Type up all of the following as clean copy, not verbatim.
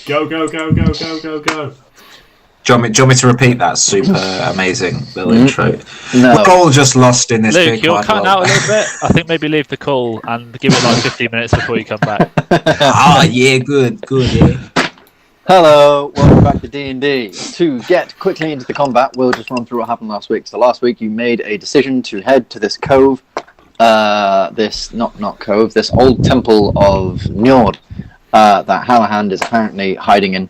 Go, go, go, go, go, go, go. Do you want me to repeat that super amazing little intro? No. We're all just lost in this Luke, big you're wide cutting world. out a little bit. I think maybe leave the call and give it like 15 minutes before you come back. Yeah, good, yeah. Hello, welcome back to D&D. To get quickly into the combat, we'll just run through what happened last week. So last week you made a decision to head to this cove, this old temple of Njord that Halahand is apparently hiding in.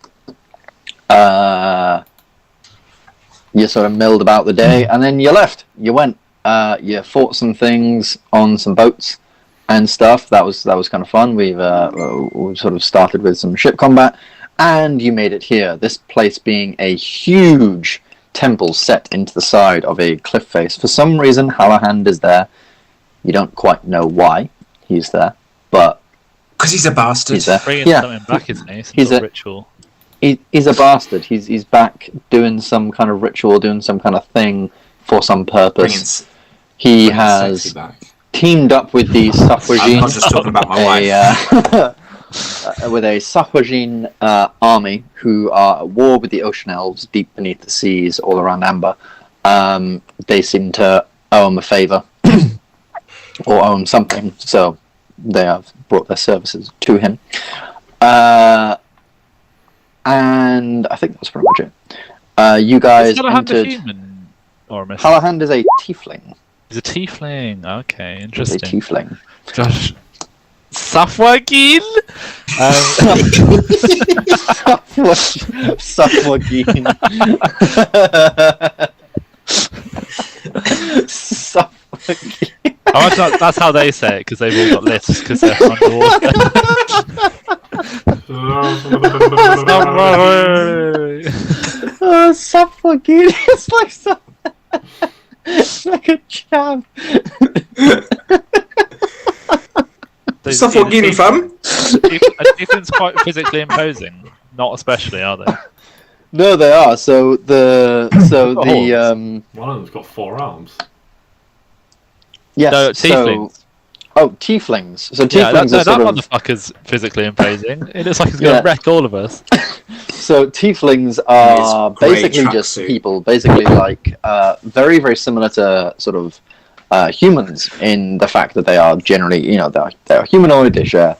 You sort of milled about the day, and then you left. You went. You fought some things on some boats and stuff. That was kind of fun. We sort of started with some ship combat. And you made it here, this place being a huge temple set into the side of a cliff face. For some reason, Halahand is there. You don't quite know why he's there, but... Because he's a bastard. He's there. Bringing something back, isn't he? Some sort of ritual. He's a bastard. He's back doing some kind of ritual, doing some kind of thing for some purpose. He has teamed up with the sagaugin. I'm not just talking about my wife. With a sagaugin army who are at war with the ocean elves deep beneath the seas all around Ambyr. They seem to owe him a favour or owe him something, so they have brought their services to him. And I think that's pretty much it. You guys entered... Human, Oramis? Halahand is a tiefling. He's a tiefling. Okay, interesting. He's a tiefling. Josh... sagaugin? Sagaugin. Sagaugin. That's how they say it, because they've all got lists, because they're underwater. Sagaugin. It's like a jab. Sagaugin, fam. Tieflings quite physically imposing. Not especially, are they? No, they are. So one of them's got 4 arms. Yes. No, tieflings. Tieflings. So tieflings yeah, that sort of... motherfucker's physically imposing. It looks like he's going to wreck all of us. So tieflings are basically just people, basically like very, very similar to sort of humans in the fact that they are generally, they're humanoid. They share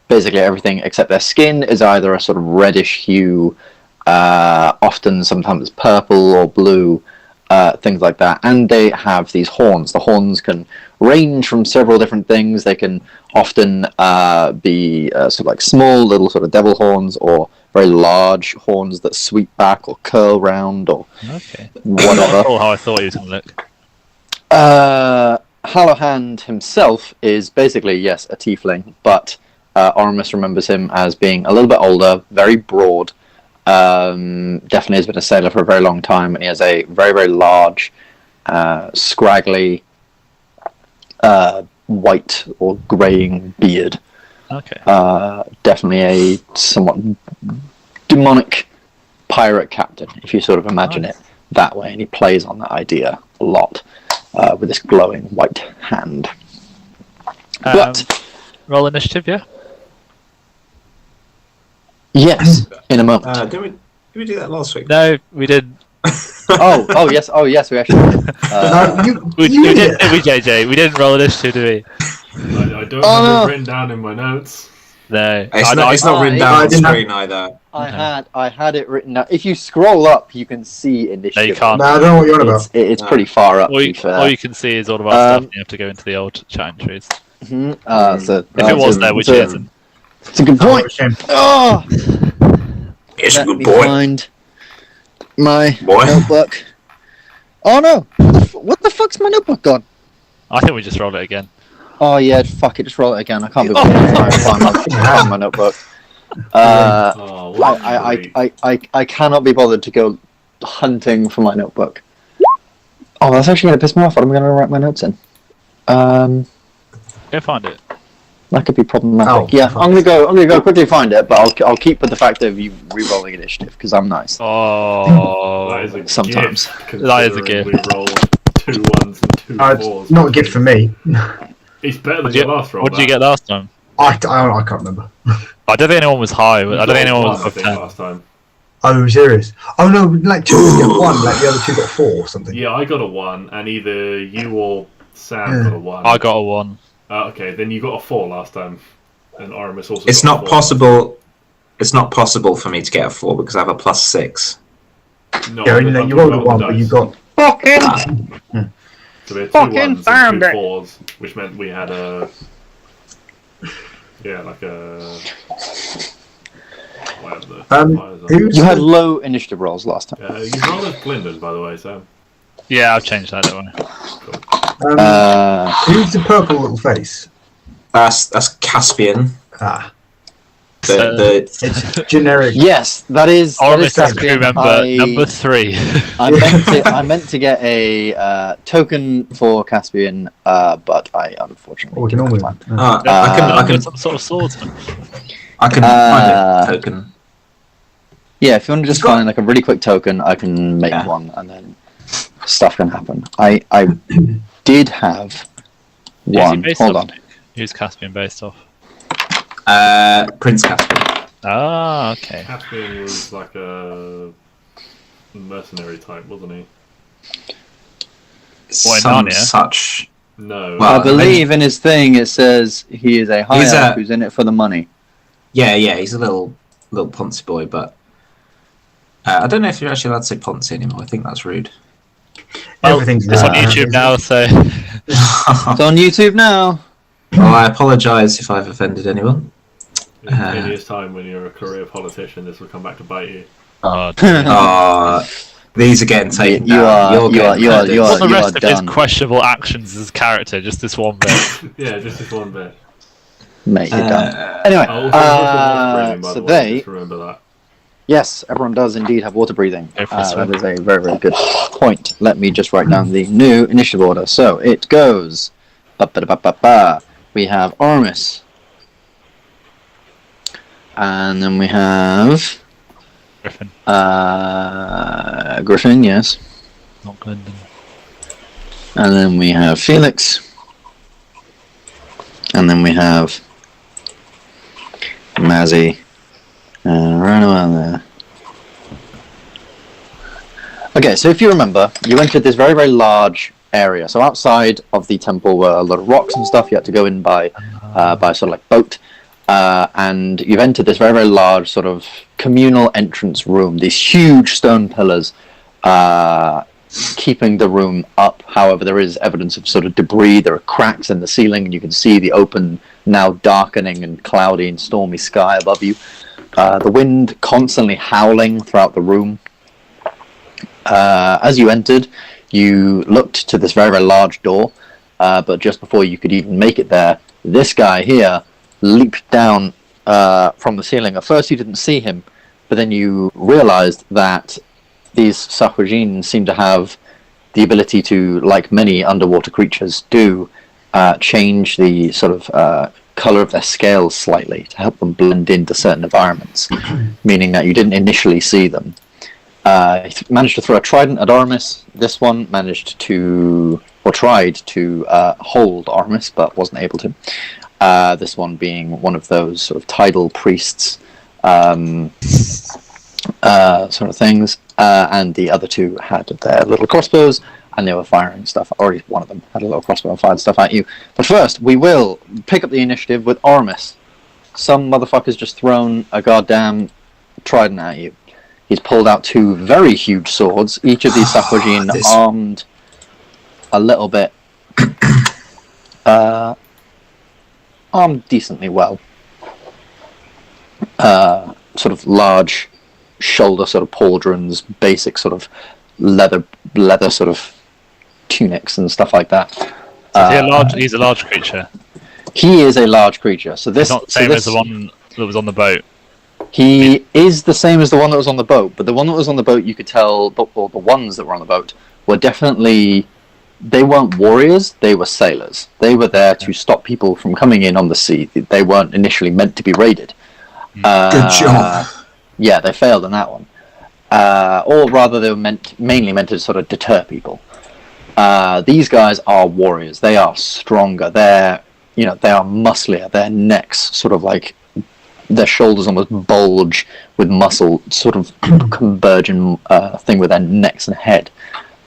basically everything except their skin is either a sort of reddish hue, often sometimes purple or blue, things like that. And they have these horns. The horns can range from several different things. They can often be sort of like small little sort of devil horns, or very large horns that sweep back or curl round, or whatever. Oh, how I thought he was going to look. Halahand himself is basically, yes, a tiefling, but Oramis remembers him as being a little bit older, very broad, definitely has been a sailor for a very long time, and he has a very, very large, scraggly, white or greying beard. Okay. Definitely a somewhat demonic pirate captain, if you sort of imagine it that way, and he plays on that idea a lot. With this glowing white hand. But roll initiative, yeah? Yes, in a moment. Did we do that last week? No, we didn't. oh yes, we actually did. We didn't, did we, JJ? We didn't roll initiative, did we? I don't have it written down in my notes. No. It's not written down on the screen either. I had it written down. If you scroll up, you can see initiative. No, you can't. No, I don't know what you're on about. It's pretty far up. All you can see is all of our stuff, and you have to go into the old chat entries. If it was there, which it isn't. It's a good point. It's a Let good me point. find my notebook. Oh no! What the fuck's my notebook gone? I think we just roll it again. Oh yeah, fuck it, just roll it again. I can't be bothered to find my notebook. I cannot be bothered to go hunting for my notebook. Oh, that's actually going to piss me off. What am I going to write my notes in? Go find it. That could be problematic. I'm gonna go quickly find it, but I'll keep with the fact of you re-rolling initiative because I'm nice. Oh, that is a sometimes gift, that is a gift. We rolled 2 1s and 2 4s. Not a gift for me. It's better than your last roll. What did you get last time? I can't remember. I don't think anyone was high. I don't think anyone was I above think 10. last time. Oh, serious? Oh no, like 2 get 1, like the other 2 got 4 or something. Yeah, I got a 1, and either you or Sam got a 1. I got a 1. Okay, then you got a 4 last time, and Oramis also. It's got not a 4. possible. It's not possible for me to get a 4 because I have a +6. No, Yeah, I'm you rolled a talking 1, about but the you dice. got. Fucking So we had 2 fucking 1s and found 2 it. 4s, which meant we had a. Yeah, like a. Whatever the fires are. Who's You had low initiative rolls last time. You roll as blinders, by the way, Sam. Yeah, I've changed that, don't I? who's the purple little face? That's Caspian. Ah, The it's generic. Yes, that is Oramis has Caspian. crew member number 3. I meant to get a token for Caspian, but I unfortunately. Oh, we can all move. can't. I can some sort of swordsman. find a token. Yeah, if you want to just find like a really quick token, I can make one, and then stuff can happen. I did have one. Hold on. Who's Caspian based off? Prince Caspian. Ah, okay. Caspian was like a mercenary type, wasn't he? What, in Some Narnia? such. No. Well, I believe in his thing it says he is a high elf who's in it for the money. Yeah, he's a little Ponzi boy, but I don't know if you're actually allowed to say Ponzi anymore. I think that's rude. Everything's It's on YouTube now, so It's on YouTube now. Well, I apologise if I've offended anyone. In years' time, when you're a career politician, this will come back to bite you. oh, These are getting taken You down. are- you are- all the you rest are of his done. questionable actions as a character, just this one bit. Yeah, just this one bit. Mate, you're done. Anyway, Also, water breathing, by so the way, they. just remember that. Yes, everyone does indeed have water breathing. Go for a swim. That is a very, very good point. Let me just write down the new initiative order. So it goes. Ba-ba-da-ba-ba-ba. We have Oramis. And then we have. Griffin, Griffin, yes. not Gylndan. And then we have Felix. And then we have. Mazzy. Right around there. Okay, so if you remember, you entered this very, very large area. So outside of the temple were a lot of rocks and stuff. You had to go in by sort of like boat. And you've entered this very, very large sort of communal entrance room. These huge stone pillars keeping the room up. However, there is evidence of sort of debris. There are cracks in the ceiling, and you can see the open, now darkening and cloudy and stormy sky above you. The wind constantly howling throughout the room. As you entered, you looked to this very, very large door, but just before you could even make it there, this guy here leaped down from the ceiling. At first you didn't see him, but then you realized that these sagaugin seem to have the ability to, like many underwater creatures do, change the sort of color of their scales slightly to help them blend into certain environments, meaning that you didn't initially see them. He managed to throw a trident at Oramis. This one managed to, or tried to, hold Oramis, but wasn't able to. This one being one of those sort of tidal priests sort of things, and the other two had their little crossbows, and they were firing stuff, or one of them had a little crossbow and fired stuff at you. But first, we will pick up the initiative with Oramis. Some motherfucker's just thrown a goddamn trident at you. He's pulled out 2 very huge swords, each of these sagaugin armed a little bit, armed decently well. Sort of large shoulder sort of pauldrons, basic sort of leather sort of tunics and stuff like that. He's a large creature. He is a large creature. So this He's not the same as the one that was on the boat. He is the same as the one that was on the boat, but the one that was on the boat, you could tell, or the ones that were on the boat were definitely, they weren't warriors, they were sailors. They were there to stop people from coming in on the sea. They weren't initially meant to be raided. Good job. Yeah, they failed in that one. Or rather, they were mainly meant to sort of deter people. These guys are warriors. They are stronger. They're, they are musclier. Their necks sort of like their shoulders almost bulge with muscle, sort of converging thing with their necks and head.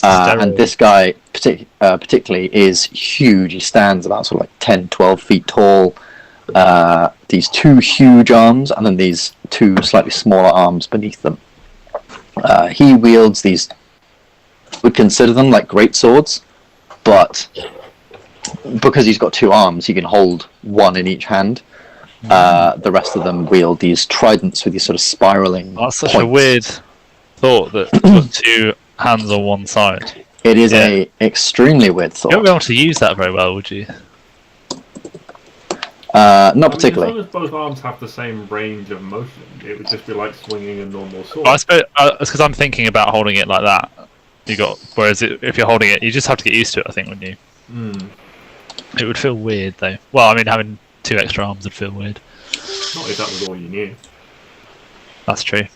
And this guy particularly is huge. He stands about sort of like 10, 12 feet tall. These 2 huge arms, and then these 2 slightly smaller arms beneath them. He wields these, would consider them like great swords, but because he's got 2 arms, he can hold one in each hand. The rest of them wield these tridents with these sort of spiraling That's such points. a weird thought that put 2 hands on one side. It is a extremely weird thought. You won't be able to use that very well, would you? Not particularly. As long as both arms have the same range of motion, it would just be like swinging a normal sword. I suppose it's because I'm thinking about holding it like that. Whereas if you're holding it, you just have to get used to it. I think, wouldn't you? It would feel weird though. Well, I mean, having 2 extra arms would feel weird. Not if that was all you knew. That's true.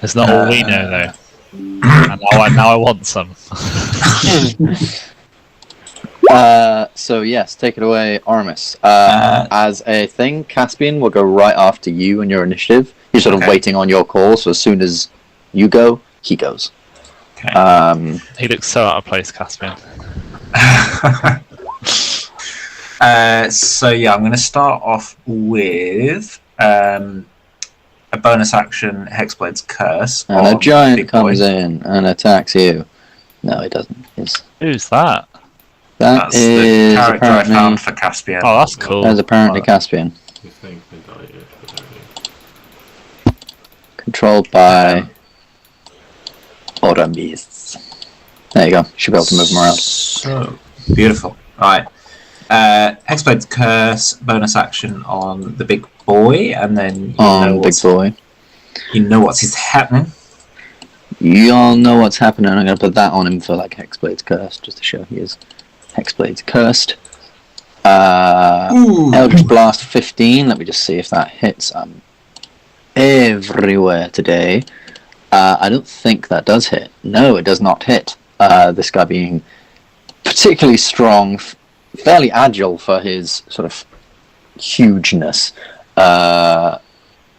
It's not all we know though. And now I want some. So yes, take it away, Oramis. As a thing, Caspian will go right after you and your initiative. He's sort of waiting on your call, so as soon as you go, he goes. Okay. He looks so out of place, Caspian. So yeah, I'm going to start off with a bonus action, Hexblade's Curse. And a giant comes in and attacks you. No, he doesn't. Who's that? That's is the character I apparently, found for Caspian. Oh, that's cool. That's apparently Caspian. You think they died, apparently. Controlled by Oramis. There you go. Should be able to move him around. So beautiful. Right. Hexblade's Curse, bonus action on the big boy, and then Big boy. You know what's happening. You all know what's happening. I'm going to put that on him for like Hexblade's Curse, just to show he is Hexblade's Cursed. Eldritch Blast 15. Let me just see if that hits. I'm everywhere today. I don't think that does hit. No, it does not hit. This guy being particularly strong, fairly agile for his sort of hugeness.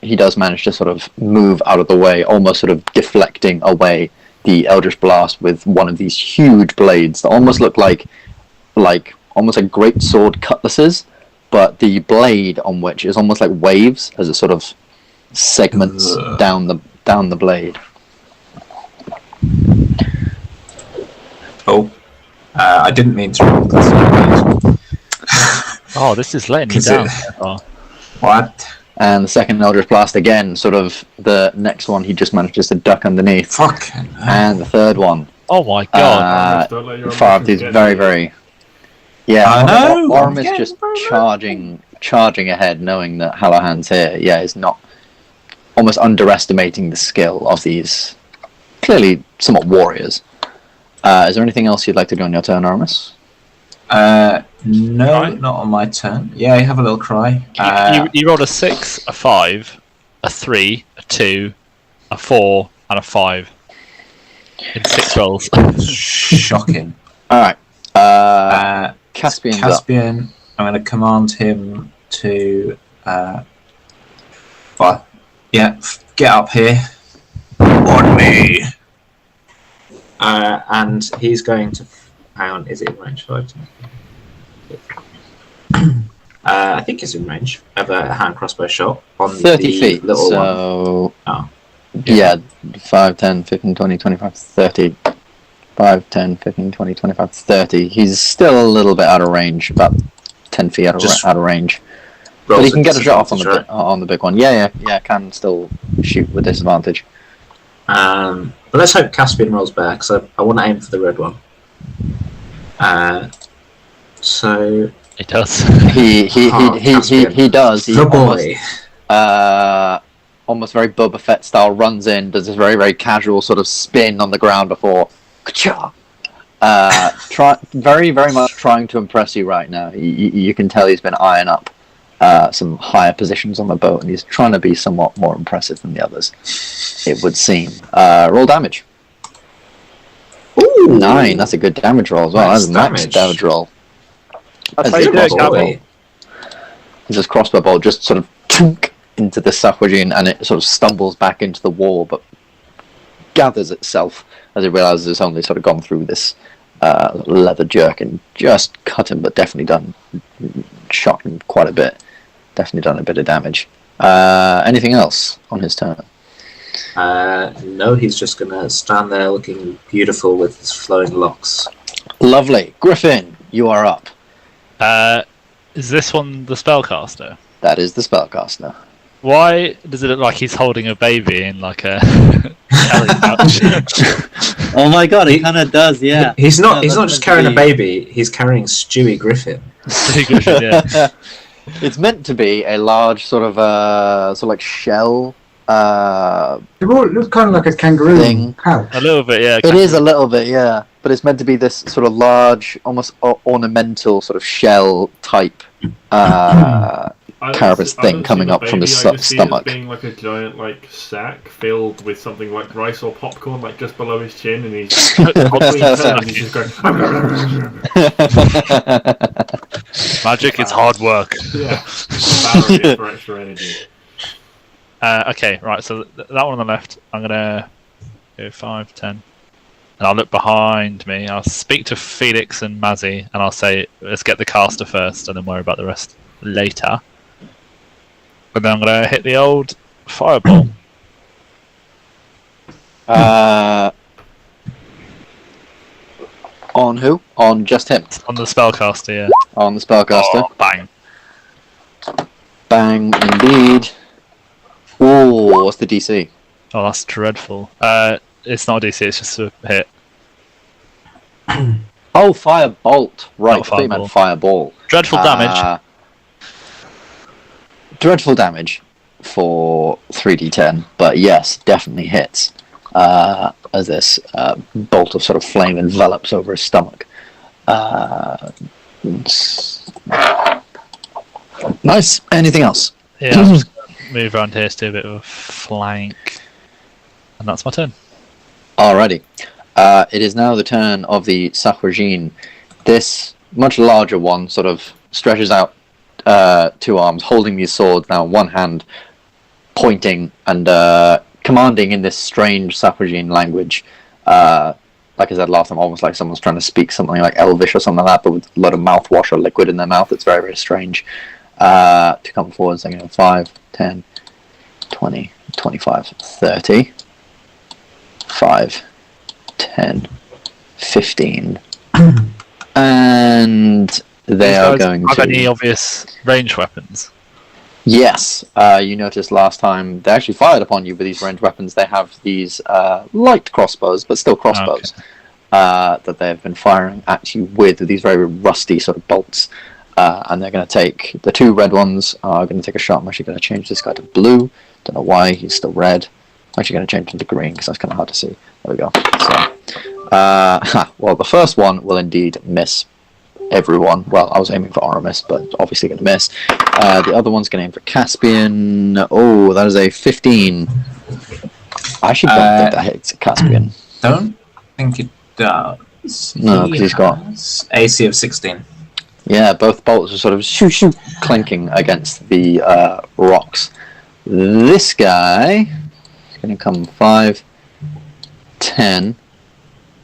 He does manage to sort of move out of the way, almost sort of deflecting away the Eldritch Blast with one of these huge blades that almost look like almost like great sword cutlasses, but the blade on which is almost like waves as it sort of segments down the blade. Oh, I didn't mean to roll this. Oh, this is letting you down. What? And the second Eldritch Blast again, sort of the next one he just manages to duck underneath. Fucking hell. And the third one. Oh my god. Far these very, very... Yeah, I know. Oramis just charging ahead, knowing that Hallahan's here. Yeah, is not almost underestimating the skill of these clearly somewhat warriors. Is there anything else you'd like to do on your turn, Oramis? No, not on my turn. Yeah, I have a little cry. You rolled a 6, a 5, a 3, a 2, a 4, and a 5 in 6 rolls. Shocking. All right. Caspian's up. Caspian, I'm going to command him to, get up here on me. And he's going to. Hang on, is it in range? I think it's in range of a hand crossbow shot on 30 the feet. little So, one. yeah, 5, 10, 15, 20, 25, 30. 5, 10, 15, 20, 25, 30. He's still a little bit out of range, about 10 feet out of range. But he can get a shot off on the big one. Yeah, can still shoot with disadvantage. But let's hope Caspian rolls better, because I want to aim for the red one. So It does. He does. He the boy. Almost very Boba Fett style, runs in, does this very, very casual sort of spin on the ground before ka-cha! Very, very much trying to impress you right now. You can tell he's been eyeing up some higher positions on the boat, and he's trying to be somewhat more impressive than the others, it would seem. Roll damage. Ooh, 9. That's a good damage roll as well. Nice That's a max damage roll. That's how you do it, Gabble. This crossbow bolt just sort of chunk into the sagaugin, and it sort of stumbles back into the wall, but gathers itself as it realizes it's only sort of gone through this leather jerk and just cut him, but definitely shot him quite a bit. Definitely done a bit of damage. Anything else on his turn? No, he's just going to stand there looking beautiful with his flowing locks. Lovely. Griffin, you are up. Is this one the spellcaster? That is the spellcaster. Why does it look like he's holding a baby in like a telly pouch? Oh my god, he kind of does, yeah. He's not just carrying a baby, he's carrying Stewie Griffin. Stewie Griffin, yeah. It's meant to be a large sort of like shell. It looks kind of like a kangaroo Thing. pouch. A little bit, yeah. It is a little bit, yeah. But it's meant to be this sort of large, almost ornamental sort of shell type carapace thing coming up from the stomach. Being like a giant like sack filled with something like rice or popcorn, like just below his chin, and he's just going. Magic is hard work. Yeah, barrier for extra energy. Okay, right. So that one on the left, I'm gonna go 5, 10, and I'll look behind me. I'll speak to Felix and Mazzy, and I'll say, "Let's get the caster first, and then worry about the rest later." And then I'm gonna hit the old fireball. On who? On just him? On the spellcaster, yeah. On the spellcaster. Oh, bang. Bang, indeed. Ooh, what's the DC? Oh, that's dreadful. It's not a DC, it's just a hit. Oh, firebolt. Right, Not I thought you meant fireball. fireball. Dreadful damage. Dreadful damage for 3d10, but yes, definitely hits. As this bolt of sort of flame envelops over his stomach. Nice. Anything else? Yeah, I'll just move around here to do a bit of a flank. And that's my turn. Alrighty. It is now the turn of the sagaugin. This much larger one sort of stretches out 2 arms, holding these swords now in one hand, pointing and commanding in this strange sagaugin language. Like I said last time, almost like someone's trying to speak something like Elvish or something like that, but with a lot of mouthwash or liquid in their mouth. It's very, very strange. To come forward, saying 5, 10, 20, 25, 30, 5, 10, 15, and they are going to... Have any obvious ranged weapons? Yes, you noticed last time they actually fired upon you with these ranged weapons. They have these light crossbows, but still crossbows, that they've been firing at you with these very rusty sort of bolts. And they're going to take, the 2 red ones are going to take a shot. I'm actually going to change this guy to blue. Don't know why, he's still red. I'm actually going to change him to green because that's kind of hard to see. There we go. So, well, the first one will indeed miss everyone. Well, I was aiming for Oramis, but obviously going to miss. The other one's going to aim for Caspian. Oh, that is a 15. I actually don't think that hits Caspian. Don't think it does. No, because he's got AC of 16. Yeah, both bolts are sort of shoo clinking against the rocks. This guy is going to come 5, 10,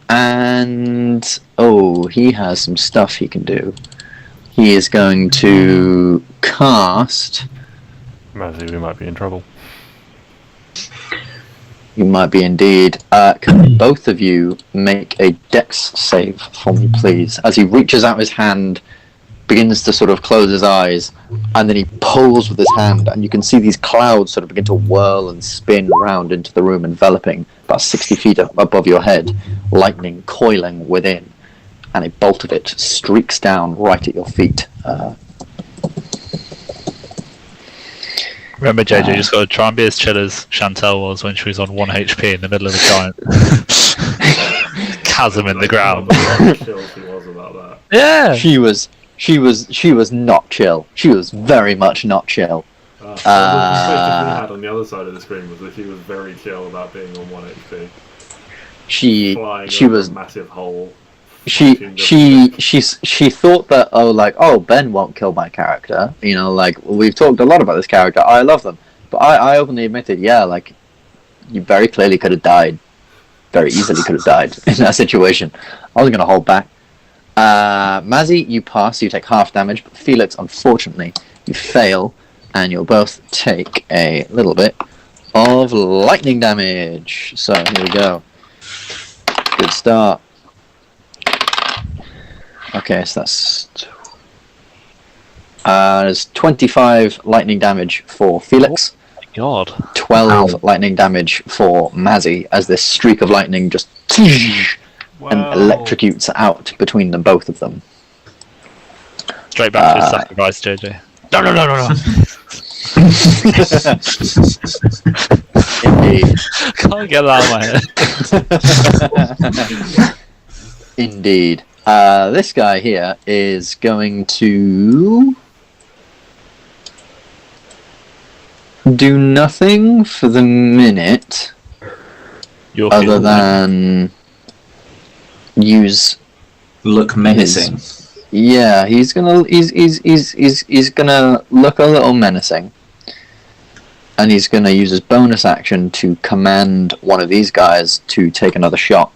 and oh, he has some stuff he can do. He is going to cast... Mazzy, we might be in trouble. You might be indeed. Can both of you make a dex save for me, please? As he reaches out his hand, begins to sort of close his eyes, and then he pulls with his hand, and you can see these clouds sort of begin to whirl and spin around into the room, enveloping about 60 feet above your head, lightning coiling within, and a bolt of it streaks down right at your feet. Remember, JJ, you just got to try and be as chill as Chantel was when she was on 1 HP in the middle of a giant chasm in the ground. Chill she was about that. Yeah! She was not chill. She was very much not chill. The perspective we had on the other side of the screen was that she was very chill about being on 1 HP. She Flying was a massive hole she thought that Ben won't kill my character. We've talked a lot about this character. I love them, but I openly admitted, you very clearly could have died. Very easily could have died in that situation. I wasn't going to hold back. Mazzy, you pass. You take half damage, but Felix, unfortunately, you fail, and you'll both take a little bit of lightning damage. So here we go. Good start. Okay, so that's there's 25 lightning damage for Felix. Oh my god. 12 lightning damage for Mazzy as this streak of lightning just and electrocutes out between the both of them. Straight back to his sacrifice, JJ. No. Indeed. Can't get that out of my head. Indeed. This guy here is going to do nothing for the minute other than use look menacing. He's gonna look a little menacing, and he's gonna use his bonus action to command one of these guys to take another shot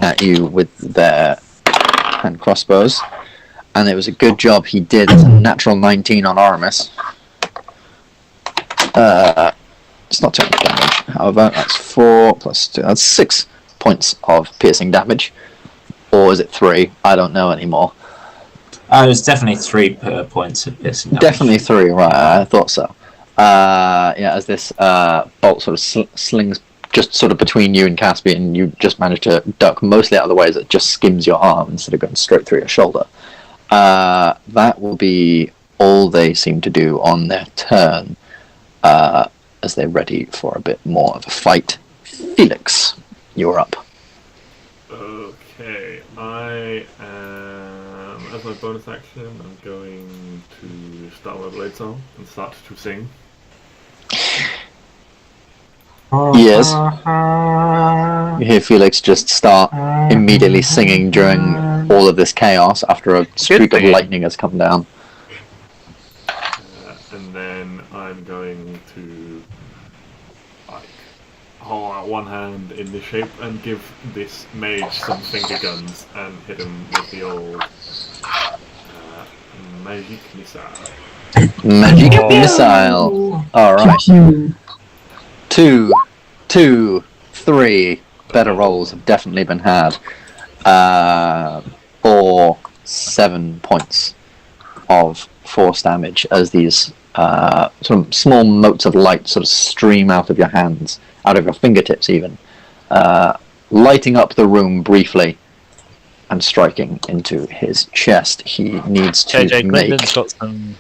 at you with their hand crossbows. And it was a good job he did. It's a natural 19 on Oramis. It's not too much damage. However, that's 4 plus 2. That's 6 points of piercing damage. Or is it 3? I don't know anymore. It was definitely 3 points of piercing damage. Definitely 3, right. I thought so. As this bolt sort of slings just sort of between you and Caspian, you just manage to duck mostly out of the way as it just skims your arm instead of going straight through your shoulder. That will be all they seem to do on their turn, as they're ready for a bit more of a fight. Felix, you're up. Okay, I am, as my bonus action, I'm going to start my blade song and start to sing. Yes. You hear Felix just start immediately singing during all of this chaos after a streak of lightning has come down. And then I'm going to hold out one hand in this shape and give this mage some finger guns and hit him with the old magic missile. Magic missile. Alright. 2, 3 better rolls have definitely been had. 7 points of force damage as these sort of small motes of light sort of stream out of your hands, out of your fingertips even, lighting up the room briefly and striking into his chest. He needs to make... Gylndan's got some...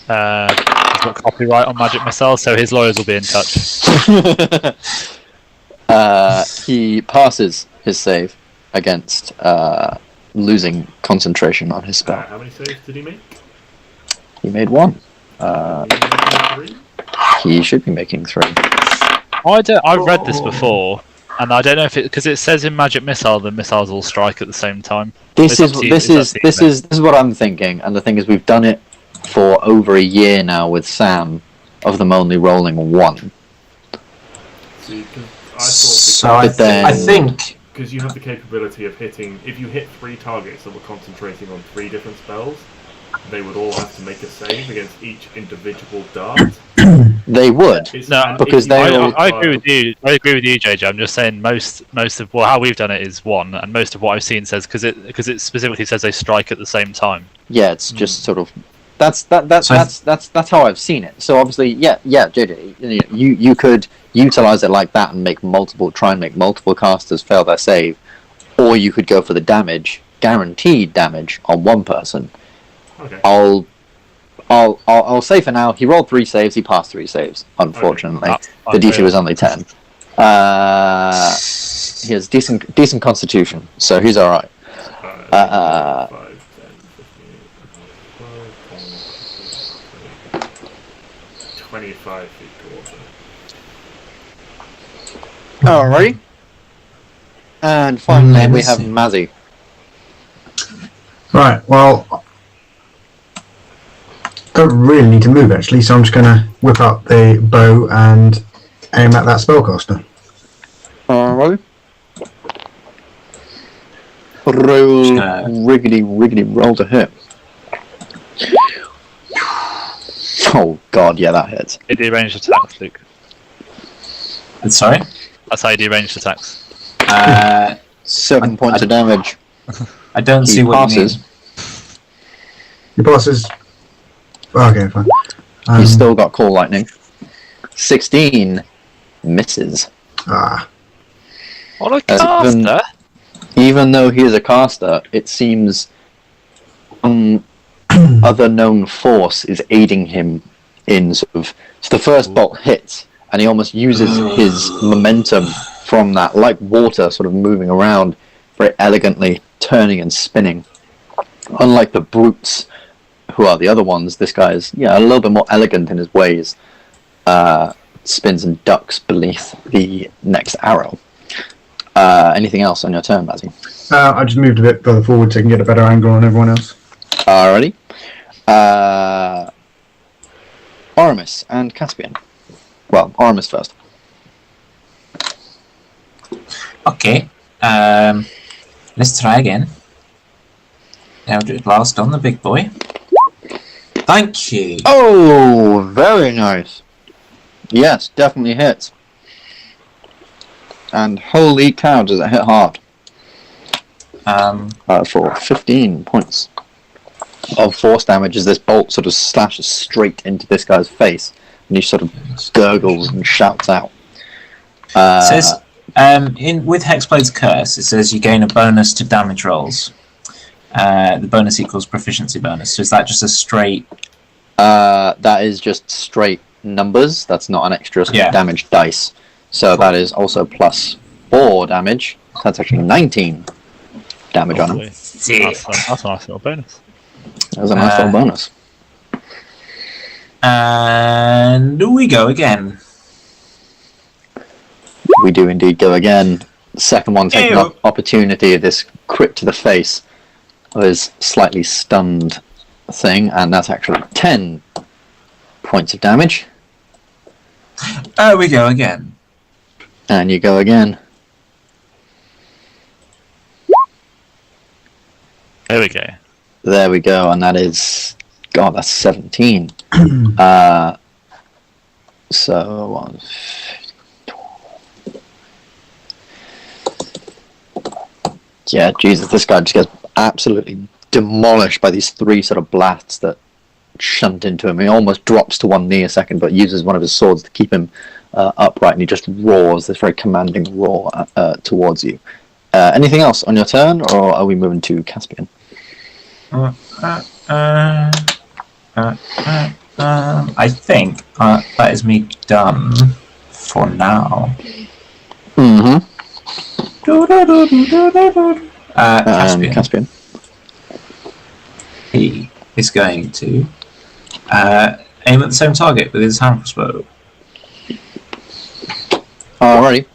he's got copyright on magic missiles, so his lawyers will be in touch. He passes his save against losing concentration on his spell. How many saves did he make? He made 1. 3? He should be making 3. I've read this before, and I don't know if because it says in magic missile the missiles all strike at the same time. This is what I'm thinking, and the thing is we've done it for over a year now with Sam, of them only rolling 1. I think because you have the capability of hitting, if you hit 3 targets that were concentrating on 3 different spells, they would all have to make a save against each individual dart. They would, because they. I agree with you. I agree with you, JJ. I'm just saying most of how we've done it is 1, and most of what I've seen says because it specifically says they strike at the same time. Yeah, it's just sort of. That's how I've seen it. So obviously, JJ, you could utilize it like that and try and make multiple casters fail their save, or you could go for the damage, guaranteed damage on one person. Okay. I'll say for now, he rolled 3 saves. He passed 3 saves. Unfortunately, the DC was only 10. He has decent constitution, so he's all right. 5, 10, 15, 25 feet towards her. Alrighty. And finally, we have Mazzy. Right, well, don't really need to move actually, so I'm just going to whip out the bow and aim at that spellcaster. Alright. Roll, riggedy, roll to hit. Oh god, yeah, that hits. You do ranged attacks, Luke. Sorry? That's how you do ranged attacks. 7 points of damage. I don't see what you mean. Your passes. Okay, fine. He's still got Call Lightning. 16 misses. Ah. What a caster! Even though he is a caster, it seems other known force is aiding him in sort of. So the first bolt hits, and he almost uses his momentum from that, like water, sort of moving around very elegantly, turning and spinning. Unlike the brutes, who are the other ones, this guy is a little bit more elegant in his ways. Spins and ducks beneath the next arrow. Anything else on your turn, Bazzy? I just moved a bit further forward so I can get a better angle on everyone else. Alrighty. Oramis and Caspian. Well, Oramis first. Okay. Let's try again. Eldritch Blast on the big boy. Thank you. Oh, very nice. Yes, definitely hits. And holy cow, does it hit hard. For 15 points of force damage as this bolt sort of slashes straight into this guy's face, and he sort of gurgles and shouts out. It says, with Hexblade's Curse, it says you gain a bonus to damage rolls. The bonus equals proficiency bonus. So is that just a straight... that is just straight numbers. That's not an extra damage dice. So that is also plus 4 damage. That's actually 19 damage on him. That's a nice little bonus. That's a nice little bonus. And we go again. We do indeed go again. The second one taking opportunity of this crit to the face of his slightly stunned thing, and that's actually 10 points of damage. We go again. And you go again. There we go. There we go, and that is... God, that's 17. So... Yeah, Jesus, this guy just gets absolutely demolished by these 3 sort of blasts that shunt into him. He almost drops to one knee a second, but uses one of his swords to keep him upright, and he just roars this very commanding roar towards you. Anything else on your turn, or are we moving to Caspian? I think that is me done for now. Mm-hmm. Caspian. He is going to aim at the same target with his hand crossbow. Alrighty.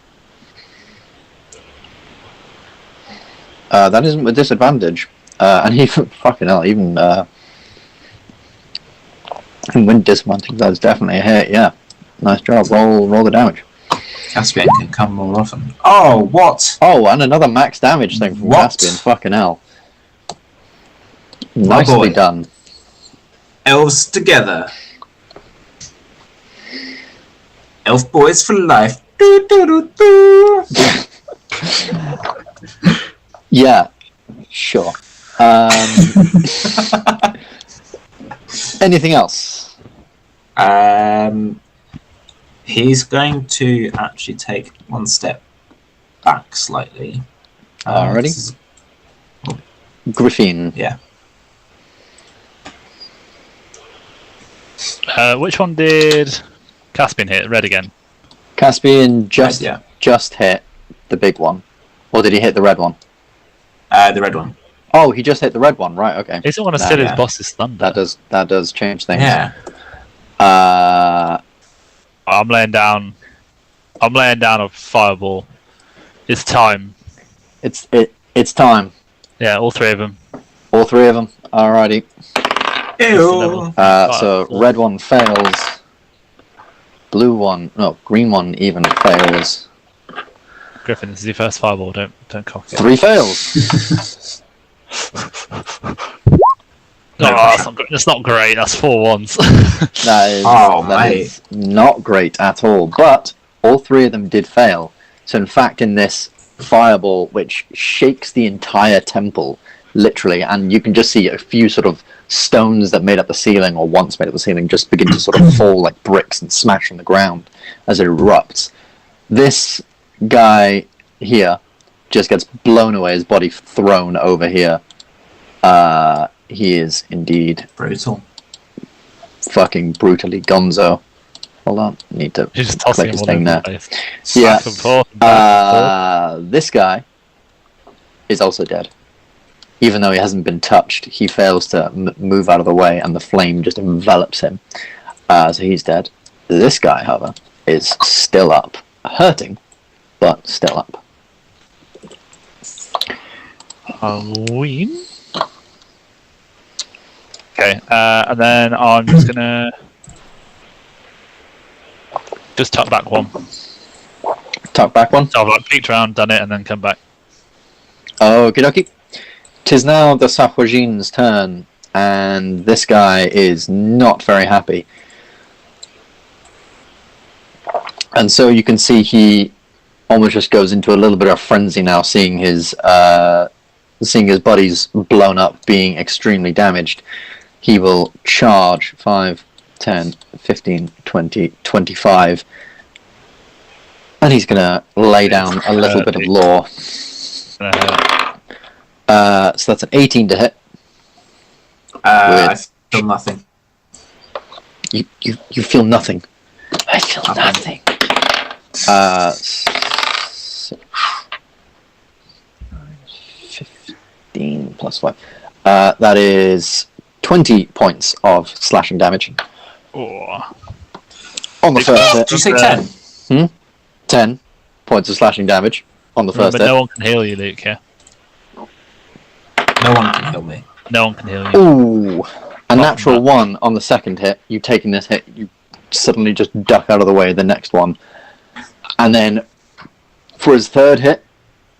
That isn't with disadvantage. And even fucking hell, even when disadvantage, that's definitely a hit. Yeah, nice job. Roll the damage. Caspian can come more often. Oh, what? Oh, and another max damage thing from Caspian. Fucking hell. Nicely done. Elves together. Elf boys for life. Do, do, do, do. Yeah, sure. Anything else? He's going to actually take one step back slightly. Alrighty. Griffin. Yeah. Which one did Caspian hit? Red again. Caspian just hit the big one. Or did he hit the red one? The red one. Oh, he just hit the red one. Right, okay. He doesn't want to steal his boss's thunder. That does change things. Yeah. I'm laying down a fireball. It's time. It's time. Yeah, all 3 of them. All three of them. Alrighty. Ew. So red one fails. Green one even fails. Griffin, this is your first fireball. Don't cock it. 3 fails. That's not great. That's 4 ones. That is not great at all. But all 3 of them did fail. So in fact, in this fireball, which shakes the entire temple, literally, and you can just see a few sort of stones that made up the ceiling, or once made up the ceiling, just begin to sort of fall like bricks and smash on the ground as it erupts. This guy here just gets blown away, his body thrown over here. He is indeed brutal. Fucking brutally gonzo. Hold on, need to just click his thing there. Yeah. This guy is also dead. Even though he hasn't been touched, he fails to move out of the way, and the flame just envelops him. So he's dead. This guy, however, is still up. Hurting, but still up. Halloween. Okay, and then I'm just gonna just tuck back one. Tuck back one? So I've like peeked around, done it, and then come back. Okie dokie. 'Tis now the Sahuagin's turn, and this guy is not very happy. And so you can see he almost just goes into a little bit of frenzy now, seeing his bodies blown up, being extremely damaged. He will charge 5, 10, 15, 20, 25. And he's going to lay down a little bit of lore. So that's an 18 to hit. I feel nothing. You feel nothing. I feel nothing. 15 plus 5. That is 20 points of slashing damage. Oh. On the first hit. Did you say 10? 10 points of slashing damage on the first But hit. no one can heal you, Luke, yeah? No one can heal me. No one can heal you. Ooh. A natural 1 on the second hit. You taking this hit, you suddenly just duck out of the way of the next one. And then for his third hit,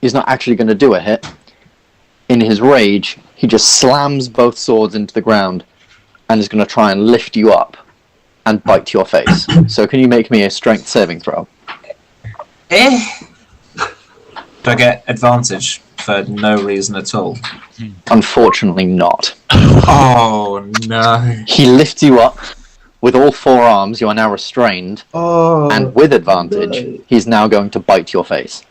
he's not actually going to do a hit. In his rage, he just slams both swords into the ground and is going to try and lift you up and bite your face. So can you make me a strength saving throw? Do I get advantage for no reason at all? Unfortunately not. Oh no. He lifts you up with all 4 arms. You are now restrained. Oh. And with advantage, he's now going to bite your face.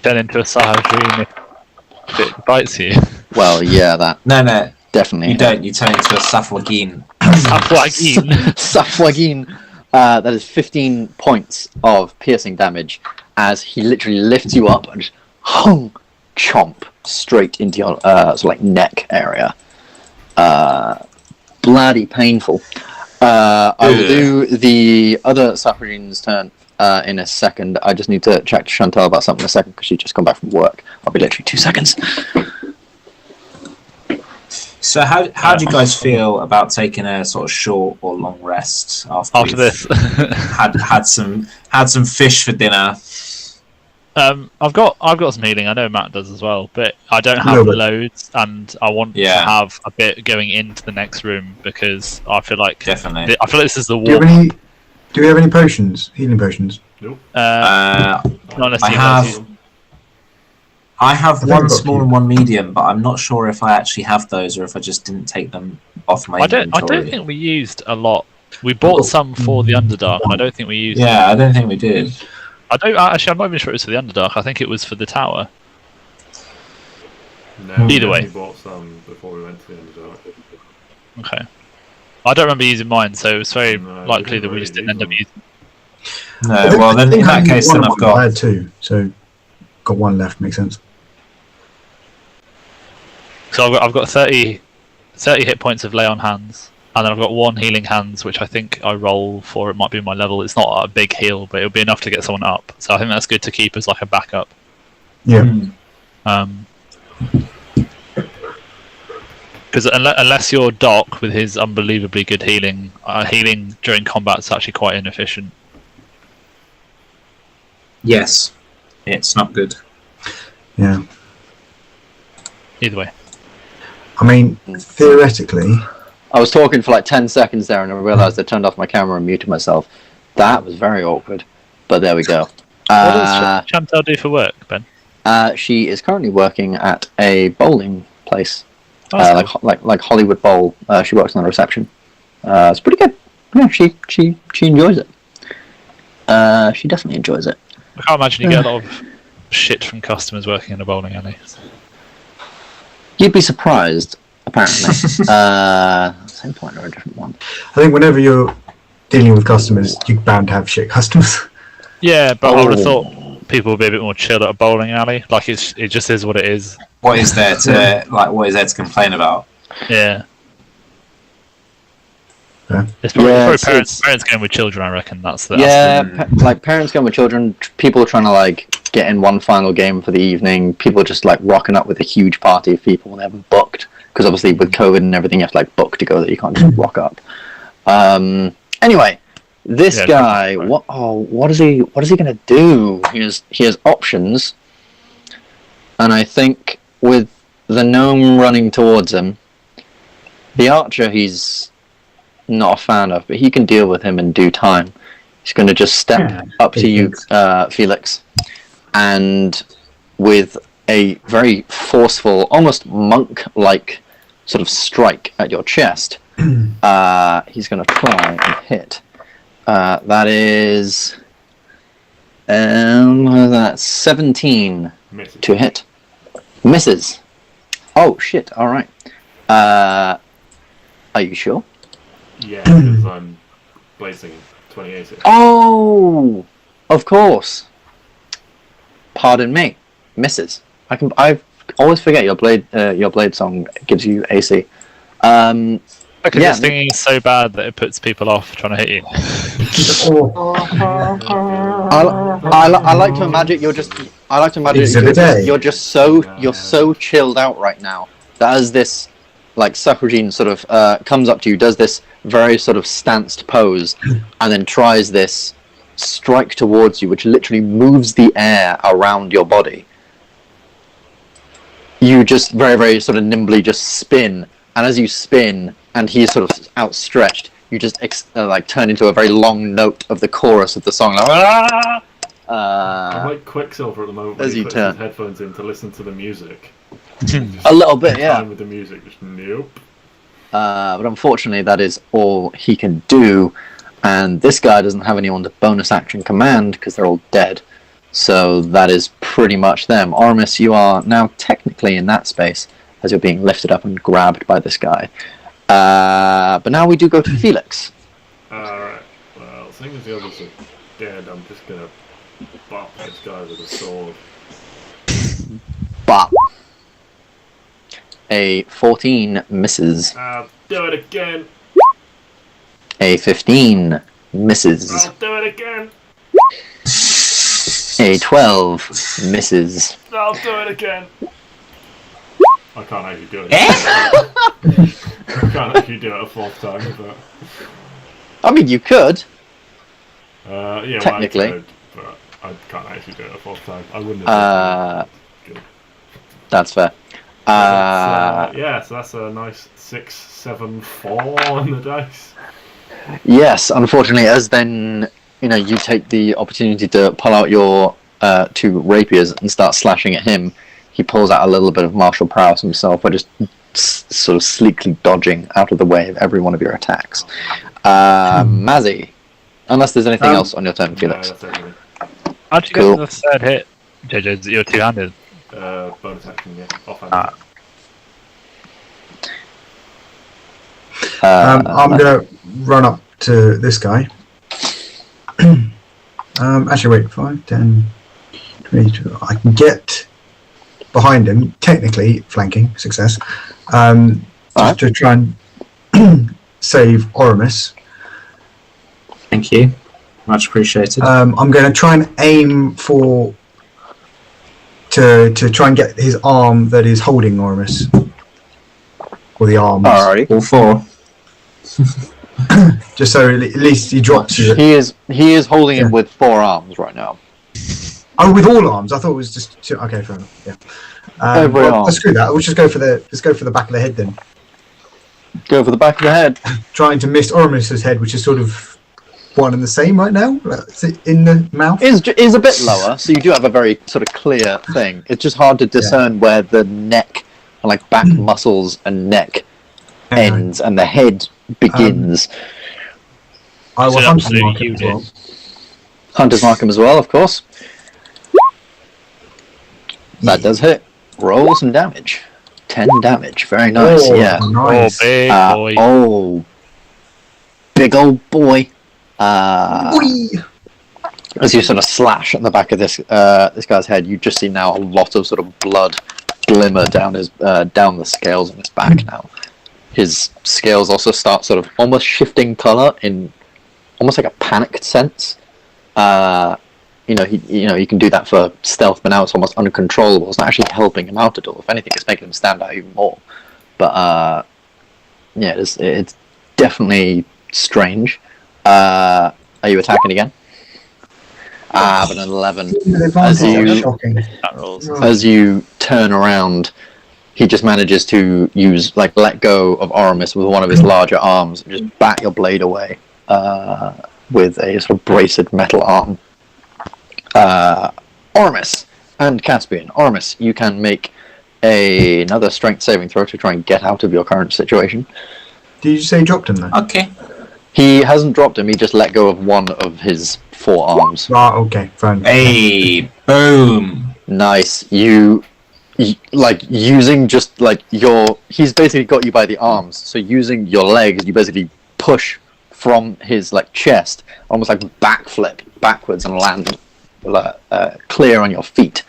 Turn into a Sagaugin if it bites you. Well, yeah, that No. definitely. You don't. You turn into a sagaugin. Sagaugin. That is 15 points of piercing damage as he literally lifts you up and just chomp straight into your sort of like neck area. Bloody painful. I will do the other Sagagin's turn in a second. I just need to check to Chantal about something in a second because she's just come back from work. I'll be literally 2 seconds. So how do you guys feel about taking a sort of short or long rest after this? had some fish for dinner? I've got some healing. I know Matt does as well, but I don't have loads, and I want to have a bit going into the next room because I feel like definitely. I feel like this is the Do we have any potions? Healing potions? Nope. Not unless I have one small and one medium, but I'm not sure if I actually have those or if I just didn't take them off my inventory. I don't think we used a lot. We bought some for the Underdark, and I don't think we used. Yeah, I don't think we did. I'm not even sure it was for the Underdark. I think it was for the tower. No, either way, we bought some before we went to the Underdark. Okay. I don't remember using mine, so it's very likely that we just didn't end up using. No, well then in that case, then I had 2, so got 1 left. Makes sense. So I've got 30 hit points of lay on hands, and then I've got 1 healing hands, which I think I roll for. It might be my level. It's not a big heal, but it'll be enough to get someone up. So I think that's good to keep as like a backup. Yeah. Because unless you're Doc with his unbelievably good healing, healing during combat is actually quite inefficient. Yes, it's not good. Yeah. Either way. I mean, theoretically... I was talking for like 10 seconds there and I realised I turned off my camera and muted myself. That was very awkward. But there we go. What does Chantal do for work, Ben? She is currently working at a bowling place. Oh, Like Hollywood Bowl. She works on the reception. It's pretty good. Yeah, she enjoys it. She definitely enjoys it. I can't imagine you get a lot of shit from customers working in a bowling alley. You'd be surprised, apparently. Same point or a different one. I think whenever you're dealing with customers, you're bound to have shit customers. Yeah, but I would have thought people would be a bit more chill at a bowling alley. Like it just is what it is. What is there to complain about? Yeah. Yeah. It's probably parents going with children. I reckon that's like parents going with children. People trying to like get in one final game for the evening. People just like rocking up with a huge party of people when they haven't booked. Because obviously with COVID and everything, you have to like book to go there. You can't just rock up. Anyway, this guy, what is he gonna do? He has options, and I think with the gnome running towards him, the archer he's not a fan of, but he can deal with him in due time. He's going to just step up to you, Felix, and with a very forceful, almost monk-like sort of strike at your chest, he's going to try and hit. That is... that's 17 to hit. Misses. Oh, shit, alright. Are you sure? Yeah, because I'm blazing 28. Oh, of course. Pardon me. Misses. I always forget your blade song gives you AC. Because this thing is so bad that it puts people off trying to hit you. I like to imagine you're just so chilled out right now that as this like sagaugin sort of comes up to you, does this very sort of stanced pose, and then tries this strike towards you, which literally moves the air around your body. You just very, very sort of nimbly just spin, and as you spin, and he's sort of outstretched, you just like turn into a very long note of the chorus of the song. Like, I'm like Quicksilver at the moment when he puts his headphones in to listen to the music. A little bit, yeah. With the music, just nope. But unfortunately, that is all he can do, and this guy doesn't have anyone to bonus action command because they're all dead. So that is pretty much them. Oramis, you are now technically in that space as you're being lifted up and grabbed by this guy. But now we do go to Felix. Alright, well, seeing as the others are dead, I'm just gonna bop this guy with a sword. Bop. A 14 misses. I'll do it again. A 15 misses. I'll do it again. A 12 misses. I'll do it again. I can't actually do it. I can't actually do it a fourth time, but... I mean, you could. Yeah, technically. well, I could, but I can't actually do it a fourth time. I wouldn't have done it. That's fair. Yeah, so that's a nice 6, 7, 4 on the dice. Yes, unfortunately, as then you take the opportunity to pull out your 2 rapiers and start slashing at him. He pulls out a little bit of martial prowess himself by just sort of sleekly dodging out of the way of every one of your attacks. Mazzy, unless there's anything else on your turn, Felix. How'd you get to the third hit, JJ? You're two-handed. Bonus action, yeah. Offhand. I'm going to run up to this guy. Actually, wait, 5, 10, 20. I can get behind him, technically flanking, success, just to try and save Oramis. Thank you. Much appreciated. I'm going to try and aim for to try and get his arm that is holding Oramis. Or the arms. Alrighty. All four. Just so at least he drops it. He is holding him with 4 arms right now. Oh, with all arms? I thought it was just 2. Okay, fair enough. Yeah. Every arm. Let's screw that. We'll just go for the back of the head then. Go for the back of the head. Trying to miss Oramis's head, which is sort of one and the same right now. Is it in the mouth? Is a bit lower, so you do have a very sort of clear thing. It's just hard to discern where the neck, like back muscles and neck ends, and the head begins. I will Hunter's absolutely Mark him as well. Hunter's Mark him as well, of course. That does hit. Roll some damage. 10 damage. Very nice. Yeah. Nice. Oh, big boy. Oh, big old boy. As you sort of slash at the back of this guy's head, you just see now a lot of sort of blood glimmer down the scales on his back now. His scales also start sort of almost shifting color in almost like a panicked sense. You can do that for stealth, but now it's almost uncontrollable. It's not actually helping him out at all. If anything, it's making him stand out even more. But it's definitely strange. Are you attacking again? But an 11. As you turn around, he just manages to let go of Oramis with one of his larger arms and just bat your blade away with a sort of braced metal arm. Oramis and Caspian. Oramis, you can make another strength saving throw to try and get out of your current situation. Did you say he dropped him then? Okay. He hasn't dropped him, he just let go of one of his 4 arms. Ah, okay, fine. Hey, boom. Nice. Using just like he's basically got you by the arms, so using your legs, you basically push from his chest, almost like backflip backwards and land clear on your feet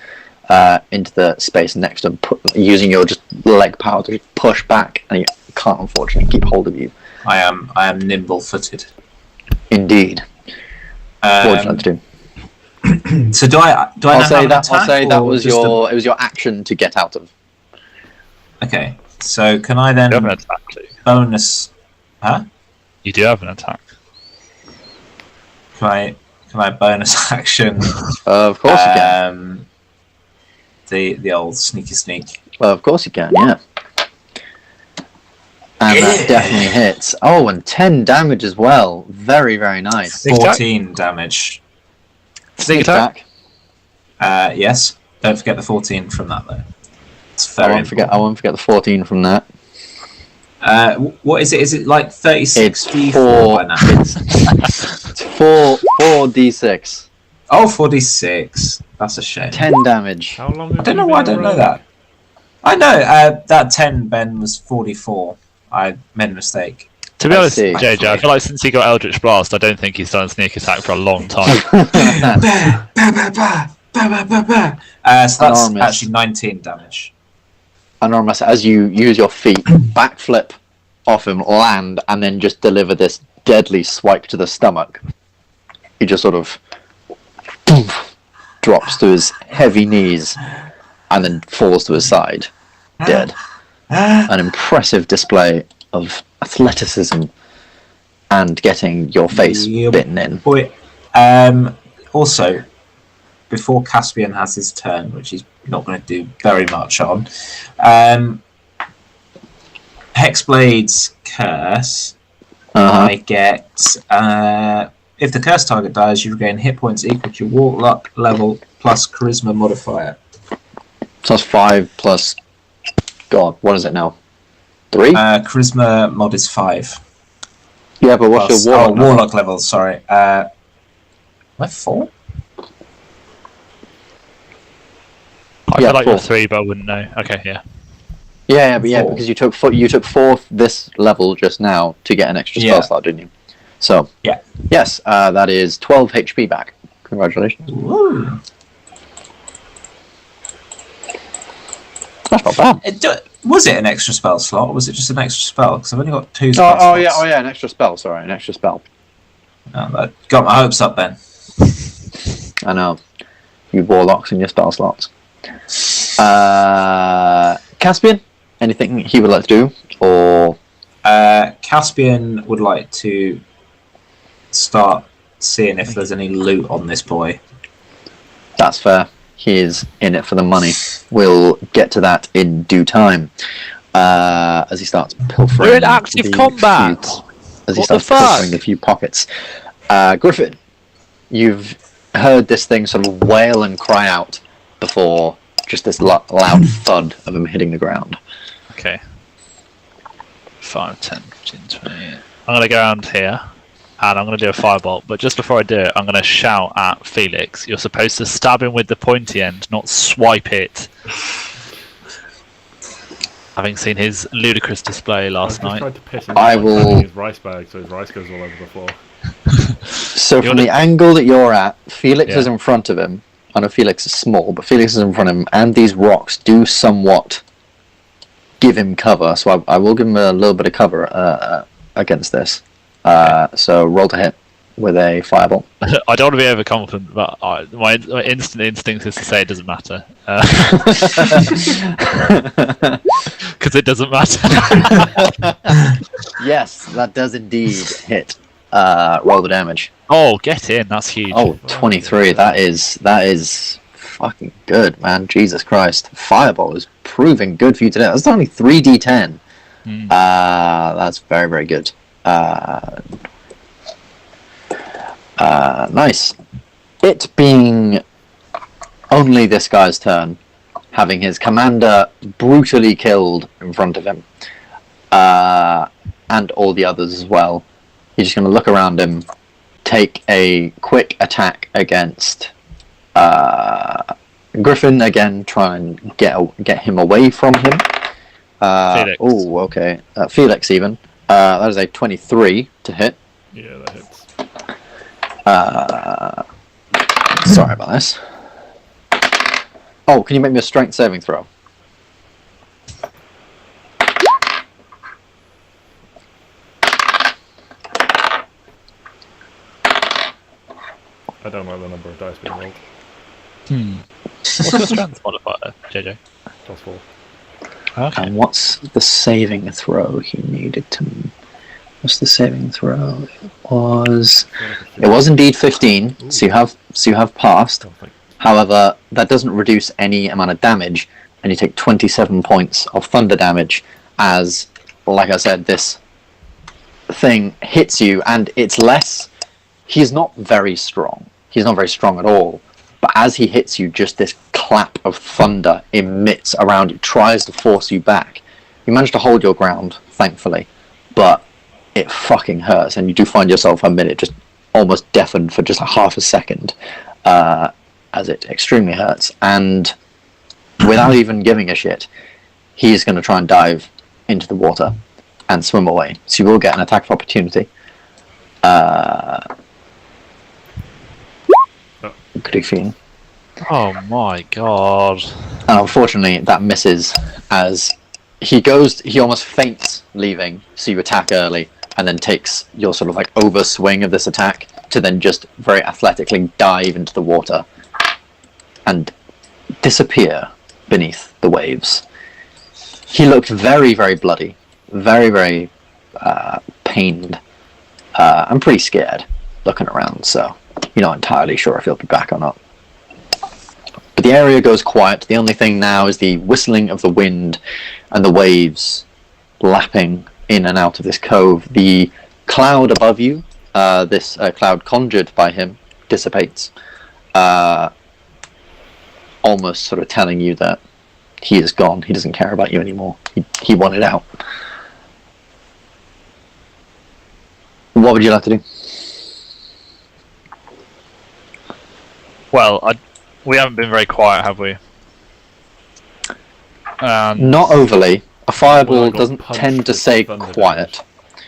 into the space next to him, using your just leg power to push back, and he can't unfortunately keep hold of you. I am nimble-footed. Indeed. What would you like to do? So do I I'll say that was it was your action to get out of. Okay. So can I then You have an attack too. bonus? Huh? You do have an attack. Can I bonus action? Of course you can. The old sneaky sneak. Well, of course you can. Yeah. And that definitely hits. Oh, and 10 damage as well. Very, very nice. 14 damage. Sneak attack. Yes. Don't forget the 14 from that though. It's I very won't forget the 14 from that. What is it? Is it like 36 It's D4 4. by now? It's 4d6. Oh, 46. That's a shame. 10 damage. How long? I don't know why I don't know that. I know that 10 Ben was 44. I made a mistake. To be honest, see. JJ, I feel like since he got Eldritch Blast, I don't think he's done a sneak attack for a long time. So that's Enormous. actually 19 damage. Enormous. As you use your feet, backflip off him, land, and then just deliver this deadly swipe to the stomach. He just sort of drops to his heavy knees and then falls to his side, dead. An impressive display of athleticism and getting your face bitten in. Boy, also, before Caspian has his turn, which he's not going to do very much on, Hexblade's curse, I get... if the curse target dies, you regain hit points equal to your warlock level plus charisma modifier. So that's 5 plus... God, what is it now? 3? Charisma mod is 5. Yeah, but what's your warlock? Warlock level, sorry. Am I 4? I Yeah, feel like you're 4. 3, but I wouldn't know. Okay, yeah. Yeah, but 4. because you took 4th this level just now to get an extra spell slot, didn't you? So Yeah. yes, that is 12 HP back. Congratulations. Woo. That's not bad. Was it an extra spell slot, or was it just an extra spell? Because I've only got 2 spell slots. Oh yeah, an extra spell. Sorry, an extra spell. Oh, that got my hopes up then. I know. You warlocks and your spell slots. Caspian, anything he would like to do, or Caspian would like to start seeing if there's any loot on this boy. that's fair. He is in it for the money. We'll get to that in due time. As he starts pilfering. We're in active combat. As he starts pilfering a few pockets. Griffin, you've heard this thing sort of wail and cry out before just this loud thud of him hitting the ground. Okay. 5, 10, 15, 20. I'm going to go around here, and I'm going to do a firebolt. But just before I do it, I'm going to shout at Felix. You're supposed to stab him with the pointy end, not swipe it. Having seen his ludicrous display last night. Tried to piss him I off by will- turning his rice bag so his rice goes all over the floor. So from the angle that you're at, Felix Yeah. is in front of him. I know Felix is small, but Felix is in front of him, and these rocks do somewhat give him cover. So I will give him a little bit of cover against this. So roll to hit with a firebolt. I don't want to be overconfident, but my instant instinct is to say it doesn't matter. Because it doesn't matter. Yes, that does indeed hit. Roll the damage. Oh, get in. That's huge. Oh, 23. That is fucking good, man. Jesus Christ. Fireball is proving good for you today. That's only 3d10. That's very, very good. Nice. It being only this guy's turn, having his commander brutally killed in front of him, and all the others as well, he's just going to look around him, take a quick attack against Griffin again, try and get him away from him. Felix. Oh, okay. Felix even. That is a 23 to hit. Yeah, that hits. Sorry about this. Oh, can you make me a strength saving throw? I don't know the number of dice being rolled. What's the strength modifier, JJ? +4. Okay. And what's the saving throw he needed to... What's the saving throw? It was indeed 15, Ooh. so you have passed. Oh, thank However, that doesn't reduce any amount of damage, and you take 27 points of thunder damage as, like I said, this thing hits you, and it's less... He's not very strong. He's not very strong at all. But as he hits you, just this clap of thunder emits around you, tries to force you back. You manage to hold your ground, thankfully, but it fucking hurts, and you do find yourself a minute just almost deafened for just a half a second, as it extremely hurts. And without even giving a shit, he's going to try and dive into the water and swim away. So you will get an attack of opportunity. Good evening. Oh my god. And unfortunately, that misses as he almost faints leaving, so you attack early, and then takes your sort of like overswing of this attack to then just very athletically dive into the water and disappear beneath the waves. He looked very, very bloody, very, very pained, and pretty scared looking around, so you're not entirely sure if he'll be back or not. But the area goes quiet. The only thing now is the whistling of the wind and the waves lapping in and out of this cove. The cloud above you, this cloud conjured by him, dissipates, almost sort of telling you that he is gone. He doesn't care about you anymore. He wanted out. What would you like to do? Well, we haven't been very quiet, have we? Not overly. A fireball Well, I got doesn't punched tend to with stay thunder quiet.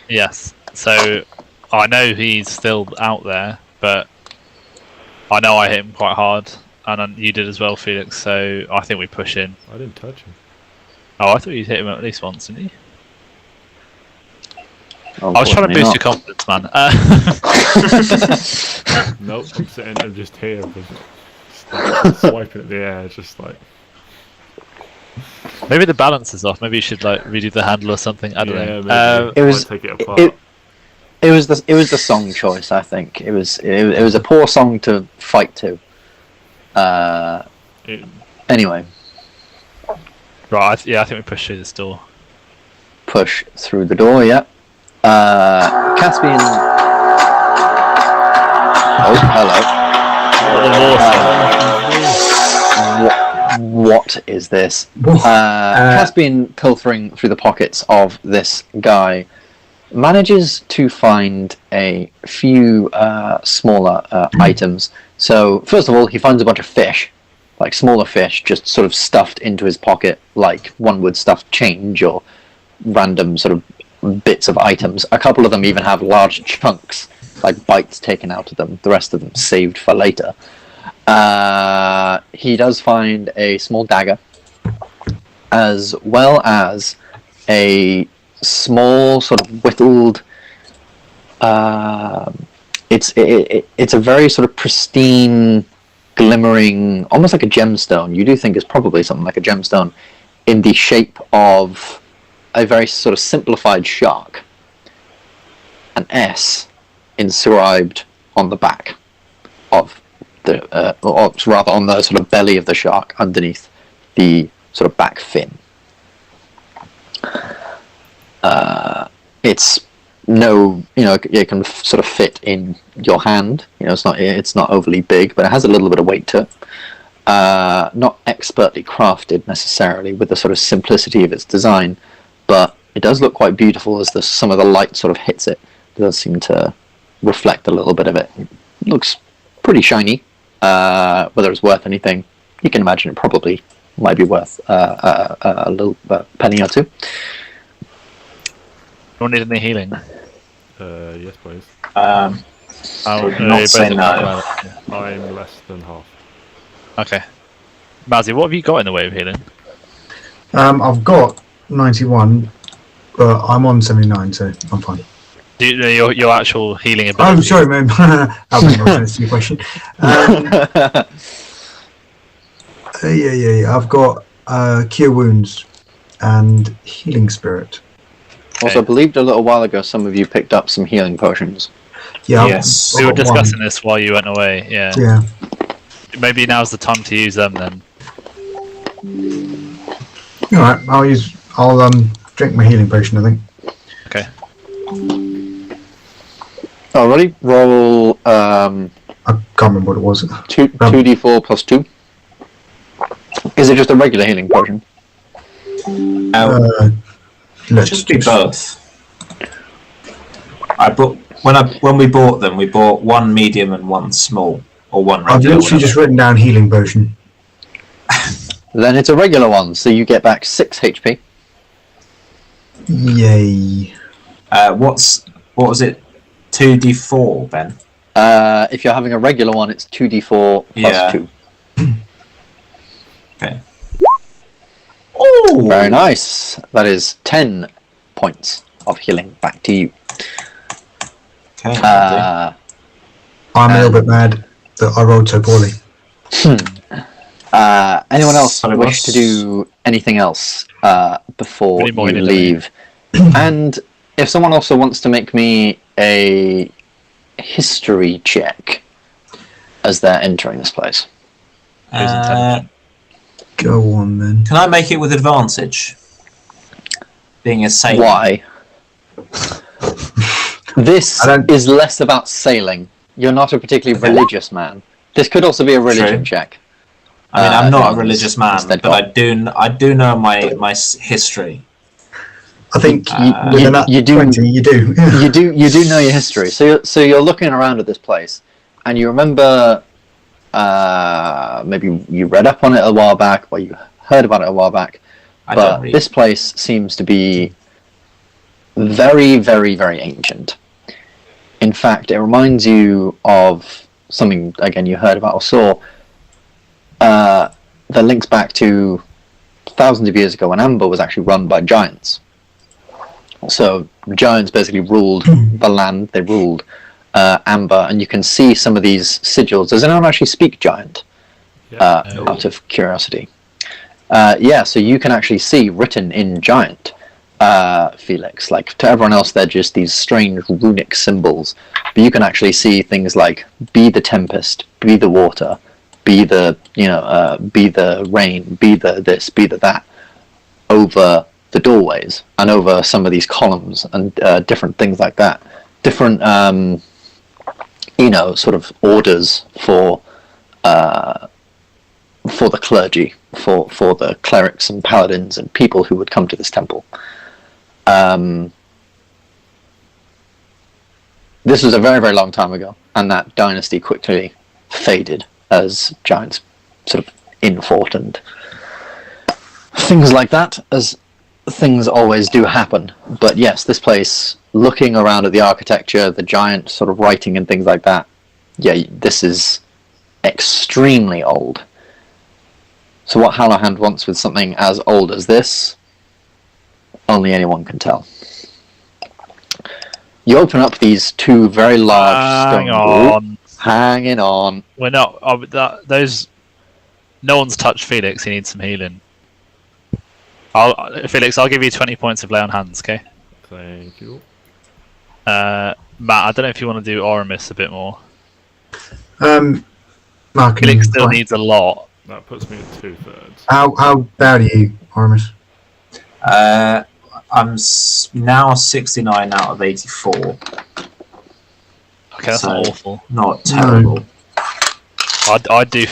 Yes. So I know he's still out there, but I know I hit him quite hard, and you did as well, Felix. So I think we push in. I didn't touch him. Oh, I thought you hit him at least once, didn't you? I was trying to boost your confidence, man. Nope, I'm sitting and just here, just like, swiping at the air, just like... Maybe the balance is off. Maybe you should like redo the handle or something. I don't know. Maybe. It was- Take it apart. It was the song choice, I think. It was a poor song to fight to. Anyway, Right. I think we push through this door. push through the door. Yeah. Caspian. Oh, hello. What is this? Caspian, pilfering through the pockets of this guy, manages to find a few smaller items. So, first of all, he finds a bunch of fish, like smaller fish, just sort of stuffed into his pocket, like one would stuff change or random sort of bits of items. A couple of them even have large chunks, like bites taken out of them. The rest of them saved for later. He does find a small dagger, as well as a small sort of whittled. It's a very sort of pristine, glimmering, almost like a gemstone. You do think it's probably something like a gemstone, in the shape of a very sort of simplified shark. An S inscribed on the back of the, or rather on the sort of belly of the shark, underneath the sort of back fin. It's it can sort of fit in your hand. It's not overly big, but it has a little bit of weight to it. Not expertly crafted necessarily, with the sort of simplicity of its design, but it does look quite beautiful as some of the light sort of hits it. It does seem to reflect a little bit of it. It looks pretty shiny. Whether it's worth anything, you can imagine it probably might be worth a little penny or two. You want any healing? Yes, please. I'll not say no. I'm less than half. Okay. Mazzy, what have you got in the way of healing? I've got 91, but I'm on 79, so I'm fine. Your actual healing ability? Oh, sorry, man. I'll make no sense to your question. Yeah. I've got Cure Wounds and Healing Spirit. Also, I believed a little while ago some of you picked up some healing potions. Yeah. Yes. We were discussing this while you went away, yeah. Yeah. Maybe now's the time to use them then. Alright, I'll drink my healing potion, I think. Okay. Alrighty, roll I can't remember what it was. 2d4 plus 2. Is it just a regular healing potion? Let's just be both. When we bought them, we bought one medium and one small, or one regular. I've literally just written down healing potion. Then it's a regular one, so you get back 6 HP. Yay. What was it? 2d4, Ben? If you're having a regular one, it's 2d4 plus 2. Okay. Oh, Very nice. That is 10 points of healing back to you. Okay. I'm a little bit mad that I rolled so poorly. Anyone else Sorry, wish boss. to do anything else before Really more you than leave? And if someone also wants to make me a history check as they're entering this place. Go on then. Can I make it with advantage? Being a sailor. Why? This is less about sailing. You're not a particularly religious man. This could also be a religion True. check. I mean, I'm not a John's religious man, instead but got- I do know my history. I think with you- a nat you do- 20, you do. you do know your history. So you're looking around at this place, and you remember maybe you read up on it a while back, or you heard about it a while back. I don't But read. this place seems to be very, very, very ancient. In fact, it reminds you of something again you heard about or saw. That links back to thousands of years ago when Ambyr was actually run by giants. So giants basically ruled the land. They ruled Ambyr, and you can see some of these sigils. Does anyone actually speak giant? Yeah. Out of curiosity, So you can actually see written in giant, Felix. Like, to everyone else, they're just these strange runic symbols. But you can actually see things like, be the tempest, be the water, be the, be the rain, be the this, be the that, over the doorways and over some of these columns and different things like that. Different, sort of orders for the clergy, for the clerics and paladins and people who would come to this temple. This was a very, very long time ago, and that dynasty quickly faded as giants sort of infought and things like that, as things always do happen. But yes, this place, looking around at the architecture, the giant sort of writing and things like that, this is extremely old. So what Hallowhand wants with something as old as this, only anyone can tell. You open up these two very large stone doors. Hanging on. We're not. Those. No one's touched Felix. He needs some healing. Felix, I'll give you 20 points of lay on hands. Okay. Thank you. Matt, I don't know if you want to do Oramis a bit more. Felix still needs a lot. That puts me at 2/3. How bad are you, Oramis? I'm now 69 out of 84. Okay, that's not awful. Not terrible. No. I'd do.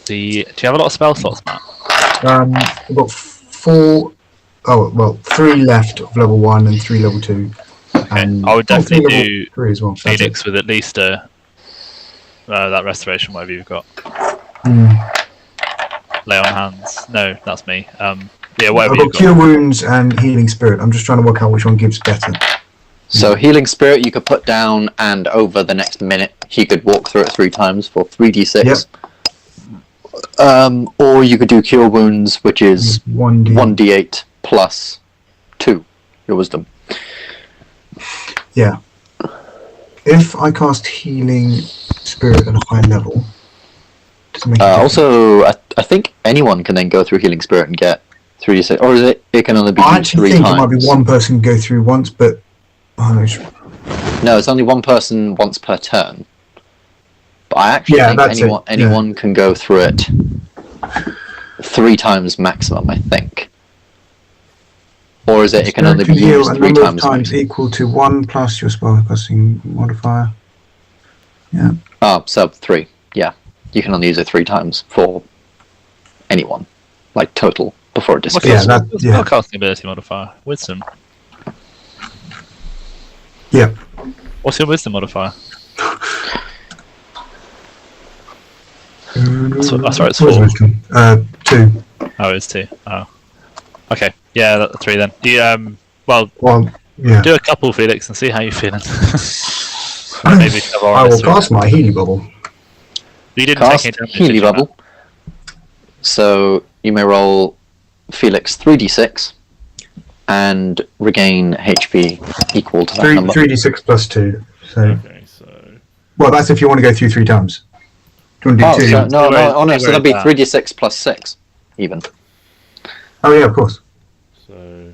Do you have a lot of spell slots, Matt? I've got 3 left of level 1 and 3 level 2. Okay, I would definitely do 3 as well. Felix with at least that restoration, whatever you've got. Lay on hands. No, that's me. Whatever I've got Cure Wounds and Healing Spirit. I'm just trying to work out which one gives better. So Healing Spirit you could put down, and over the next minute he could walk through it 3 times for 3d6. Yep. Or you could do Cure Wounds, which is 1d8 plus 2, your wisdom. Yeah. If I cast Healing Spirit at a high level, does it make also, I think anyone can then go through Healing Spirit and get 3d6, or is it can only be I used actually 3 think times? it might be one person go through once, but no, it's only one person once per turn. But I actually think anyone can go through it 3 times maximum, I think. Or is it can only be used 3 times? Times equal to 1 plus your spellcasting modifier. Yeah. Oh, so 3. Yeah, you can only use it 3 times for anyone, like total, before it disappears. Spellcasting ability modifier. Wisdom. Yeah. What's your wisdom modifier? Sorry, it's 4. 2. Oh, it's 2. Oh. Okay. Yeah, that's 3 then. Do you, do a couple, Felix, and see how you're feeling. Maybe I will cast my Healy Bubble. You didn't cast take any damage, Healy Bubble. So you may roll Felix 3d6 and regain HP equal to that number. 3d6 plus 2. So. Okay, so. Well, that's if you want to go through 3 times. Do you want to do 2? So, no, so that'd be 3d6 plus 6, even. Oh, yeah, of course. So,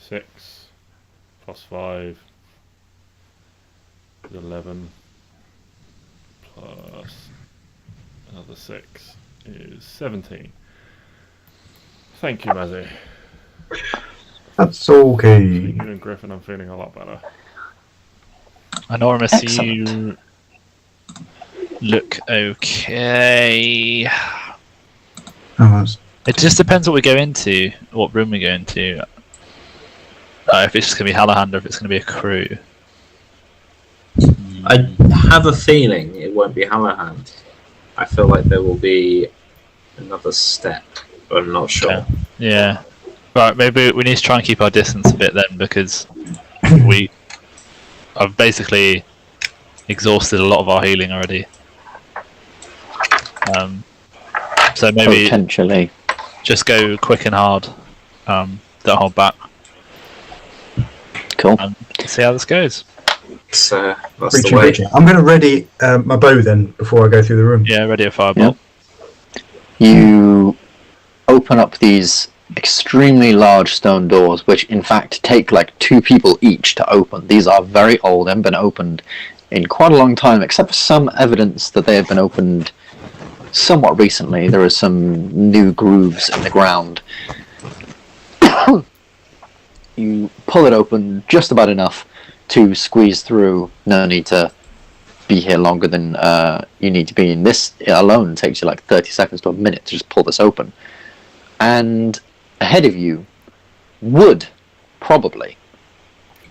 6 plus 5 is 11 plus another 6 is 17. Thank you, Mazzy. That's okay. You and Griffin, I'm feeling a lot better. And Oramis, you look okay. It just depends what we go into, what room we go into. If it's just going to be Hallowhand or if it's going to be a crew. I have a feeling it won't be Hallowhand. I feel like there will be another step, but I'm not sure. Okay. Yeah. Right, maybe we need to try and keep our distance a bit then, because I've basically exhausted a lot of our healing already. So maybe potentially just go quick and hard. Don't hold back. Cool. And see how this goes. So that's the way. I'm going to ready my bow then before I go through the room. Yeah, ready a fireball. Yeah. You open up these extremely large stone doors, which in fact take like 2 people each to open. These are very old and been opened in quite a long time, except for some evidence that they have been opened somewhat recently. There are some new grooves in the ground. You pull it open just about enough to squeeze through. No need to be here longer than you need to be. And this alone takes you like 30 seconds to a minute to just pull this open. And ahead of you would probably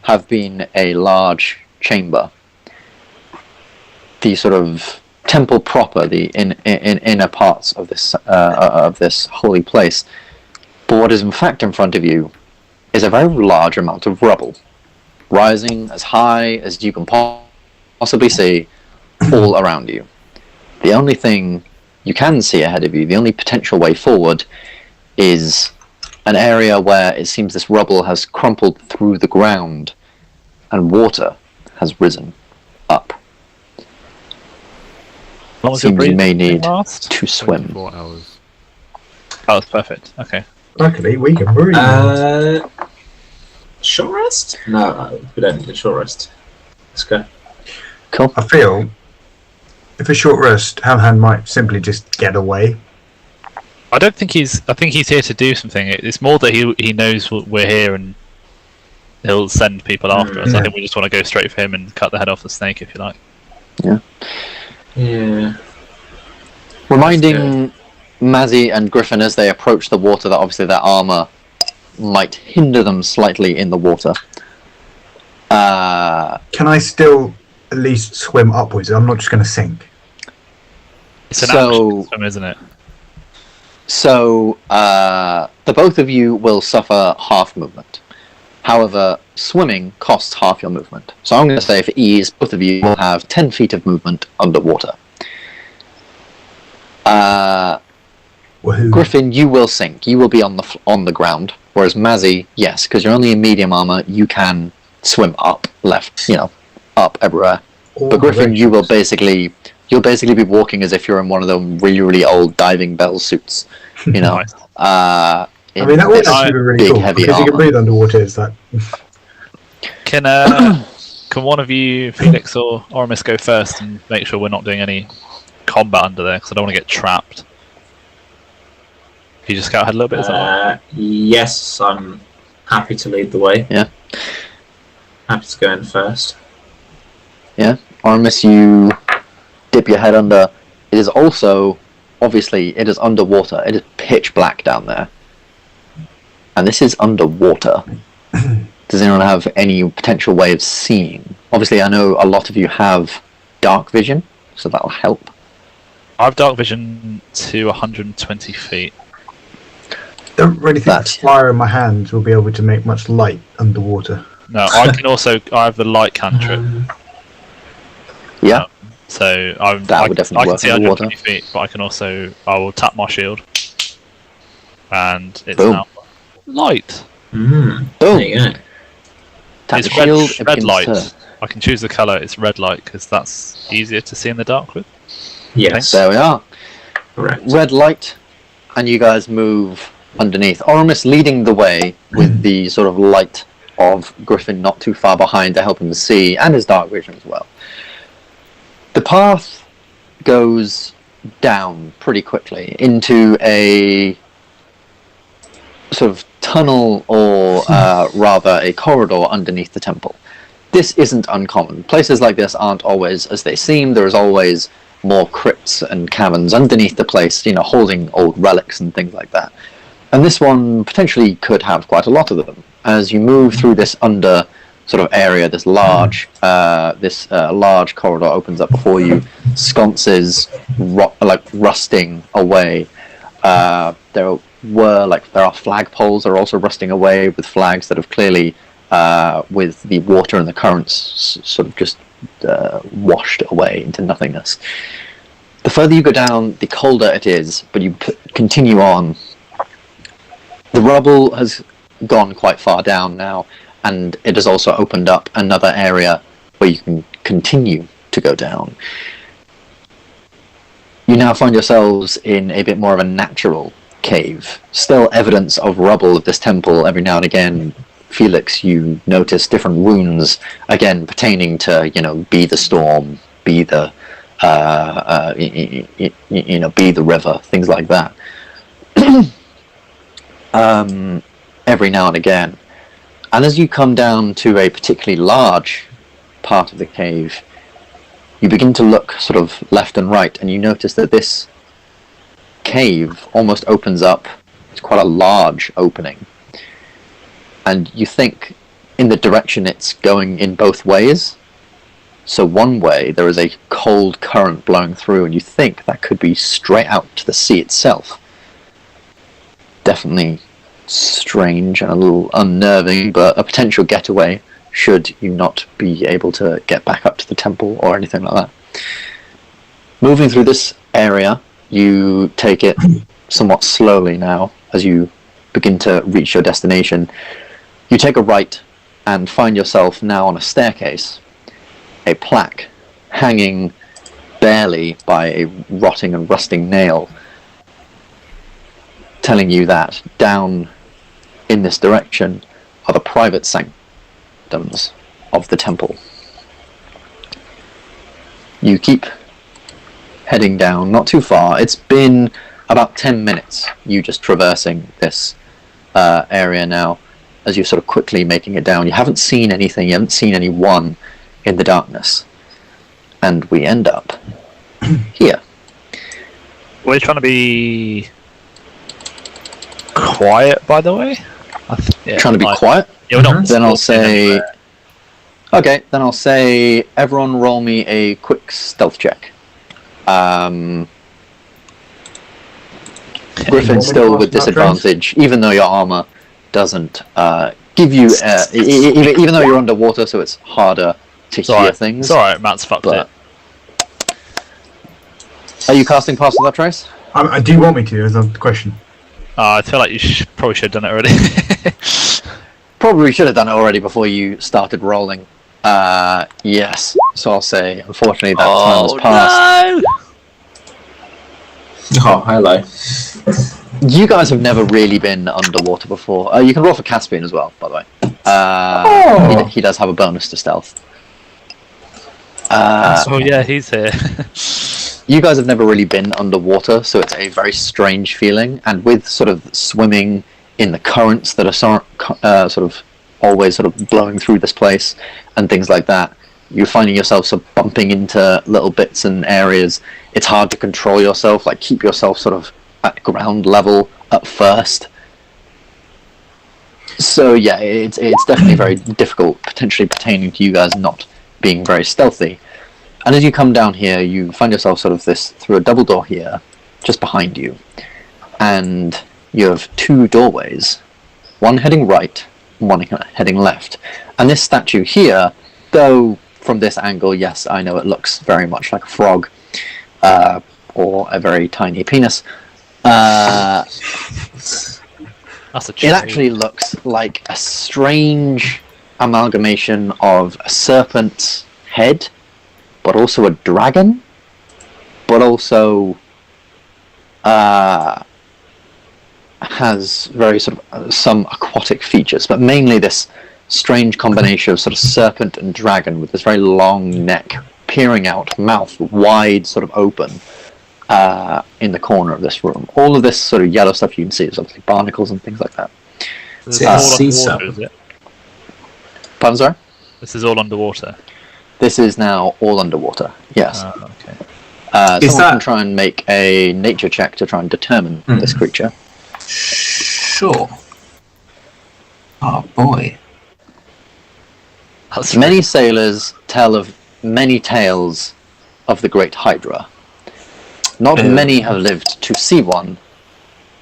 have been a large chamber. The sort of temple proper, the inner parts of this holy place. But what is in fact in front of you is a very large amount of rubble, rising as high as you can possibly see all around you. The only thing you can see ahead of you, the only potential way forward, is an area where it seems this rubble has crumpled through the ground and water has risen up. Seems you may need to swim. 24 hours. Oh, that's perfect. Okay. Luckily, we can breathe. Short rest? No, we don't need a short rest. Let's go. Cool. I feel if a short rest, Hamhan might simply just get away. I don't think he's. I think he's here to do something. It's more that he knows we're here and he'll send people after us. Yeah. I think we just want to go straight for him and cut the head off the snake, if you like. Yeah. Yeah. Reminding Mazzy and Griffin as they approach the water that obviously their armor might hinder them slightly in the water. Can I still at least swim upwards? I'm not just going to sink. It's an action swim, isn't it? So, the both of you will suffer half movement. However, swimming costs half your movement. So I'm going to say for ease, both of you will have 10 feet of movement underwater. Griffin, you will sink. You will be on the ground. Whereas Mazzy, yes, because you're only in medium armor, you can swim up, left, up everywhere. But Griffin, you'll basically be walking as if you're in one of them really, really old diving bell suits. Nice. I mean, that would actually be really cool, because you can breathe underwater, is that? Can one of you, Felix or Oramis, go first and make sure we're not doing any combat under there, because I don't want to get trapped. Can you just scout ahead a little bit? Is that right? Yes, I'm happy to lead the way. Yeah. Happy to go in first. Yeah. Oramis, you dip your head under. It is also, obviously, it is underwater. It is pitch black down there. And this is underwater. Does anyone have any potential way of seeing? Obviously, I know a lot of you have dark vision, so that'll help. I have dark vision to 120 feet. Don't really think the fire in my hands will be able to make much light underwater. No, I can also. I have the light cantrip. Yeah. So that would definitely I can work see underwater. 120 feet, but I can also. I will tap my shield, and it's Boom. now light. Boom. There you go. Tap It's the shield. red light. I can choose the colour. It's red light because that's easier to see in the dark with. Yes. There we are. Correct. Red light, and you guys move underneath. Oramis leading the way with the sort of light of Griffin not too far behind to help him see, and his dark vision as well. The path goes down pretty quickly into a sort of tunnel, or rather a corridor underneath the temple. This isn't uncommon. Places like this aren't always as they seem. There is always more crypts and caverns underneath the place, holding old relics and things like that. And this one potentially could have quite a lot of them. As you move through this under sort of area, this large large corridor opens up before you, sconces rusting away. There are flagpoles that are also rusting away, with flags that have clearly, with the water and the currents, sort of just washed away into nothingness. The further you go down, the colder it is, but you continue on. The rubble has gone quite far down now, and it has also opened up another area where you can continue to go down. You now find yourselves in a bit more of a natural cave. Still evidence of rubble of this temple. Every now and again, Felix, you notice different runes, again pertaining to, be the storm, be the be the river, things like that. Every now and again. And as you come down to a particularly large part of the cave, you begin to look sort of left and right, and you notice that this cave almost opens up. It's quite a large opening. And you think in the direction it's going in both ways. So one way, there is a cold current blowing through, and you think that could be straight out to the sea itself. Definitely strange and a little unnerving, but a potential getaway should you not be able to get back up to the temple or anything like that. Moving through this area, you take it somewhat slowly now as you begin to reach your destination. You take a right and find yourself now on a staircase, a plaque hanging barely by a rotting and rusting nail, telling you that down in this direction are the private sanctums of the temple. You keep heading down, not too far. It's been about 10 minutes, you just traversing this area now, as you're sort of quickly making it down. You haven't seen anything, you haven't seen anyone in the darkness. And we end up here. We're trying to be quiet, by the way. Trying to be quiet? Yeah, we're not. Then I'll say... Okay, then I'll say everyone roll me a quick stealth check. Griffin still with disadvantage, even though your armor doesn't give you... even though you're underwater, so it's harder to hear things. It's alright, Matt's fucked it. Are you casting Pass Without Trace? Do you want me to, is the question? I feel like you probably should have done it already. Probably should have done it already before you started rolling. Yes. So I'll say, unfortunately, that time has passed. No! Oh, hello. You guys have never really been underwater before. You can roll for Caspian as well, by the way. He does have a bonus to stealth. Oh yeah, he's here. You guys have never really been underwater, so it's a very strange feeling. And with sort of swimming in the currents that are sort of always sort of blowing through this place and things like that, you're finding yourself sort of bumping into little bits and areas. It's hard to control yourself, like keep yourself sort of at ground level at first. So yeah, it's definitely very difficult, potentially pertaining to you guys not being very stealthy. And as you come down here, you find yourself sort of through a double door here, just behind you. And you have two doorways, one heading right, and one heading left. And this statue here, though from this angle, yes, I know it looks very much like a frog, or a very tiny penis. That's a it actually looks like a strange amalgamation of a serpent's head, but also a dragon, but also has very sort of some aquatic features, but mainly this strange combination of sort of serpent and dragon with this very long neck peering out, mouth wide sort of open in the corner of this room. All of this sort of yellow stuff you can see is obviously barnacles and things like that. This is all underwater, is it? Pardon, sorry? This is all underwater. This is now all underwater, yes. Okay. Someone can try and make a nature check to try and determine this creature. Sure. Oh boy. Many sailors tell of many tales of the Great Hydra. Not many have lived to see one,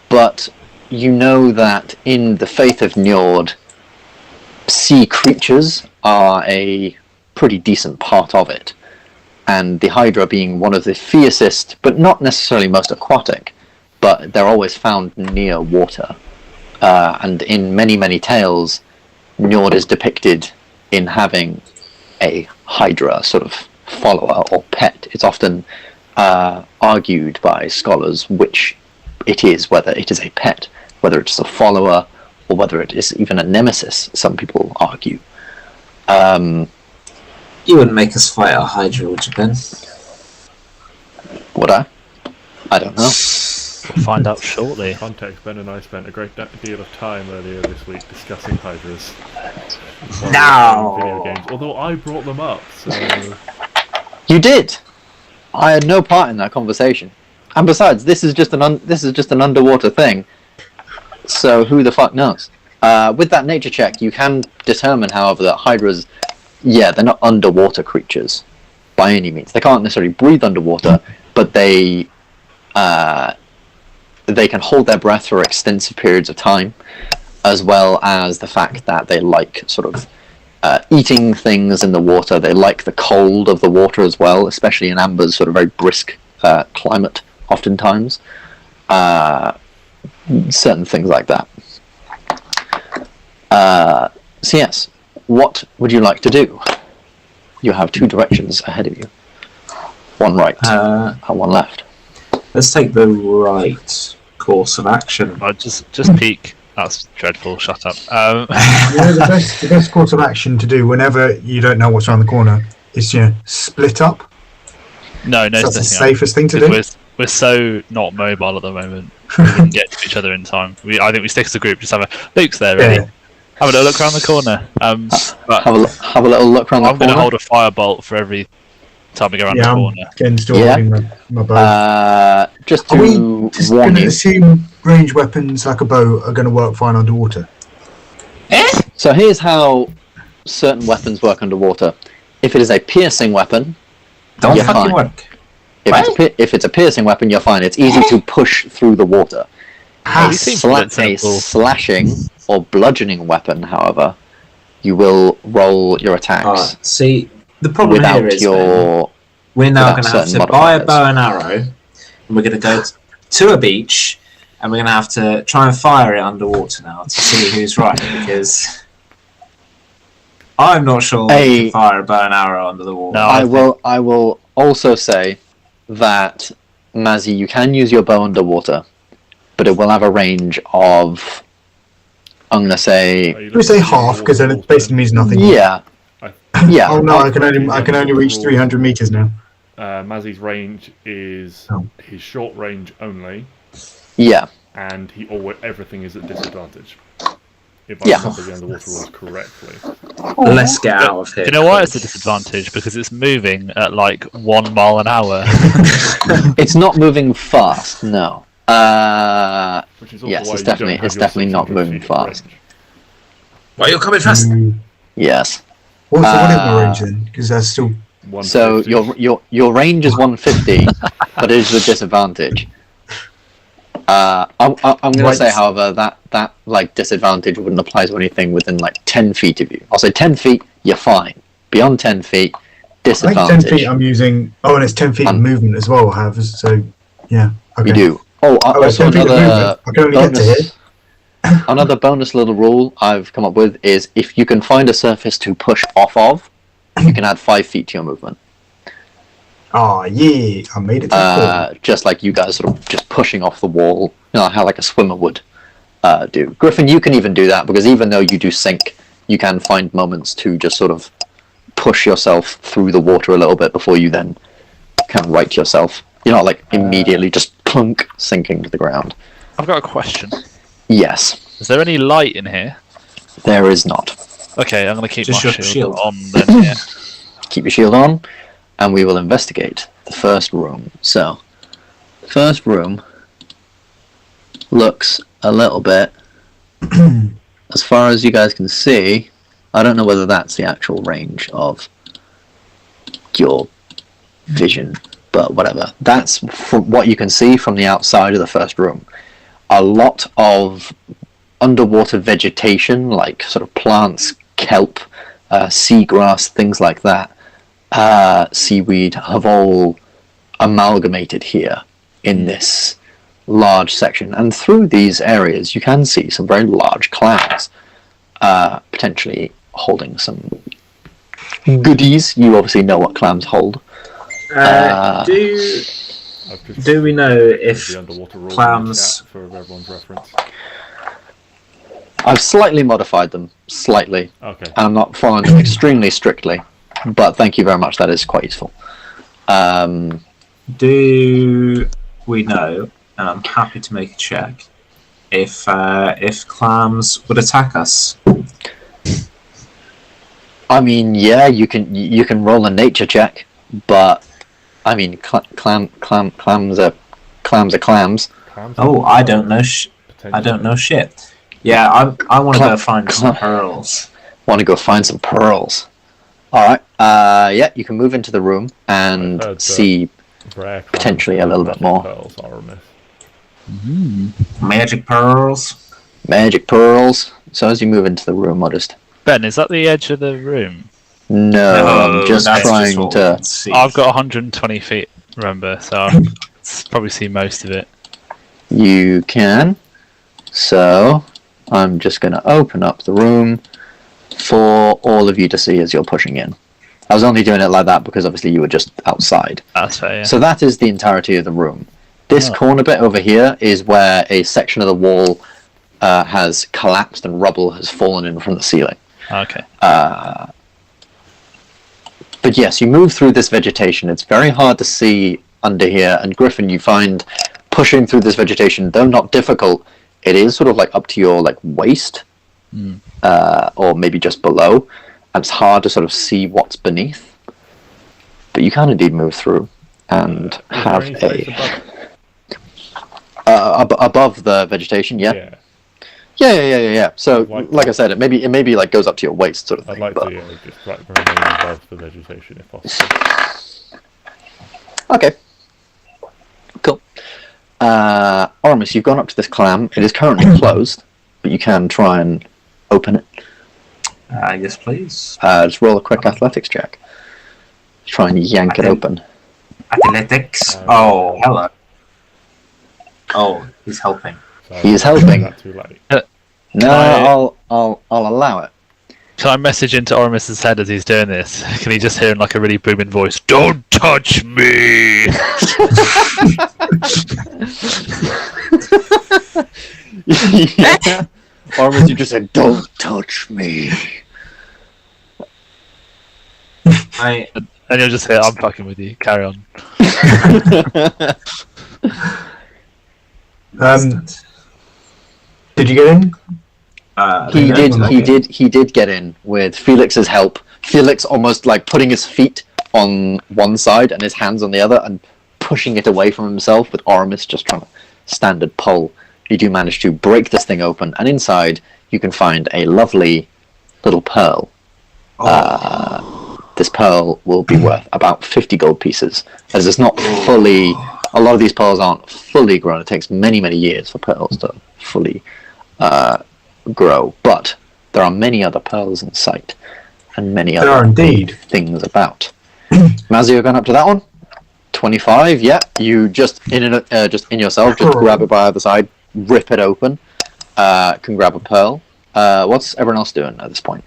but you know that in the faith of Njord, sea creatures are a pretty decent part of it, and the Hydra being one of the fiercest, but not necessarily most aquatic, but they're always found near water. And in many, many tales, Njord is depicted in having a Hydra sort of follower or pet. It's often argued by scholars which it is, whether it is a pet, whether it's a follower, or whether it is even a nemesis, some people argue. You wouldn't make us fight a Hydra, would you, Ben? Would I? I don't know. We'll find out shortly. Context: Ben and I spent a great deal of time earlier this week discussing Hydras. No! Video games. Although I brought them up, so... You did. I had no part in that conversation. And besides, this is just an underwater thing. So who the fuck knows? With that nature check, you can determine, however, that Hydras, they're not underwater creatures by any means. They can't necessarily breathe underwater, but they can hold their breath for extensive periods of time, as well as the fact that they like sort of eating things in the water. They like the cold of the water as well, especially in Ambyr's sort of very brisk climate, oftentimes. Certain things like that. So yes, what would you like to do? You have two directions ahead of you. One right and one left. Let's take the right course of action. Just peek. That's dreadful. Shut up. The best course of action to do whenever you don't know what's around the corner is split up. No, that's the safest thing to do. We're so not mobile at the moment. We wouldn't get to each other in time. I think we stick as a group. Just have Luke's there, really. Yeah. Have a little look around the corner. But have a little look around the corner. I'm going to hold a firebolt for every time we go around the corner. I'm still holding my bow. Just to Are we just warn going to you. assume ranged weapons like a bow are going to work fine underwater? So here's how certain weapons work underwater. If it is a piercing weapon, Don't you're fucking fine. work. If it's a piercing weapon, you're fine. It's easy to push through the water. A slashing or bludgeoning weapon, however, you will roll your attacks See, the problem without here is without we're now going to have certain to buy a modifiers. bow and arrow, and we're going to go to a beach, and we're going to have to try and fire it underwater now to see who's right, because I'm not sure we can fire a bow and arrow under the water. No, I will also say that, Mazzy, you can use your bow underwater, but it will have a range of, I'm going to say... We say half, because then it basically means nothing. Yeah. Yeah. Oh no, I can only reach 300 meters now. Mazzy's range is his short range only. Yeah. And everything is at disadvantage. If I remember the underwater rules correctly. Let's get out of here. Do you know why it's a disadvantage? Because it's moving at like 1 mile an hour. It's not moving fast, no. Which is also Yes, why it's you don't definitely have it's your definitely not 600 moving feet fast. range. Well, you're coming fast. Yes. What is my range then? Because that's still... So 150. your range is 150, but it is with disadvantage. I'm going to say, however, that like disadvantage wouldn't apply to anything within like 10 feet of you. I'll say 10 feet, you're fine. Beyond 10 feet, I think disadvantage. 10 feet I'm using... Oh, and it's 10 feet of movement as well, I have. So, yeah. Okay. We do. Also 10 feet of another movement. I can only get to here. another bonus little rule I've come up with is if you can find a surface to push off of, you can add 5 feet to your movement. Oh, yeah. I made it to the corner. Just like you guys sort of just pushing off the wall, how like a swimmer would do. Griffin, you can even do that, because even though you do sink, you can find moments to just sort of push yourself through the water a little bit before you then kind of right yourself. You're not like immediately just clunk sinking to the ground. I've got a question. Yes. Is there any light in here? There is not. Okay, I'm going to keep Just my your shield shield. on then. Yeah. Keep your shield on, and we will investigate the first room. So, the first room looks a little bit, as far as you guys can see, I don't know whether that's the actual range of your vision, but whatever. That's from what you can see from the outside of the first room. A lot of underwater vegetation, like sort of plants, kelp, seagrass, things like that, seaweed, have all amalgamated here in this large section. And through these areas, you can see some very large clams, potentially holding some goodies. You obviously know what clams hold. Do we know if the underwater rules clams... in the chat for everyone's reference? I've slightly modified them, slightly. Okay. And I'm not following them extremely strictly, but thank you very much. That is quite useful. Do we know, and I'm happy to make a check, if clams would attack us? I mean, yeah, you can roll a nature check, but I mean, clams are clams. Oh, I don't know. I don't know shit. Yeah, I want to go find some pearls. Want to go find some pearls? All right. Yeah, you can move into the room and see potentially a little bit more. Pearls are a myth. Magic pearls. Magic pearls. So as you move into the room, I'll just. Ben, is that the edge of the room? No, I'm just trying to. I've got 120 feet, remember, so I'll probably see most of it. You can. So I'm just going to open up the room for all of you to see as you're pushing in. I was only doing it like that because obviously you were just outside. That's fair, yeah. So that is the entirety of the room. This corner bit over here is where a section of the wall has collapsed and rubble has fallen in from the ceiling. Okay. But yes, you move through this vegetation. It's very hard to see under here. And Griffin, you find pushing through this vegetation, though not difficult, it is sort of like up to your waist, or maybe just below. And it's hard to sort of see what's beneath. But you can indeed move through and have above the vegetation. Yeah. So, like I said, it maybe like goes up to your waist, sort of thing. I'd like to just remain above the vegetation if possible. Okay. Cool. Oramis, you've gone up to this clam. It is currently closed, but you can try and open it. Yes, please. Just roll a quick athletics check. Try and yank it open. Athletics. Oh, hello. Oh, he's helping. He is helping. Not too late. No, I'll allow it. Can I message into Oramis's head as he's doing this? Can he just hear in like a really booming voice, "Don't touch me"? Yeah. Oramis, you just said, "Don't touch me." And you'll just hear, "I'm fucking with you. Carry on." Did you get in? He did get in with Felix's help. Felix almost like putting his feet on one side and his hands on the other and pushing it away from himself, with Oramis just trying to standard pull. You do manage to break this thing open, and inside you can find a lovely little pearl. This pearl will be worth about 50 gold pieces, as it's not fully. A lot of these pearls aren't fully grown. It takes many, many years for pearls to fully grow. But there are many other pearls in sight, and many other things about. Mazzy, you're going up to that one? 25, yeah. You just in yourself, just grab it by either side, rip it open, can grab a pearl. What's everyone else doing at this point?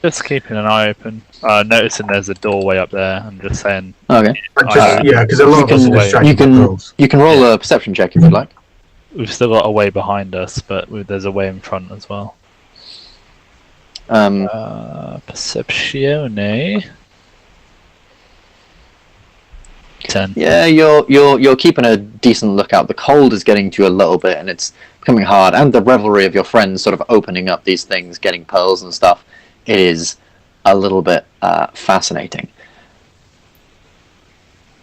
Just keeping an eye open. Noticing there's a doorway up there. I'm just saying. Okay. Because a lot of us are distracted by pearls. You can roll a perception check if you'd like. We've still got a way behind us, but there's a way in front as well. Perceptione. 10. Yeah, you're keeping a decent lookout. The cold is getting to you a little bit, and it's becoming hard. And the revelry of your friends sort of opening up these things, getting pearls and stuff, it is a little bit fascinating.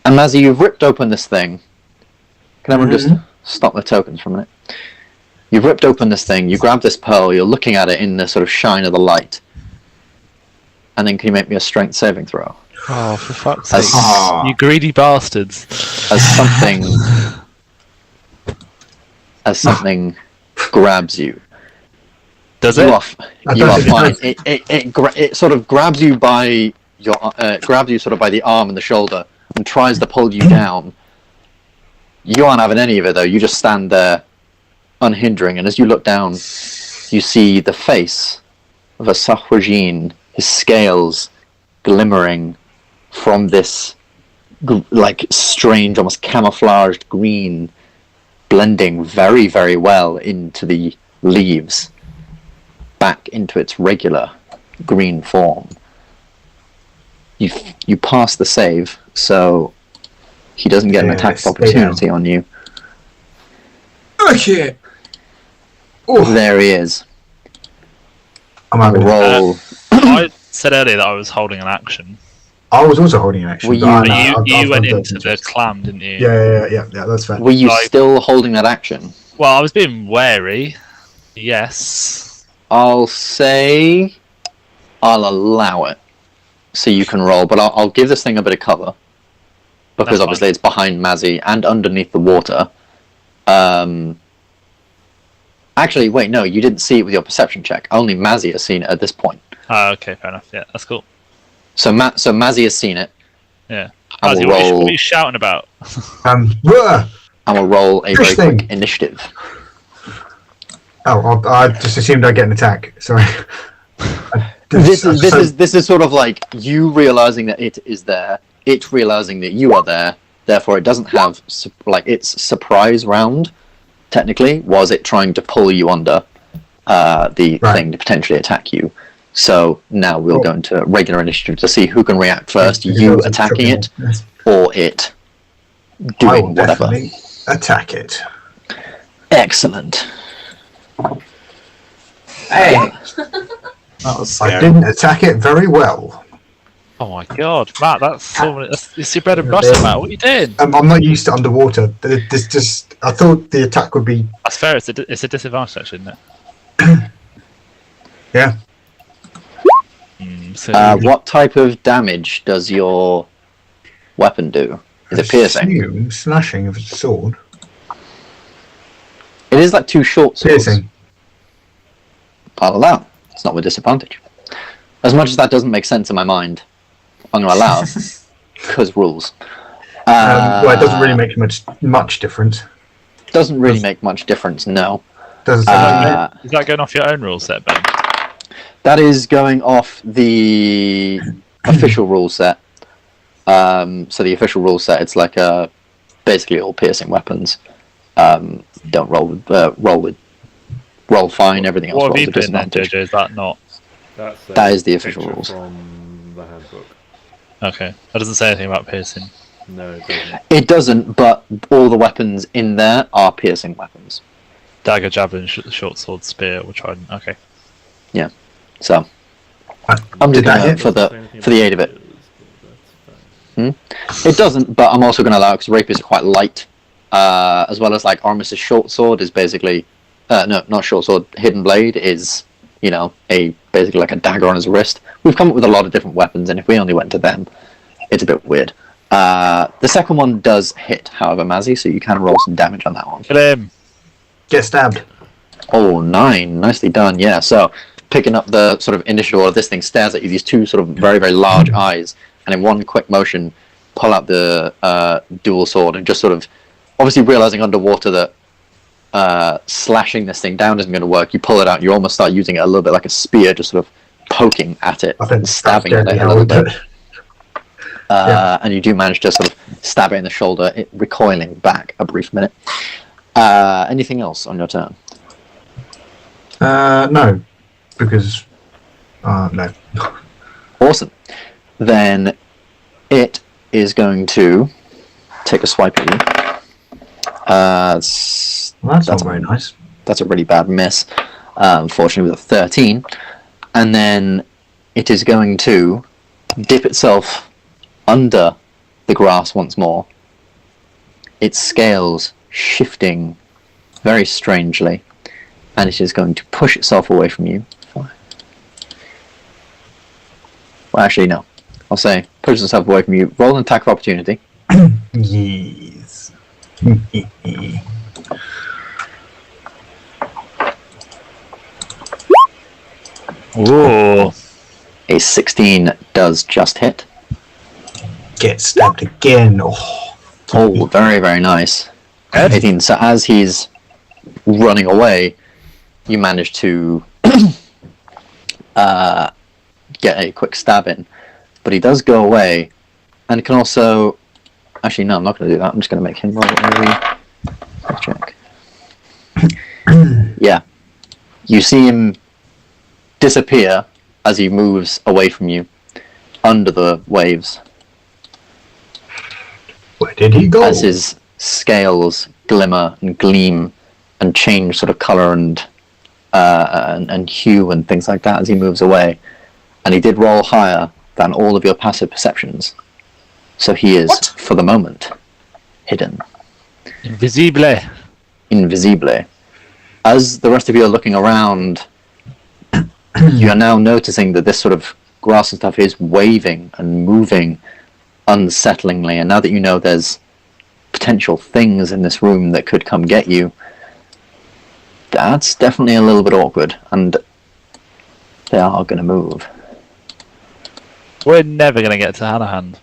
And Mazzy, you've ripped open this thing. Can everyone just stop the tokens for a minute? You've ripped open this thing, you grab this pearl, you're looking at it in the sort of shine of the light. And then can you make me a strength saving throw? Oh, for fuck's sake. You greedy bastards. As something grabs you. Does it? You are fine. It sort of grabs you by grabs you sort of by the arm and the shoulder and tries to pull you down. You aren't having any of it though. You just stand there, unhindering, and as you look down, you see the face of a sagaugin, his scales glimmering from this like strange, almost camouflaged green, blending very, very well into the leaves, back into its regular green form. You pass the save, so he doesn't get an attack of opportunity on you. Okay. There he is. I'm having Roll. I said earlier that I was holding an action. I was also holding an action. Were you- but You went I've into the clam, didn't you? Yeah, that's fair. Were you Like- still holding that action? Well, I was being wary. Yes. I'll say I'll allow it, so you can roll. But I'll give this thing a bit of cover, because That's obviously fine. it's behind Mazzy and underneath the water. Actually, wait, no, you didn't see it with your perception check. Only Mazzy has seen it at this point. Okay, fair enough. Yeah, that's cool. So Mazzy has seen it. Yeah. I will Mazzy, what roll. are you shouting about? Whoa! I will roll a very Interesting. quick initiative. Oh, I just assumed I'd get an attack. Sorry. This is sort of like you realizing that it is there, it realizing that you are there. Therefore, it doesn't have its surprise round. Technically, was it trying to pull you under the thing to potentially attack you? So now we'll go into regular initiative to see who can react first. You attacking it, or it I doing will whatever. definitely attack it. Excellent. Hey! That was I scary. didn't attack it very well. Oh my god, Matt, it's your bread and butter, Matt. What are you doing? I'm not used to underwater. I thought the attack would be. That's fair. It's a disadvantage, actually, isn't it? Yeah. So What type of damage does your weapon do? Is it piercing? Assume slashing of a sword. It is like two short swords. Piercing. I'll allow. It's not with disadvantage. As much as that doesn't make sense in my mind, I'm going to allow it, because rules. Well, it doesn't really make much difference. Doesn't really make much difference, no. Doesn't is that going off your own rule set, Ben? That is going off the official rule set. So the official rule set, it's like basically all piercing weapons. Don't roll fine. Everything else What have rolls you a put in there, disadvantage. JJ? Is that not? That is the official picture rules. from the handbook. Okay. That doesn't say anything about piercing. No, it doesn't. It doesn't, but all the weapons in there are piercing weapons. Dagger, javelin, short sword, spear, or trident. Okay. So I'm just going for the aid of it. It doesn't, but I'm also going to allow it because rapiers are quite light, as well as like Oramis' short sword is basically no, not short sword. Hidden blade is basically like a dagger on his wrist. We've come up with a lot of different weapons, and if we only went to them, it's a bit weird. The second one does hit, however, Mazzy, so you can roll some damage on that one. Kill him. Get stabbed. Oh, 9. Nicely done, yeah. So, picking up the sort of initial order, this thing stares at you, these two sort of very, very large eyes, and in one quick motion, pull out the dual sword, and just sort of, obviously realizing underwater that slashing this thing down isn't going to work, you pull it out, you almost start using it a little bit like a spear, just sort of poking at it, and stabbing at it a little bit. And you do manage to sort of stab it in the shoulder, it recoiling back a brief minute. Anything else on your turn? No, because no. Awesome. Then it is going to take a swipe at you. That's not very nice. That's a really bad miss, unfortunately, with a 13. And then it is going to dip itself under the grass once more. Its scales shifting very strangely, and it is going to push itself away from you. Well, actually, no. I'll say push itself away from you. Roll an attack of opportunity. Yes. Ooh. A 16 does just hit. Get stabbed again. Oh, very, very nice. 18. So as he's running away, you manage to get a quick stab in. But he does go away, and can also Actually, no, I'm not going to do that. I'm just going to make him roll a check. Yeah. You see him disappear as he moves away from you under the waves. Where did he go? As his scales glimmer and gleam and change sort of colour and hue and things like that as he moves away. And he did roll higher than all of your passive perceptions. So he is, for the moment, hidden. Invisible. As the rest of you are looking around, you are now noticing that this sort of grass and stuff is waving and moving unsettlingly. And now that you know there's potential things in this room that could come get you, that's definitely a little bit awkward. And they are going to move. We're never going to get to Hanahan.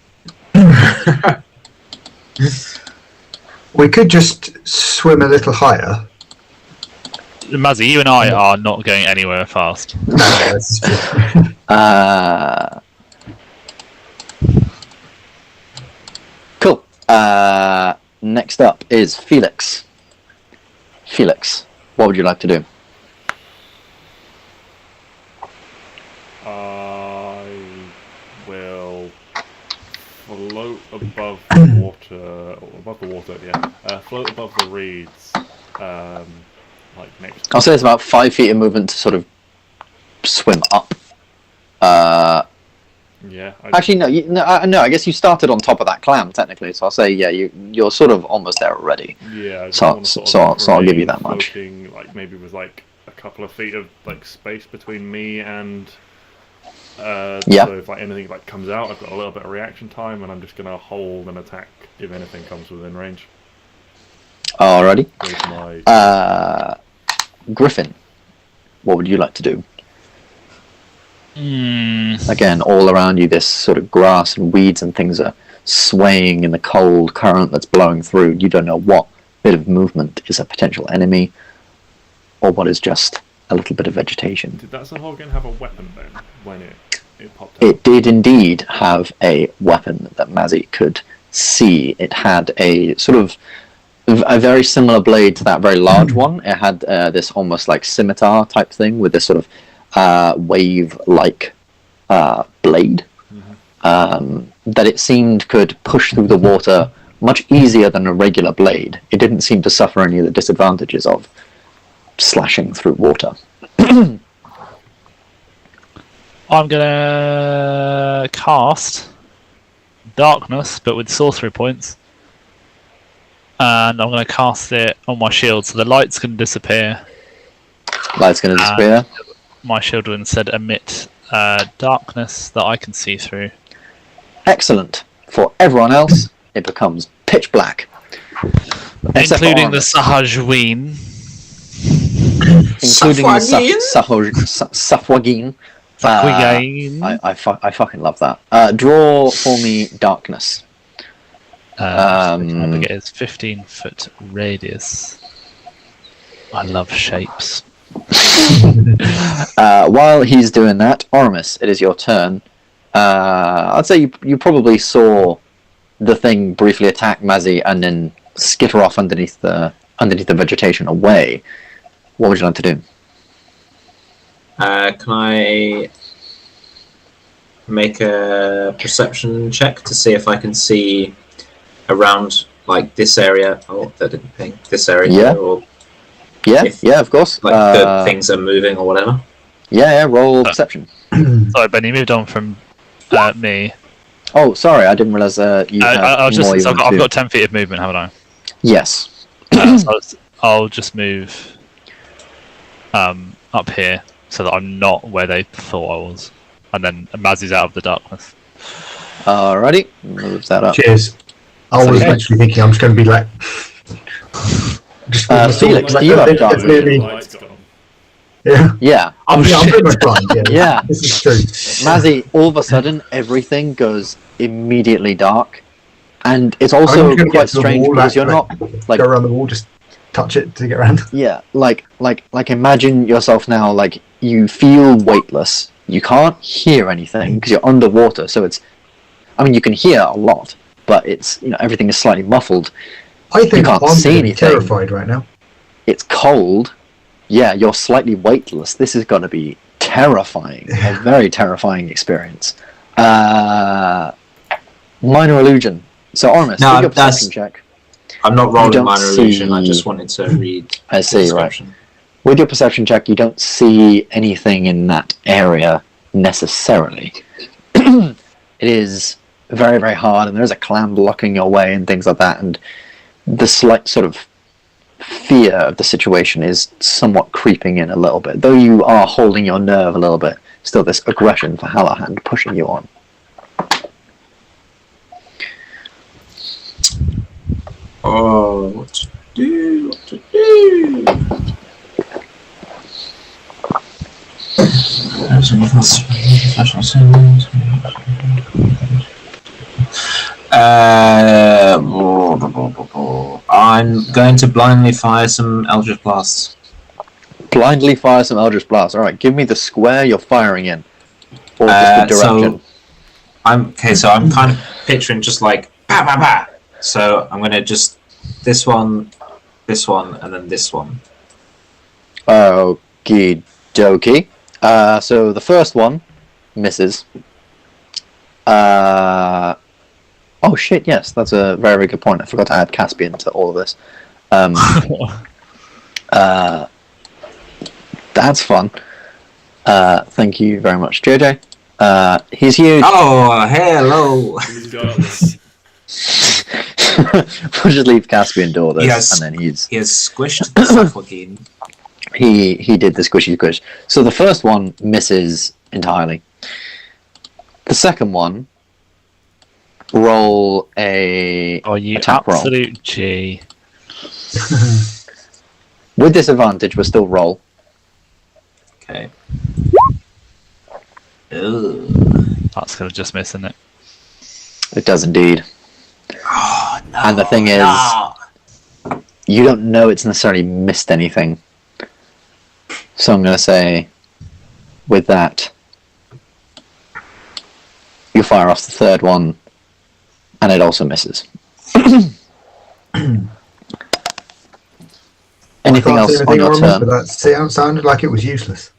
We could just swim a little higher. Mazzy, you and I are not going anywhere fast. No, that's true. Cool. Next up is Felix. Felix, what would you like to do? I will float above the water, float above the reeds, like next. I'll say it's about 5 feet of movement to sort of swim up. Yeah. Actually, no. I guess you started on top of that clam technically, so I'll say you're sort of almost there already. Yeah. So I'll give you that much. Floating, like maybe with like a couple of feet of like space between me and. So if like anything like comes out, I've got a little bit of reaction time, and I'm just gonna hold and attack if anything comes within range. Alrighty. With my... Griffin, what would you like to do? Again, all around you, this sort of grass and weeds and things are swaying in the cold current that's blowing through. You don't know what bit of movement is a potential enemy, or what is just a little bit of vegetation. Did that sagaugin have a weapon then when it popped out? It did indeed have a weapon that Mazzy could see. It had a sort of a very similar blade to that very large one. It had this almost like scimitar type thing with this sort of wave-like blade that it seemed could push through the water much easier than a regular blade. It didn't seem to suffer any of the disadvantages of slashing through water. I'm gonna cast darkness, but with sorcery points, and I'm gonna cast it on my shield, so the light's gonna disappear. Light's gonna disappear. My shield will instead emit darkness that I can see through. Excellent. For everyone else, it becomes pitch black, including the sagaugin. Including the sagaugin. I fucking love that. Draw for me darkness. It is 15-foot radius. I love shapes. While he's doing that, Oramis, it is your turn. I'd say you probably saw the thing briefly attack Mazzy and then skitter off underneath the vegetation away. What would you like to do? Can I make a perception check to see if I can see around like this area? Oh, that didn't ping. This area. Yeah. Or yeah, of course. Like the things are moving or whatever. Yeah. Roll perception. Sorry, Ben, you moved on from me. Oh, sorry, I didn't realise you had more. I've got 10 feet of movement, haven't I? Yes. So I'll just move up here so that I'm not where they thought I was, and then Mazzy's out of the darkness. Alrighty, move that up. Cheers. I was actually thinking I'm just going to be like. Felix, do you have darkness? Yeah. I'm pretty much blind. Yeah. This is true. Mazzy, all of a sudden, everything goes immediately dark, and it's also quite strange because you're not like go around the wall, just touch it to get around. Yeah, like imagine yourself now, like you feel weightless. You can't hear anything because you're underwater. So it's, I mean, you can hear a lot, but it's everything is slightly muffled. I think can't I'm see really anything. terrified right now. It's cold. Yeah, you're slightly weightless. This is going to be terrifying. A very terrifying experience. Minor illusion. So, Oramis, No, do your perception check. I'm not rolling don't minor illusion. I just wanted to read. I see, the right. description. With your perception check, you don't see anything in that area necessarily. It is very, very hard, and there's a clam blocking your way and things like that, and the slight sort of fear of the situation is somewhat creeping in a little bit. Though you are holding your nerve a little bit, still this aggression for Halahand pushing you on. Oh, what to do? What to do? I'm going to blindly fire some Eldritch Blasts. Blindly fire some Eldritch Blasts. Alright, give me the square you're firing in. Or just the direction. So I'm kind of picturing just like bah, bah, bah. So I'm gonna just this one, and then this one. Okie dokie. So the first one misses. Oh shit, yes, that's a very, very good point. I forgot to add Caspian to all of this. That's fun. Thank you very much, JJ. He's huge. Oh, hello! We'll just leave Caspian do all this, and then he has squished the sagaugin. He did the squishy squish. So the first one misses entirely. The second one, roll a attack roll. Absolute G. With disadvantage, we'll still roll. Okay. That's gonna just miss, isn't it? It does indeed. Oh, no, And the thing is, you don't know it's necessarily missed anything. So I'm going to say, with that, you fire off the third one, and it also misses. Anything else on your turn? That sounded like it was useless.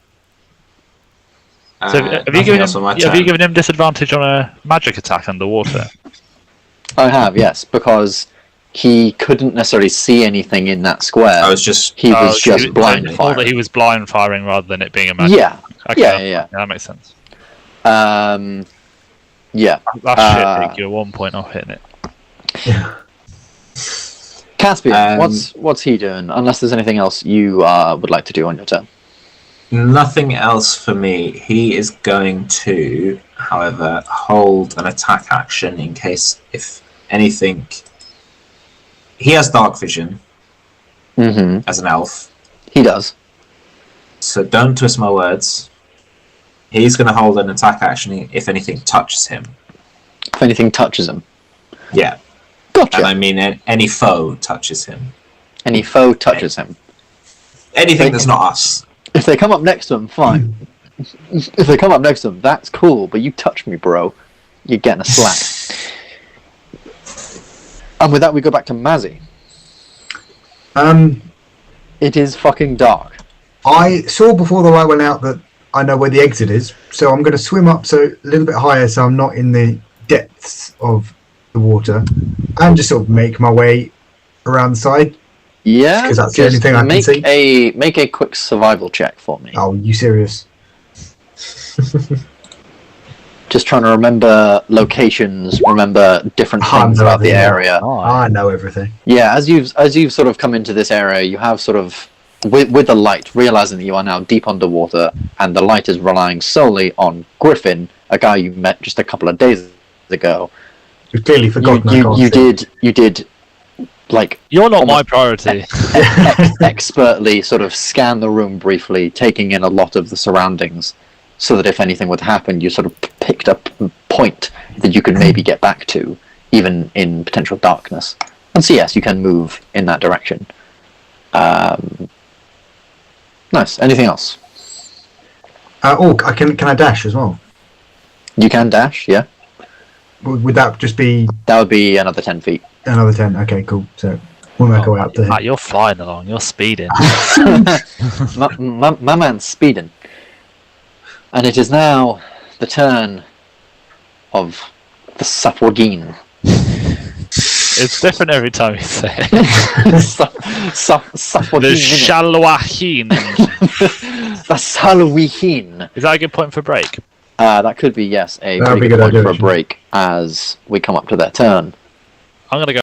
So have you given him disadvantage on a magic attack underwater? I have, yes, because he couldn't necessarily see anything in that square. I was just he was just blind firing. That he was blind firing rather than it being a magic. Yeah. Okay, Yeah, that makes sense. Yeah. That's shit. You're 1 point off hitting it. Yeah. Caspian, what's he doing? Unless there's anything else you would like to do on your turn. Nothing else for me. He is going to, however, hold an attack action in case, if anything... He has dark vision as an elf. He does. So don't twist my words. He's going to hold an attack action if anything touches him. If anything touches him. Yeah. Gotcha. And I mean any foe touches him. Any foe touches him. Anything that's not us. If they come up next to him, fine. If they come up next to him, that's cool, but you touch me, bro, you're getting a slap. And with that, we go back to Mazzy. It is fucking dark. I saw before the light went out that I know where the exit is, so I'm going to swim up so a little bit higher so I'm not in the depths of the water, and just sort of make my way around the side. Yeah, because that's the only thing I can see. Make a quick survival check for me. Oh, you serious? Just trying to remember locations, remember different things about the area. I know everything. Yeah, as you've sort of come into this area, you have sort of with the light, realizing that you are now deep underwater, and the light is relying solely on Griffin, a guy you met just a couple of days ago. You've clearly forgotten. You did. Like, you're not my priority. Expertly sort of scan the room briefly, taking in a lot of the surroundings, so that if anything would happen, you sort of picked up a point that you could maybe get back to, even in potential darkness. And so yes, you can move in that direction. Nice. Anything else? Can I dash as well? You can dash, yeah. Would that just be That would be another 10 feet. another 10? Okay, cool. So we'll make our way up to Matt, him. you're flying along. You're speeding. my man's speeding. And it is now the turn of the sagaugin. It's different every time you say it. Sagaugin. The Shalwahin. The Shalwahin. Is that a good point for break? That could be, yes, a That'd pretty be good good point for a idea, break as we come up to their turn. I'm going to go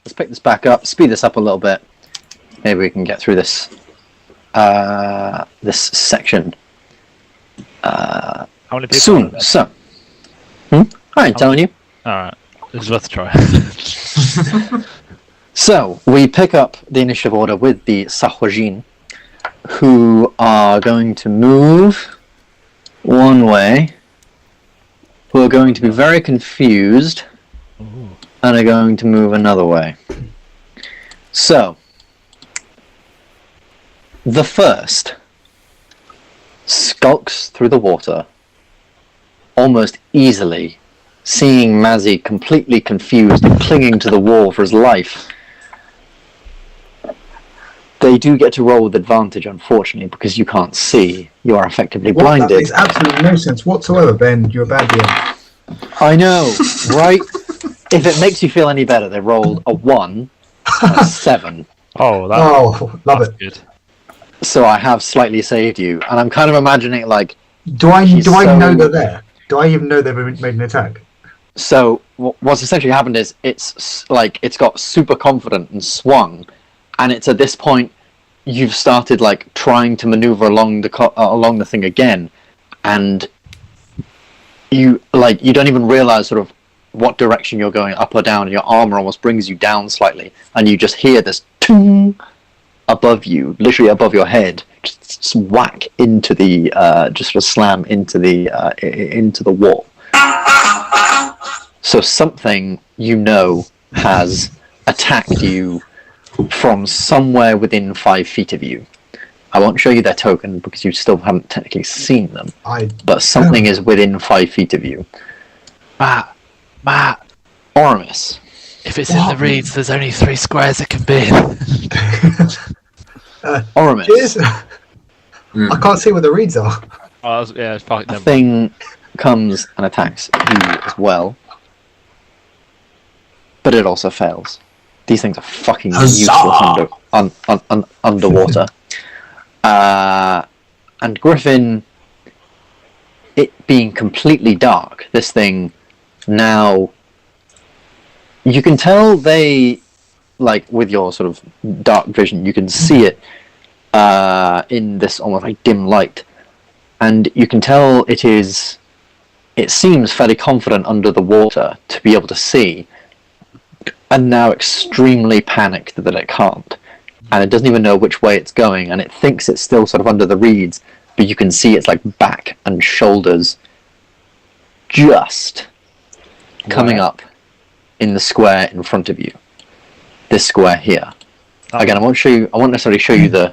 let's pick this back up, speed this up a little bit. Maybe we can get through this this section How many people? soon. So, I ain't telling you. Alright, this is worth a try. So, we pick up the initiative order with the sagaugin, who are going to move one way, who are going to be very confused, and are going to move another way. So, the first skulks through the water, almost easily, seeing Mazzy completely confused and clinging to the wall for his life. They do get to roll with advantage, unfortunately, because you can't see. You are effectively blinded. That makes absolutely no sense whatsoever, Ben. You're a bad DM. I know, right? If it makes you feel any better, they rolled a 1 and a 7. Oh, Love that's it. good. So I have slightly saved you, and I'm kind of imagining like. Do I so- know they're there? Do I even know they've made an attack? So what's essentially happened is it's like it's got super confident and swung, and it's at this point you've started like trying to maneuver along the thing again, and you don't even realize sort of what direction you're going, up or down, and your armor almost brings you down slightly, and you just hear this ting above you, literally above your head, just whack into the just sort of slam into the wall. So something has attacked you from somewhere within 5 feet of you. I won't show you their token because you still haven't technically seen them. But something is within 5 feet of you. Matt, Oramis. if it's in the reeds, there's only 3 squares it can be in. Oramis. Cheers. I can't see where the reeds are. It's fine. A thing comes and attacks you as well. But it also fails. These things are fucking useless underwater. And Griffin, it being completely dark, this thing now, you can tell they, like with your sort of dark vision, you can see it in this almost like dim light. And you can tell it seems fairly confident under the water to be able to see, and now extremely panicked that it can't. And it doesn't even know which way it's going, and it thinks it's still sort of under the reeds, but you can see its like back and shoulders just coming up in the square in front of you. This square here. Again, I won't necessarily show you the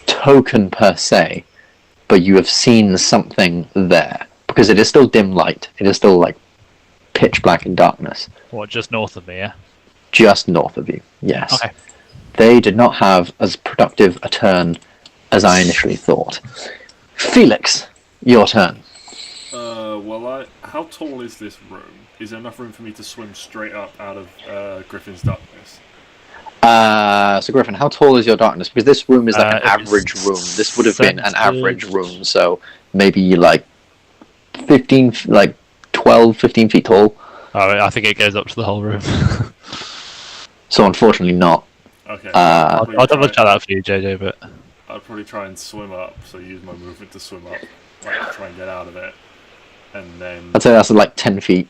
token per se, but you have seen something there. Because it is still dim light. It is still like pitch black in darkness. What, just north of me, yeah? Just north of you, yes. Okay. They did not have as productive a turn as I initially thought. Felix, your turn. How tall is this room? Is there enough room for me to swim straight up out of Griffin's darkness? So Griffin, how tall is your darkness? Because this room is like an average room. This would have been an average room, so maybe like 12, 15 feet tall. Oh, I think it goes up to the whole room. So unfortunately not. Okay. I'll double check that for you, JJ, but I'd probably try and swim up, so use my movement to swim up, like try and get out of it, and then. I'd say that's like 10 feet.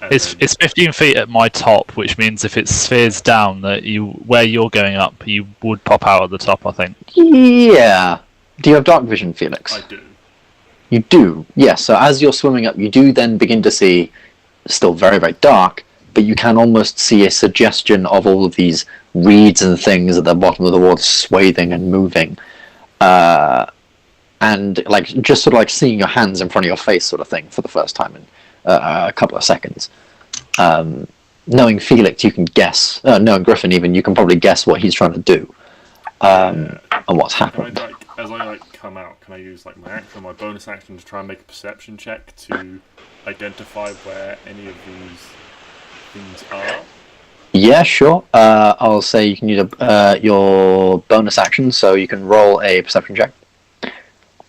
It's 15 feet at my top, which means if it spheres down, that where you're going up, you would pop out at the top, I think. Yeah. Do you have dark vision, Felix? I do. You do, yes. So as you're swimming up, you do then begin to see, still very, very dark, but you can almost see a suggestion of all of these reeds and things at the bottom of the water swathing and moving. And like just sort of like seeing your hands in front of your face sort of thing for the first time in a couple of seconds. Knowing Felix, you can guess, knowing Griffin even, you can probably guess what he's trying to do and what's happened. As I come out, can I use like my action, my bonus action, to try and make a perception check to identify where any of these things are? Yeah, sure. I'll say you can use your bonus action, so you can roll a perception check.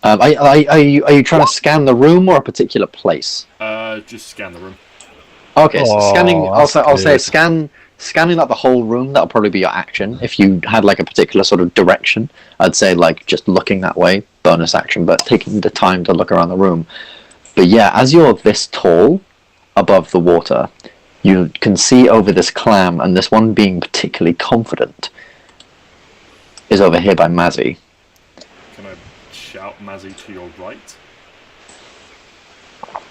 Are you trying to scan the room or a particular place? Just scan the room. Okay, so scanning. I'll say scan scanning out the whole room, that'll probably be your action. If you had like a particular sort of direction, I'd say like just looking that way, bonus action, but taking the time to look around the room. But yeah, as you're this tall above the water, you can see over this clam, and this one being particularly confident is over here by Mazzy. Can I shout Mazzy to your right?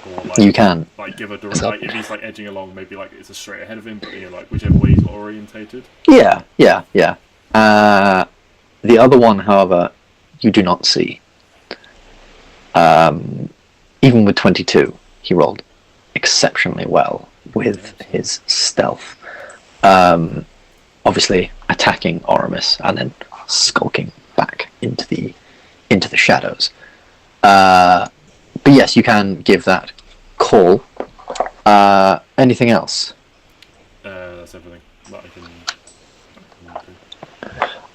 Or like, you can. Like give a direct, like if he's like edging along, maybe like it's a straight ahead of him, but you know, like whichever way he's orientated. Yeah. The other one, however, you do not see. Even with 22, he rolled exceptionally well with his stealth. Obviously attacking Oramis and then skulking back into the shadows. But yes, you can give that call. Anything else? That's everything that I can do.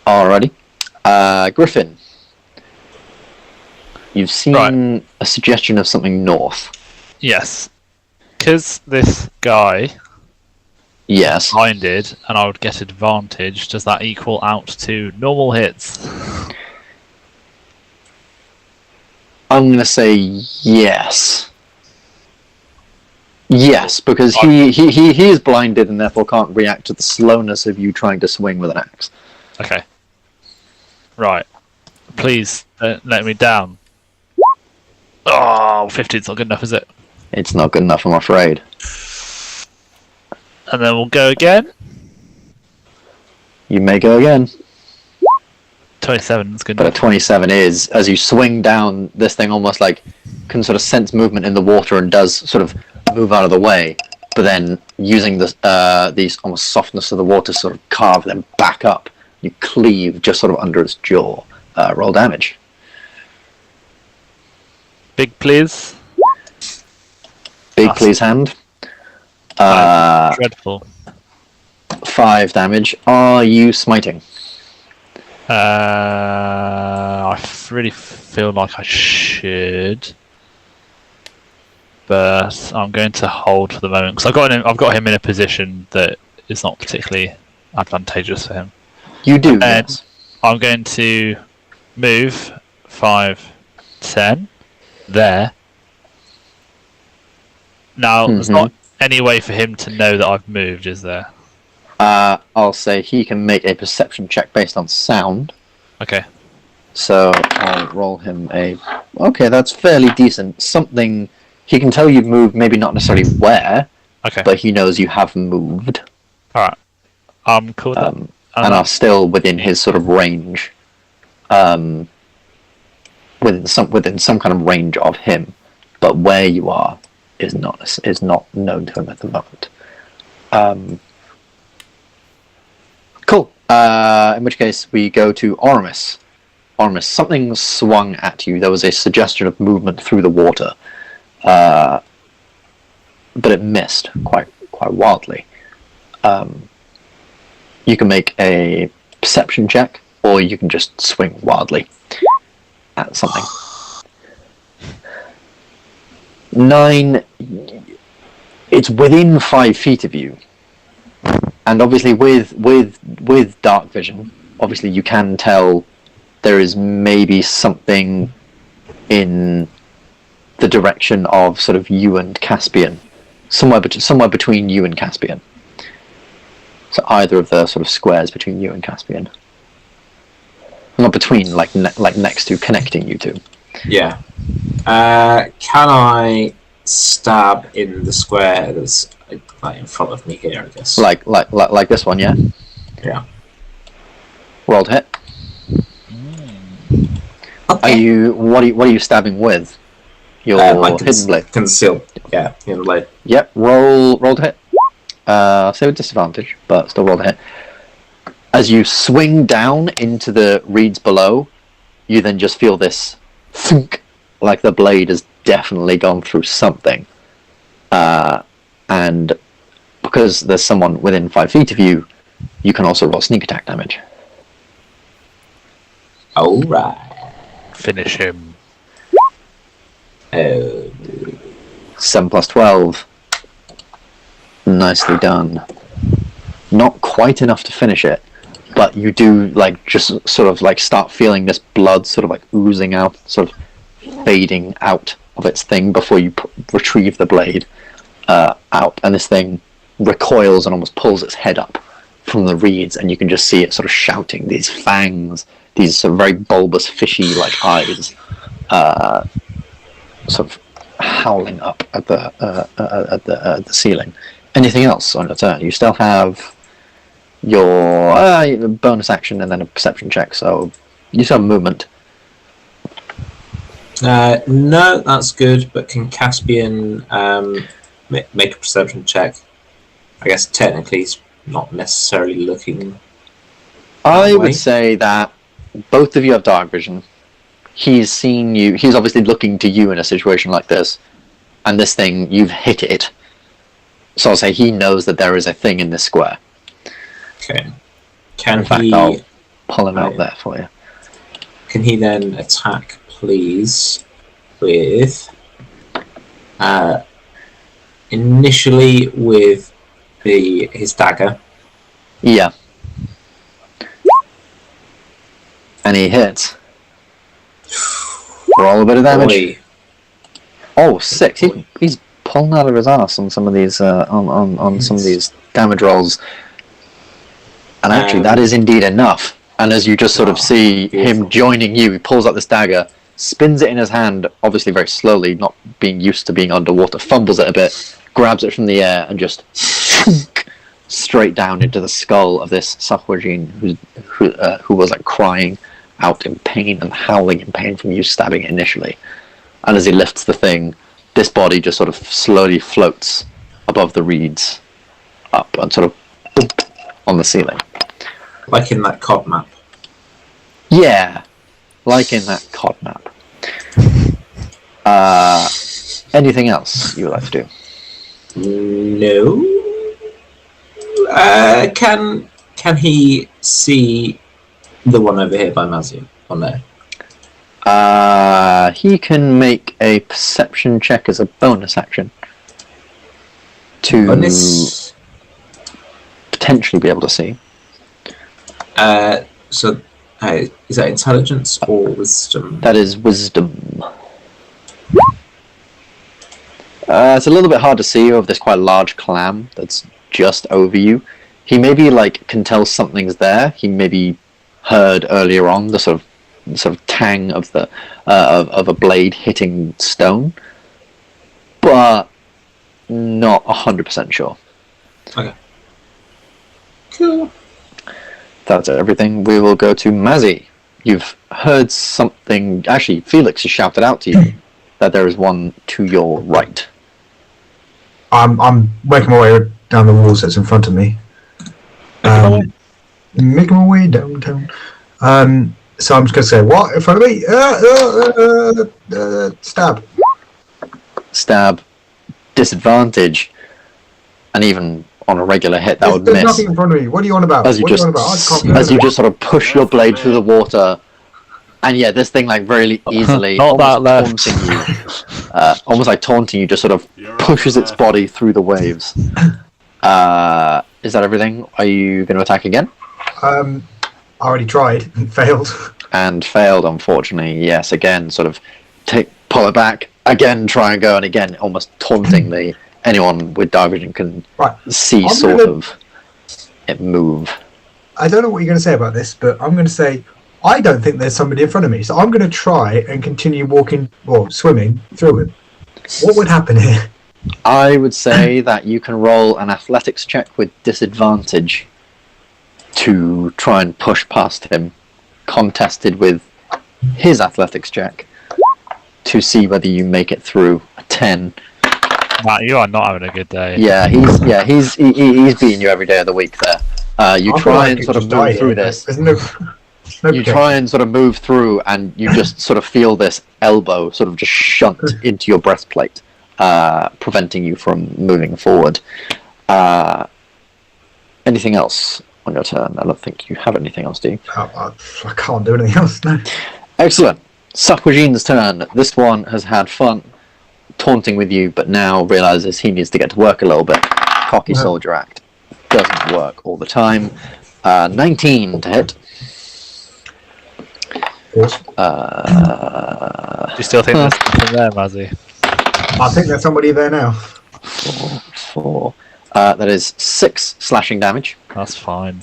Alrighty. Griffin. You've seen a suggestion of something north. Yes. Because this guy Yes. blinded and I would get advantage, does that equal out to normal hits? I'm going to say yes. Yes, because he is blinded and therefore can't react to the slowness of you trying to swing with an axe. Okay. Right. Please don't let me down. Oh, 15's not good enough, is it? It's not good enough, I'm afraid. And then we'll go again. You may go again. 27 is good But a enough. 27 is, as you swing down, this thing almost like can sort of sense movement in the water and does sort of move out of the way, but then using the these almost softness of the water to sort of carve them back up, you cleave just sort of under its jaw. Roll damage. Big please. Big Awesome. please hand. Dreadful. 5 damage. Are you smiting? I really feel like I should, but I'm going to hold for the moment because I've got him in a position that is not particularly advantageous for him. You do. And Yes. I'm going to move 5, 10 there. Now, there's not any way for him to know that I've moved, is there? I'll say he can make a perception check based on sound. Okay. So I'll roll him a... Okay, that's fairly decent. Something... He can tell you've moved, maybe not necessarily where, Okay. but he knows you have moved. Alright. I'm cool with that. And are still within his sort of range. Within some kind of range of him. But where you are is not known to him at the moment. Cool. In which case, we go to Oramis. Oramis, something swung at you. There was a suggestion of movement through the water, but it missed quite wildly. You can make a perception check, or you can just swing wildly at something. 9. It's within 5 feet of you. And obviously with dark vision, obviously you can tell there is maybe something in the direction of sort of you and Caspian. Somewhere between you and Caspian. So either of the sort of squares between you and Caspian. Not between, like next to, connecting you two. Yeah. Can I stab in the square that's like in front of me here, I guess? Like this one, yeah? Yeah. Roll to hit. Okay. What are you stabbing with? Your hidden blade. Concealed. Yeah, hidden blade. Yep, roll to hit. Say with disadvantage, but still roll to hit. As you swing down into the reeds below, you then just feel this thunk, like the blade has definitely gone through something. And because there's someone within 5 feet of you, you can also roll sneak attack damage. Alright. Finish him. 7 plus 12. Nicely done. not quite enough to finish it, but you do like just sort of like start feeling this blood sort of like oozing out, sort of fading out of its thing before you retrieve the blade out, and this thing recoils and almost pulls its head up from the reeds, and you can just see it sort of shouting, these fangs, these sort of very bulbous fishy like eyes sort of howling up at the ceiling. Anything else on your turn? You still have your bonus action and then a perception check, so you still have movement. No, that's good, but can Caspian make a perception check? I guess technically he's not necessarily looking. I would say that both of you have dark vision. He's seen you. He's obviously looking to you in a situation like this, and this thing, you've hit it. So I'll say he knows that there is a thing in this square. Okay. In fact, I'll pull him out there for you. Can he then attack, please, with initially with his dagger? Yeah. And he hits. Roll a bit of damage. Boy. Oh, 6. He's pulling out of his ass on some of these on some of these damage rolls. And actually, that is indeed enough. And as you just sort of see him joining you, he pulls out this dagger, spins it in his hand, obviously very slowly, not being used to being underwater, fumbles it a bit, grabs it from the air, and just straight down into the skull of this sagaugin who was like crying out in pain and howling in pain from you stabbing it initially. And as he lifts the thing, this body just sort of slowly floats above the reeds, up and sort of on the ceiling. Like in that COD map. Yeah, like in that COD map. Anything else you would like to do? No. Can he see the one over here by Mazzy on there? He can make a perception check as a bonus action to potentially be able to see. So is that intelligence or wisdom? That is wisdom. It's a little bit hard to see over this quite large clam that's just over you. He maybe like can tell something's there. He maybe heard earlier on the sort of tang of the of a blade hitting stone, but not 100% sure. Okay. Cool. That's everything. We will go to Mazzy. You've heard something. Actually, Felix has shouted out to you that there is one to your right. I'm working my way down the walls that's in front of me. Making my way downtown. So I'm just going to say, what in front of me? Stab. Stab. Disadvantage. And even on a regular hit, that would There's miss. nothing in front of me. What are you on about? As you just sort of push your blade through the water, and yeah, this thing like very easily, Not that left. taunting you, almost like taunting you, just sort of pushes its body through the waves. Is that everything? Are you going to attack again? I already tried and failed. And failed, unfortunately. Yes, again, sort of pull it back, again try and go, and again almost tauntingly. Anyone with dark vision can see of it move. I don't know what you're going to say about this, but I'm going to say I don't think there's somebody in front of me, so I'm going to try and continue walking or swimming through him. What would happen here? I would say that you can roll an athletics check with disadvantage to try and push past him, contested with his athletics check to see whether you make it through. A 10. Matt, you are not having a good day. Yeah, he's beating you every day of the week there. You try and sort of move through this. You try and sort of move through, and you just sort of feel this elbow sort of just shunt into your breastplate, preventing you from moving forward. Anything else on your turn? I don't think you have anything else, do you? I can't do anything else, no. Excellent. Sagaugin's turn. This one has had fun taunting with you, but now realizes he needs to get to work a little bit. Cocky soldier act. doesn't work all the time. 19 to hit. Awesome. Do you still think there's something there, Mazzy? I think there's somebody there now. 4. That is 6 slashing damage. That's fine.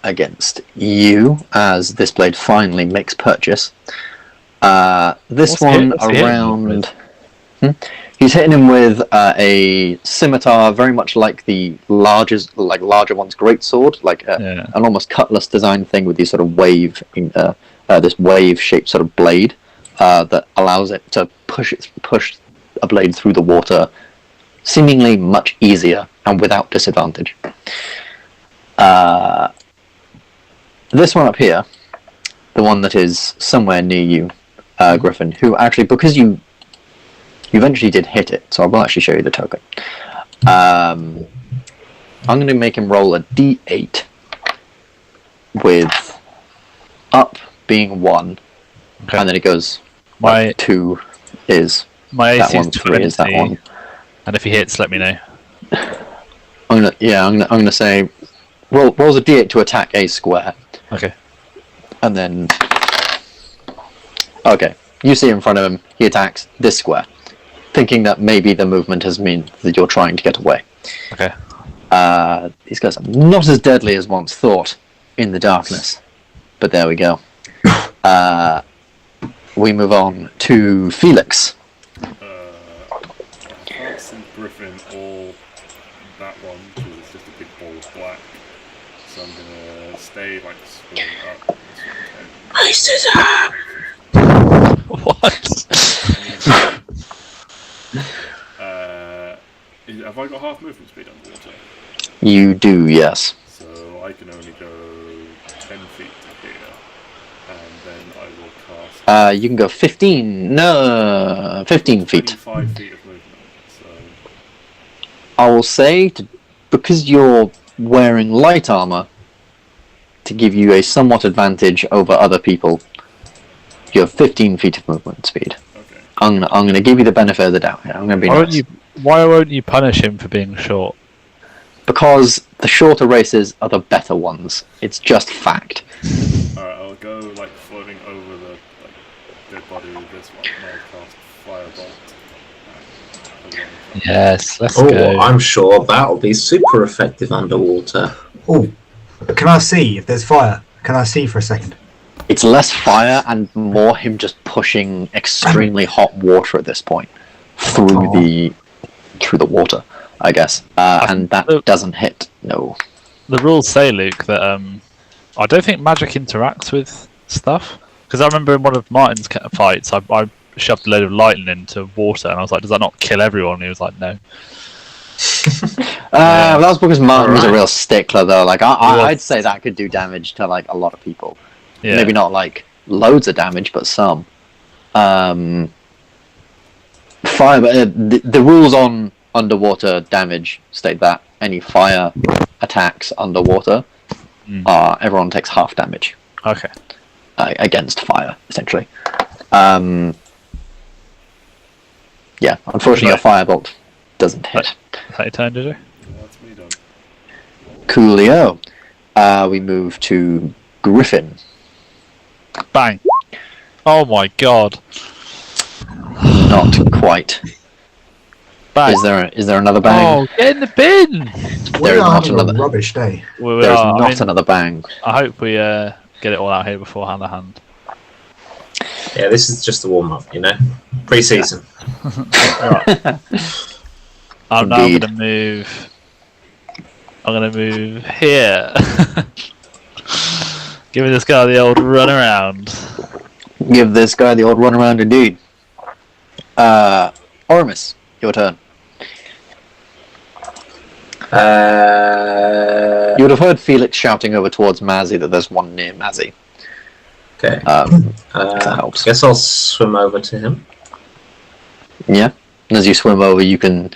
Against you, as this blade finally makes purchase. This one around. He's hitting him with a scimitar, very much like the larger one's greatsword, like an almost cutlass design thing with these sort of this wave-shaped sort of blade that allows it to push a blade through the water, seemingly much easier and without disadvantage. This one up here, the one that is somewhere near you, Griffin, who actually, because you eventually did hit it, so I will actually show you the token. I'm going to make him roll a d8 with up being 1, and then it goes 2 is my that AC one, is 3 is that 20, one. and if he hits, let me know. I'm gonna say rolls a d8 to attack a square. Okay. And then you see in front of him, he attacks this square, thinking that maybe the movement has meant that you're trying to get away. Okay. These guys are not as deadly as once thought in the darkness, but there we go. We move on to Felix. I can't see Griffin or that one because it's just a big ball of black. So I'm gonna stay like swirling up. Racism! What? Have I got half movement speed underwater? You do, yes. So I can only go 10 feet to here, and then I will cast. You can go 15 feet. 25 feet of movement. So I will say, because you're wearing light armor, to give you a somewhat advantage over other people, you have 15 feet of movement speed. okay. I'm gonna give you the benefit of the doubt here. I'm gonna be nice. Why won't you punish him for being short? Because the shorter races are the better ones. It's just fact. Alright, I'll go like floating over the dead body of this one, and I'll cast Firebolt. Yes, let's Oh, go. I'm sure that'll be super effective underwater. Oh, can I see if there's fire? Can I see for a second? It's less fire and more him just pushing extremely hot water at this point through the water, I guess. And that doesn't hit. No. The rules say, Luke, that I don't think magic interacts with stuff. Because I remember in one of Martin's fights, I shoved a load of lightning into water, and I was like, "Does that not kill everyone?" And he was like, "No." That was because Martin was a real stickler, though. Like I'd say that could do damage to like a lot of people. Yeah. Maybe not like loads of damage, but some. Fire, but the rules on underwater damage state that any fire attacks underwater, everyone takes half damage. Okay. Against fire, essentially. Yeah, unfortunately, your firebolt doesn't hit. Is that your turn, did you? That's me done. Coolio. We move to Griffin. Bang. Oh my god. Not quite. Bang. Is there another bang? Oh, get in the bin! There is not having another. a rubbish day. We There's are. not another bang. I hope we get it all out here before hand to hand. Yeah, this is just the warm-up, Pre-season. Right. I'm now Indeed. going to move. I'm going to move here. Giving this guy the old run around. Give this guy the old run around indeed. Oramis, your turn. You would have heard Felix shouting over towards Mazzy that there's one near Mazzy. Okay. That helps. Guess I'll swim over to him. Yeah. And as you swim over, you can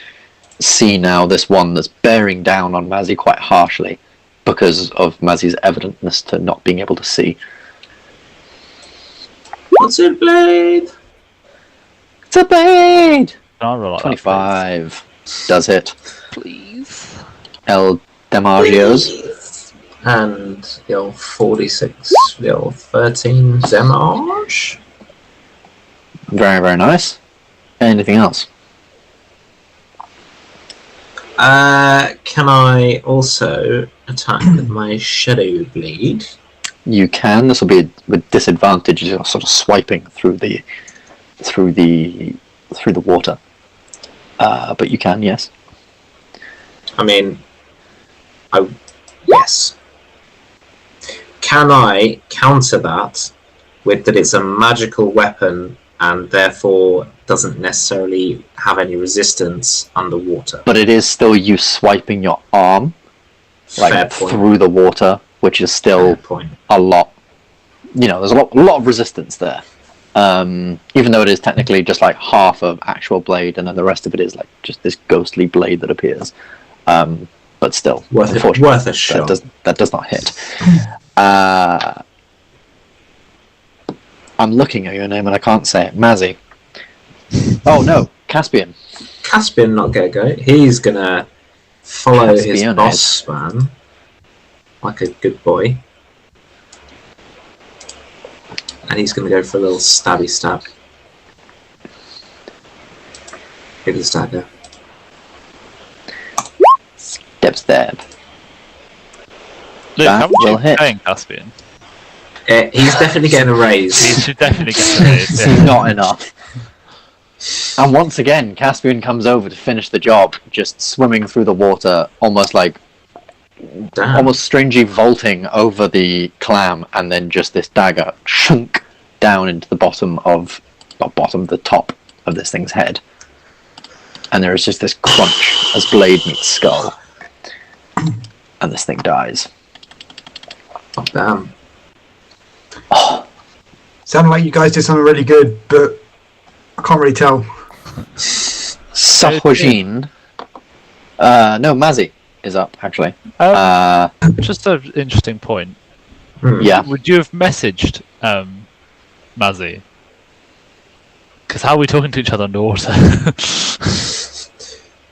see now this one that's bearing down on Mazzy quite harshly because of Mazzy's evidentness to not being able to see. What's it, blade? It's a blade! Can I roll like 25. Does hit. Please. El Demagios. And the old 46, the old 13 damage. Very, very nice. Anything else? Can I also attack with my Shadow Blade? You can. This will be with disadvantage. You're sort of swiping through the water. But you can, yes. I mean, yes. Can I counter that with that it's a magical weapon and therefore doesn't necessarily have any resistance underwater? But it is still you swiping your arm Fair point. through the water, which is still Fair point. a lot. There's a lot of resistance there. Even though it is technically just like half of actual blade, and then the rest of it is like just this ghostly blade that appears. But still, Worth a shot. That does not hit. I'm looking at your name and I can't say it. Mazzy. Oh no, Caspian. Caspian not gonna go. He's gonna follow his boss man like a good boy. And he's gonna go for a little stabby stab. Give the stab there. Stab. Luke, That how much will are you hit. paying Caspian? He's definitely getting a raise. He should definitely get a raise. It's not enough. And once again, Caspian comes over to finish the job, just swimming through the water, almost Damn. almost strangely vaulting over the clam, and then just this dagger chunk down into the the top of this thing's head. And there is just this crunch as blade meets skull. And this thing dies. Oh, damn. Oh, Sounded like you guys did something really good, but I can't really tell. sagaugin. No, Mazzy is up, actually. Just an interesting point. Yeah. Would you have messaged Mazzy? Because how are we talking to each other underwater?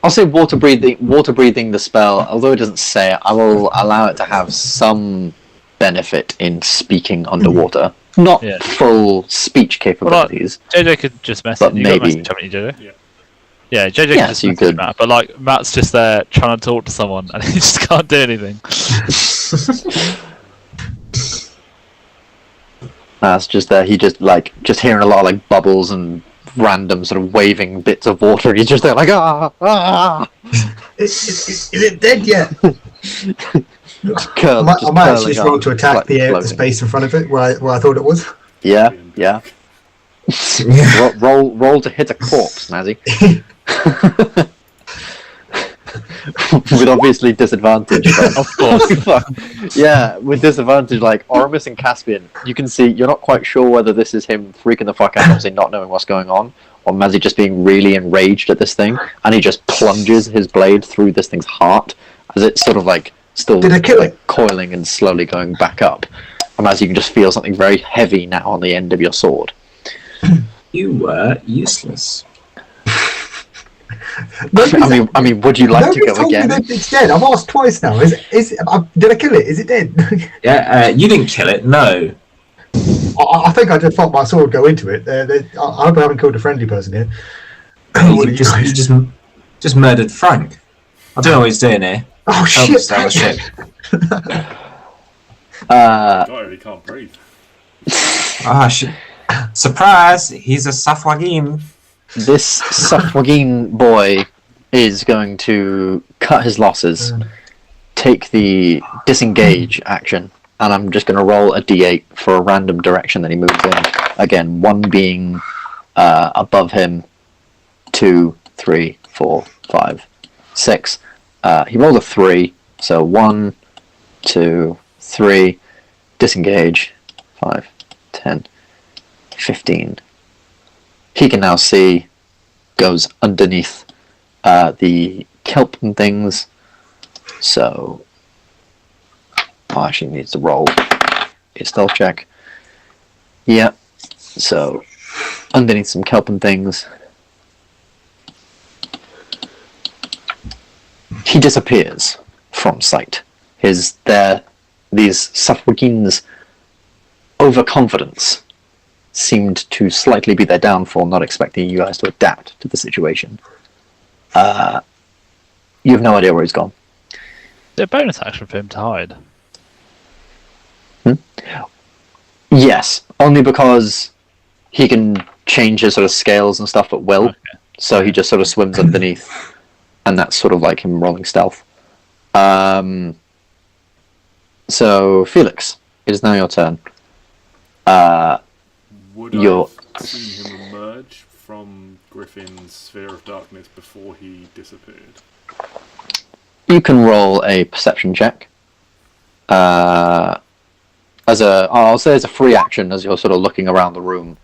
I'll say water breathing the spell, although it doesn't say it, I will allow it to have some benefit in speaking underwater. Not full speech capabilities. JJ could just message. But You maybe. got message, haven't you, JJ? Yeah. Yeah, JJ Yes, can just you message could. Matt, but like Matt's just there trying to talk to someone and he just can't do anything. That's just there. He just hearing a lot of like bubbles and random sort of waving bits of water. He's just there like Is it dead yet? curl, I might actually just curling roll on, to attack slightly the floating. space in front of it where I thought it was. Yeah. roll to hit a corpse, Mazzy. With obviously disadvantage. But Of course. Yeah, with disadvantage, like Oramis and Caspian, you can see you're not quite sure whether this is him freaking the fuck out, obviously not knowing what's going on, or Mazzy just being really enraged at this thing, and he just plunges his blade through this thing's heart as it's sort of like still Did I kill it? coiling and slowly going back up. And as you can just feel something very heavy now on the end of your sword. You were useless. I mean, would you like to Nobody go told me again? that it's dead. I've asked twice now. Did I kill it? Is it dead? Yeah, you didn't kill it, no. I think I just felt my sword go into it. I hope I haven't killed a friendly person here. You just murdered Frank. I don't know what he's doing here. Oh Help shit! us down the ship. God, he can't breathe. Ah, shit. Surprise! He's a sagaugin. This sagaugin boy is going to cut his losses, take the disengage action, and I'm just going to roll a d8 for a random direction that he moves in. Again, 1 being above him, 2, 3, 4, 5, 6. He rolled a 3, so 1, 2, 3, disengage, 5, 10, 15. He can now see, goes underneath the kelp and things, so actually needs to roll his stealth check. Yeah, so underneath some kelp and things. he disappears from sight. These sagaugins' overconfidence seemed to slightly be their downfall, not expecting you guys to adapt to the situation. You have no idea where he's gone. Is it a bonus action for him to hide? Yes, only because he can change his sort of scales and stuff at will. Okay. So he just sort of swims underneath, and that's sort of like him rolling stealth. So Felix, it is now your turn. Would I have seen him emerge from Griffin's sphere of darkness before he disappeared? You can roll a perception check. I'll say as a free action as you're sort of looking around the room.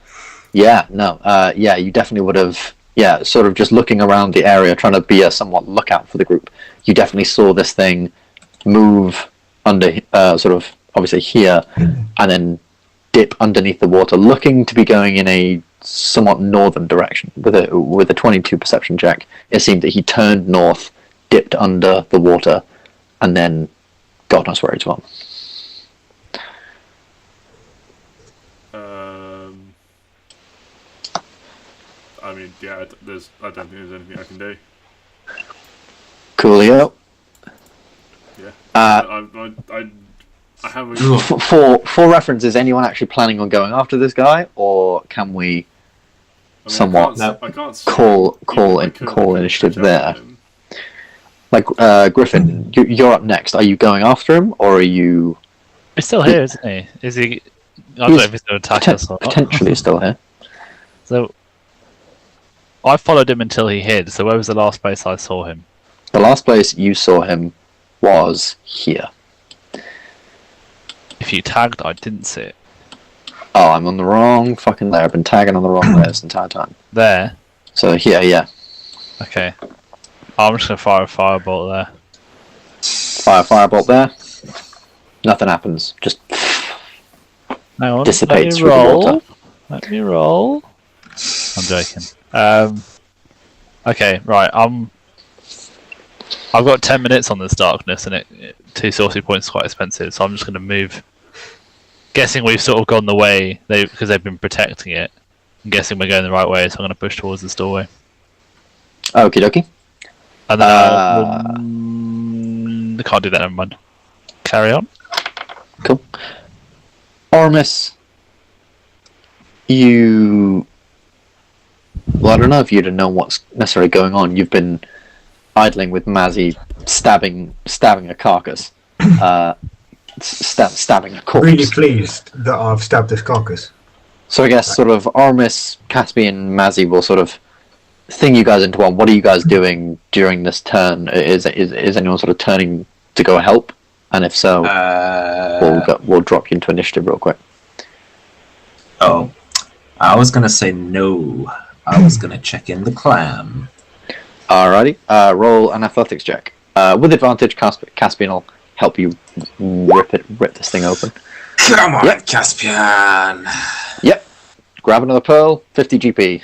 You definitely would have. Yeah, sort of just looking around the area, trying to be a somewhat lookout for the group. You definitely saw this thing move under, sort of obviously here, and then dip underneath the water, looking to be going in a somewhat northern direction. With a 22 perception check, it seemed that he turned north, dipped under the water, and then God knows where he's gone. I mean, yeah, I don't think there's anything I can do. Coolio. Yeah. I have a... For reference, is anyone actually planning on going after this guy, or can we somewhat call initiative there? Like Griffin, you're up next. Are you going after him, or are you? He's still here, isn't he? Is he? I don't know if he's going to attack us or not. Potentially still here. So I followed him until he hid. So where was the last place I saw him? The last place you saw him was here. If you tagged, I didn't see it. Oh, I'm on the wrong fucking layer. I've been tagging on the wrong layer this entire time. There? So here, yeah. Okay. I'm just going to fire a firebolt there. Fire a firebolt there. Nothing happens. Just hang on, dissipates through the water. Let me roll. I'm joking. Okay, right. I've got 10 minutes on this darkness, and 2 sorcery points is quite expensive, so I'm just going to move. Guessing we've sort of gone the way because they've been protecting it. I'm guessing we're going the right way, so I'm going to push towards this doorway. Okie dokie. And then I can't do that. Never mind. Carry on. Cool. Oramis, you. Well, I don't know if you'd have known what's necessarily going on. You've been idling with Mazzy, stabbing a carcass, stabbing a corpse. Really pleased that I've stabbed this carcass. So I guess sort of Oramis, Caspian, Mazzy will sort of thing you guys into one. What are you guys doing during this turn? Is anyone sort of turning to go help? And if so, we'll drop you into initiative real quick. Oh, I was gonna say no. I was gonna check in the clam. Alrighty, roll an athletics check. With advantage, Caspian will help you rip this thing open. Come on, yep. Caspian! Yep. Grab another pearl, 50 GP.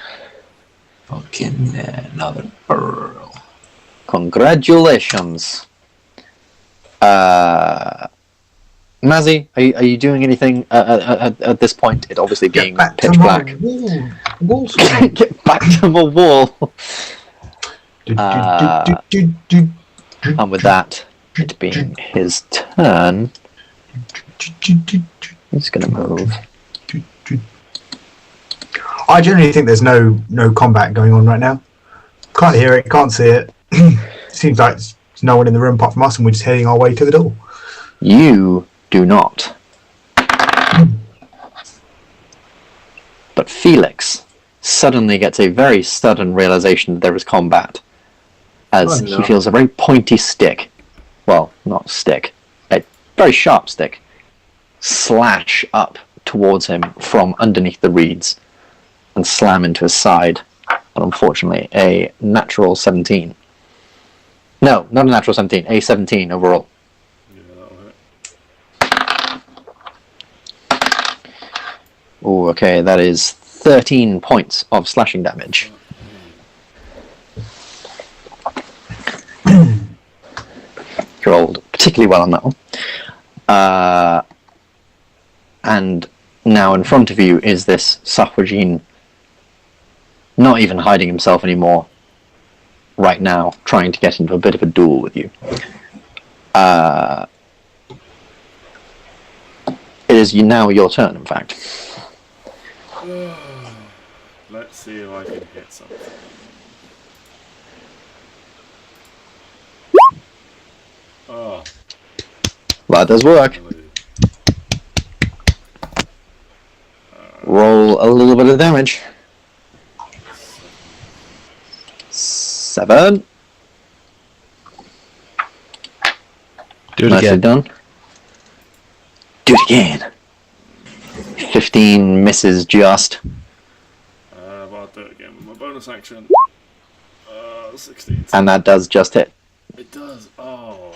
Fucking another pearl. Congratulations. Mazzy, are you doing anything at this point? It obviously being pitch black. Get back to my wall. And with that, it being his turn, he's going to move. I generally think there's no combat going on right now. Can't hear it, can't see it. Seems like there's no one in the room apart from us, and we're just heading our way to the door. You do not. But Felix suddenly gets a very sudden realization that there is combat, as he feels a very pointy stick, well, not stick, a very sharp stick, slash up towards him from underneath the reeds and slam into his side. But unfortunately, a natural 17. No, not a natural 17, a 17 overall. Oh, okay, that is 13 points of slashing damage. rolled particularly well on that one. And now in front of you is this sagaugin, not even hiding himself anymore right now, trying to get into a bit of a duel with you. It is now your turn, in fact. Let's see if I can hit something. Oh. That does work. Roll a little bit of damage. 7. Do it Nicely again. done. Do it again. 15 misses just. But I'll do it again with my bonus action. 16. And that does just hit. It does. Oh.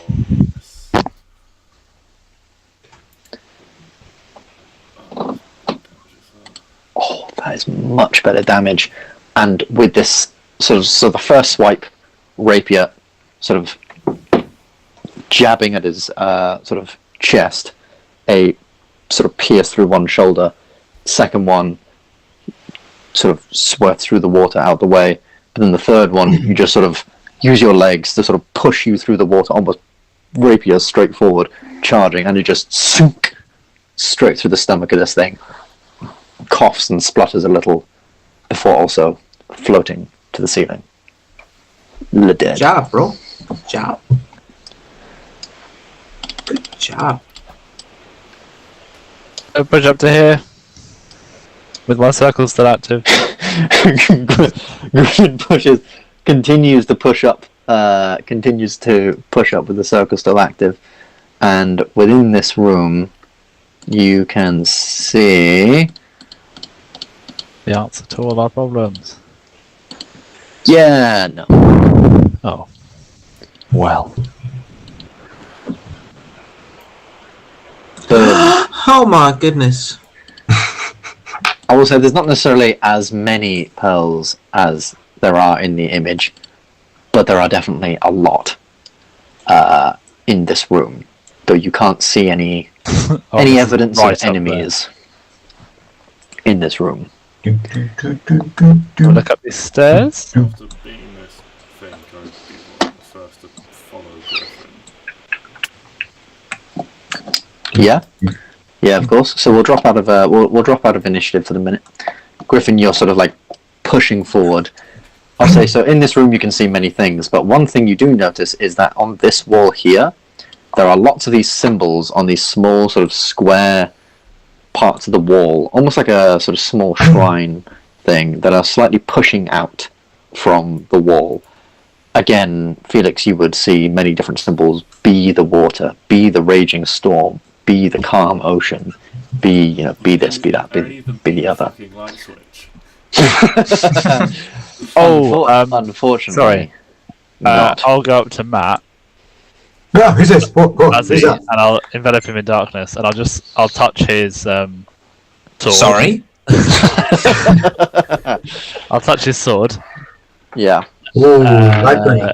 Oh, that is much better damage. And with this so the first swipe, rapier, sort of jabbing at his sort of chest, a sort of pierce through one shoulder. Second one, sort of swerve through the water out the way. But then the third one, you just sort of use your legs to sort of push you through the water, almost rapier straight forward, charging, and you just sink straight through the stomach of this thing. Coughs and splutters a little before also floating to the ceiling. Le dead. Good job, bro. Good job. Good job. I'll push up to here. With my circle still active. Griffin continues to push up with the circle still active. And within this room, you can see The answer to all our problems. Yeah, no. Oh. Well. Oh my goodness. I will say there's not necessarily as many pearls as there are in the image, but there are definitely a lot in this room, though you can't see any evidence of enemies in this room. I'll look up these stairs. After beating this thing, can I be one of the first to follow Griffin? Yeah, of course. So we'll drop out of we'll drop out of initiative for the minute. Griffin, you're sort of like pushing forward. I'll say so. In this room, you can see many things, but one thing you do notice is that on this wall here, there are lots of these symbols on these small sort of square parts of the wall, almost like a sort of small shrine thing, that are slightly pushing out from the wall. Again, Felix, you would see many different symbols: be the water, be the raging storm, be the calm ocean, be this, be that, be the other. Light switch. Unfortunately. Sorry. I'll go up to Matt, No, who's this? What? Who's Mazzy, that? and I'll envelop him in darkness, and I'll touch his sword. Sorry? I'll touch his sword. Yeah. Ooh, light green.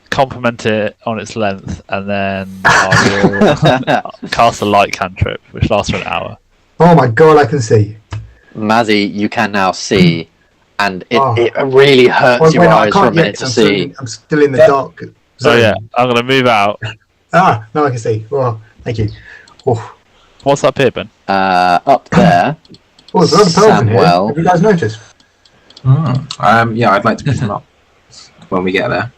Compliment it on its length, and then I will cast a light cantrip, which lasts for an hour. Oh my god, I can see. Mazzy, you can now see, and it Oh. really hurts Wait, your I eyes for a can't minute yet. to see. I'm still in the dark. So yeah, I'm going to move out. Ah, now I can see. Oh, thank you. Oh, What's up here, Ben? Up there, oh there's a lot of pearls in here. Samuel. Have you guys noticed? Yeah, I'd like to pick them up when we get there.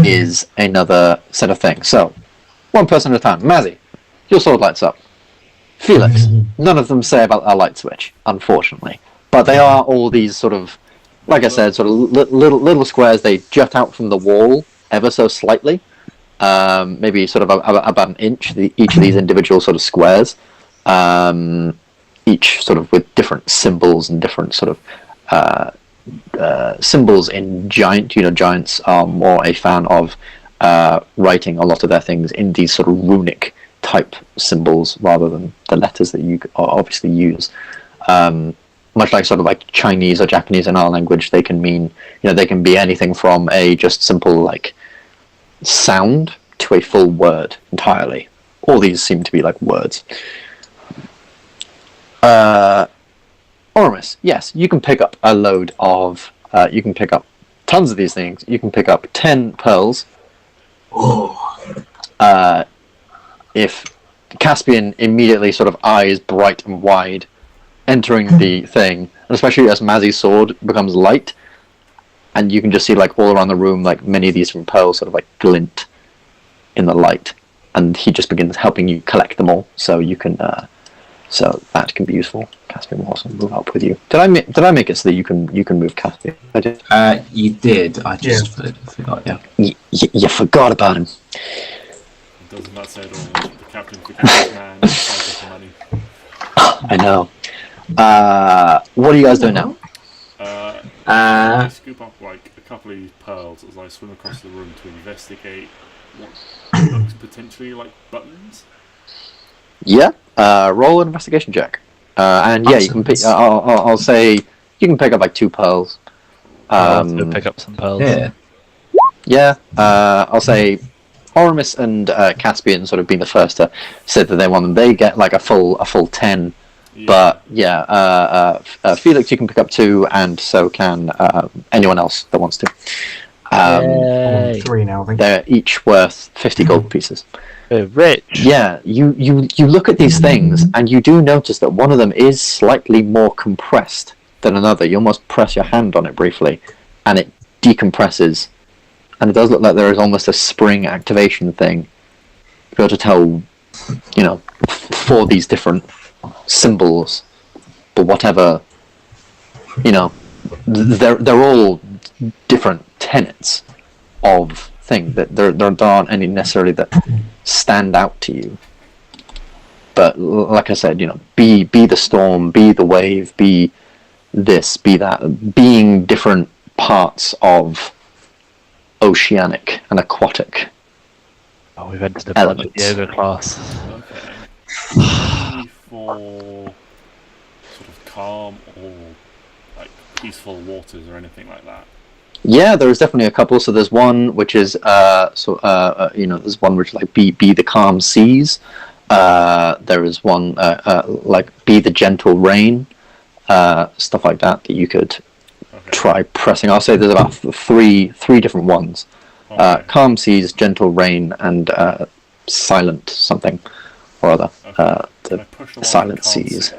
is another set of things. So, one person at a time. Mazzy, your sword lights up. Felix, none of them say about a light switch, unfortunately. But they are all these sort of, like I said, sort of little squares. They jut out from the wall ever so slightly. Maybe sort of about an inch, each of these individual sort of squares. Each sort of with different symbols and different sort of symbols in giant. Giants are more a fan of writing a lot of their things in these sort of runic type symbols rather than the letters that you obviously use. Much like sort of like Chinese or Japanese in our language, they can mean, they can be anything from a just simple like sound to a full word entirely. All these seem to be like words. Oramis, yes, you can pick up a load of... you can pick up tons of these things. You can pick up 10 pearls. If Caspian immediately sort of eyes bright and wide, entering the thing, and especially as Mazzy's sword becomes light, and you can just see like all around the room, like many of these from pearls sort of like glint in the light, and he just begins helping you collect them all, so you can, so that can be useful. Caspian will also move up with you. Did I make it so that you can move Caspian? I did. You did. I just forgot. Yeah. You forgot about him. Doesn't that say it all? The captain forgets his man, fighting for money. I know. What are you guys doing now? I scoop up like a couple of these pearls as I swim across the room to investigate what looks potentially like buttons. Yeah. Roll an investigation check. And yeah, you can pick. I'll say you can pick up like 2 pearls. I'll pick up some pearls. Yeah. Yeah. I'll say Oramis and Caspian sort of being the first to say that they want them. They get like a full 10. Yeah. But yeah, Felix, you can pick up 2, and so can anyone else that wants to. 3 now, I think. They're each worth 50 gold pieces. They're rich. Yeah, you look at these things, and you do notice that one of them is slightly more compressed than another. You almost press your hand on it briefly, and it decompresses. And it does look like there is almost a spring activation thing. You're able to tell, for these different symbols, but whatever, they're all different tenets of thing that there aren't any necessarily that stand out to you. But like I said, be the storm, be the wave, be this, be that, being different parts of oceanic and aquatic. Oh, we've entered a budget yoga class. Okay. For sort of calm or like peaceful waters or anything like that. Yeah, there's definitely a couple. So there's one which is there's one which like be the calm seas. There is one like be the gentle rain, stuff like that you could try pressing. I'll say there's about three different ones. Okay. Calm seas, gentle rain, and silent something or other. The silent seas.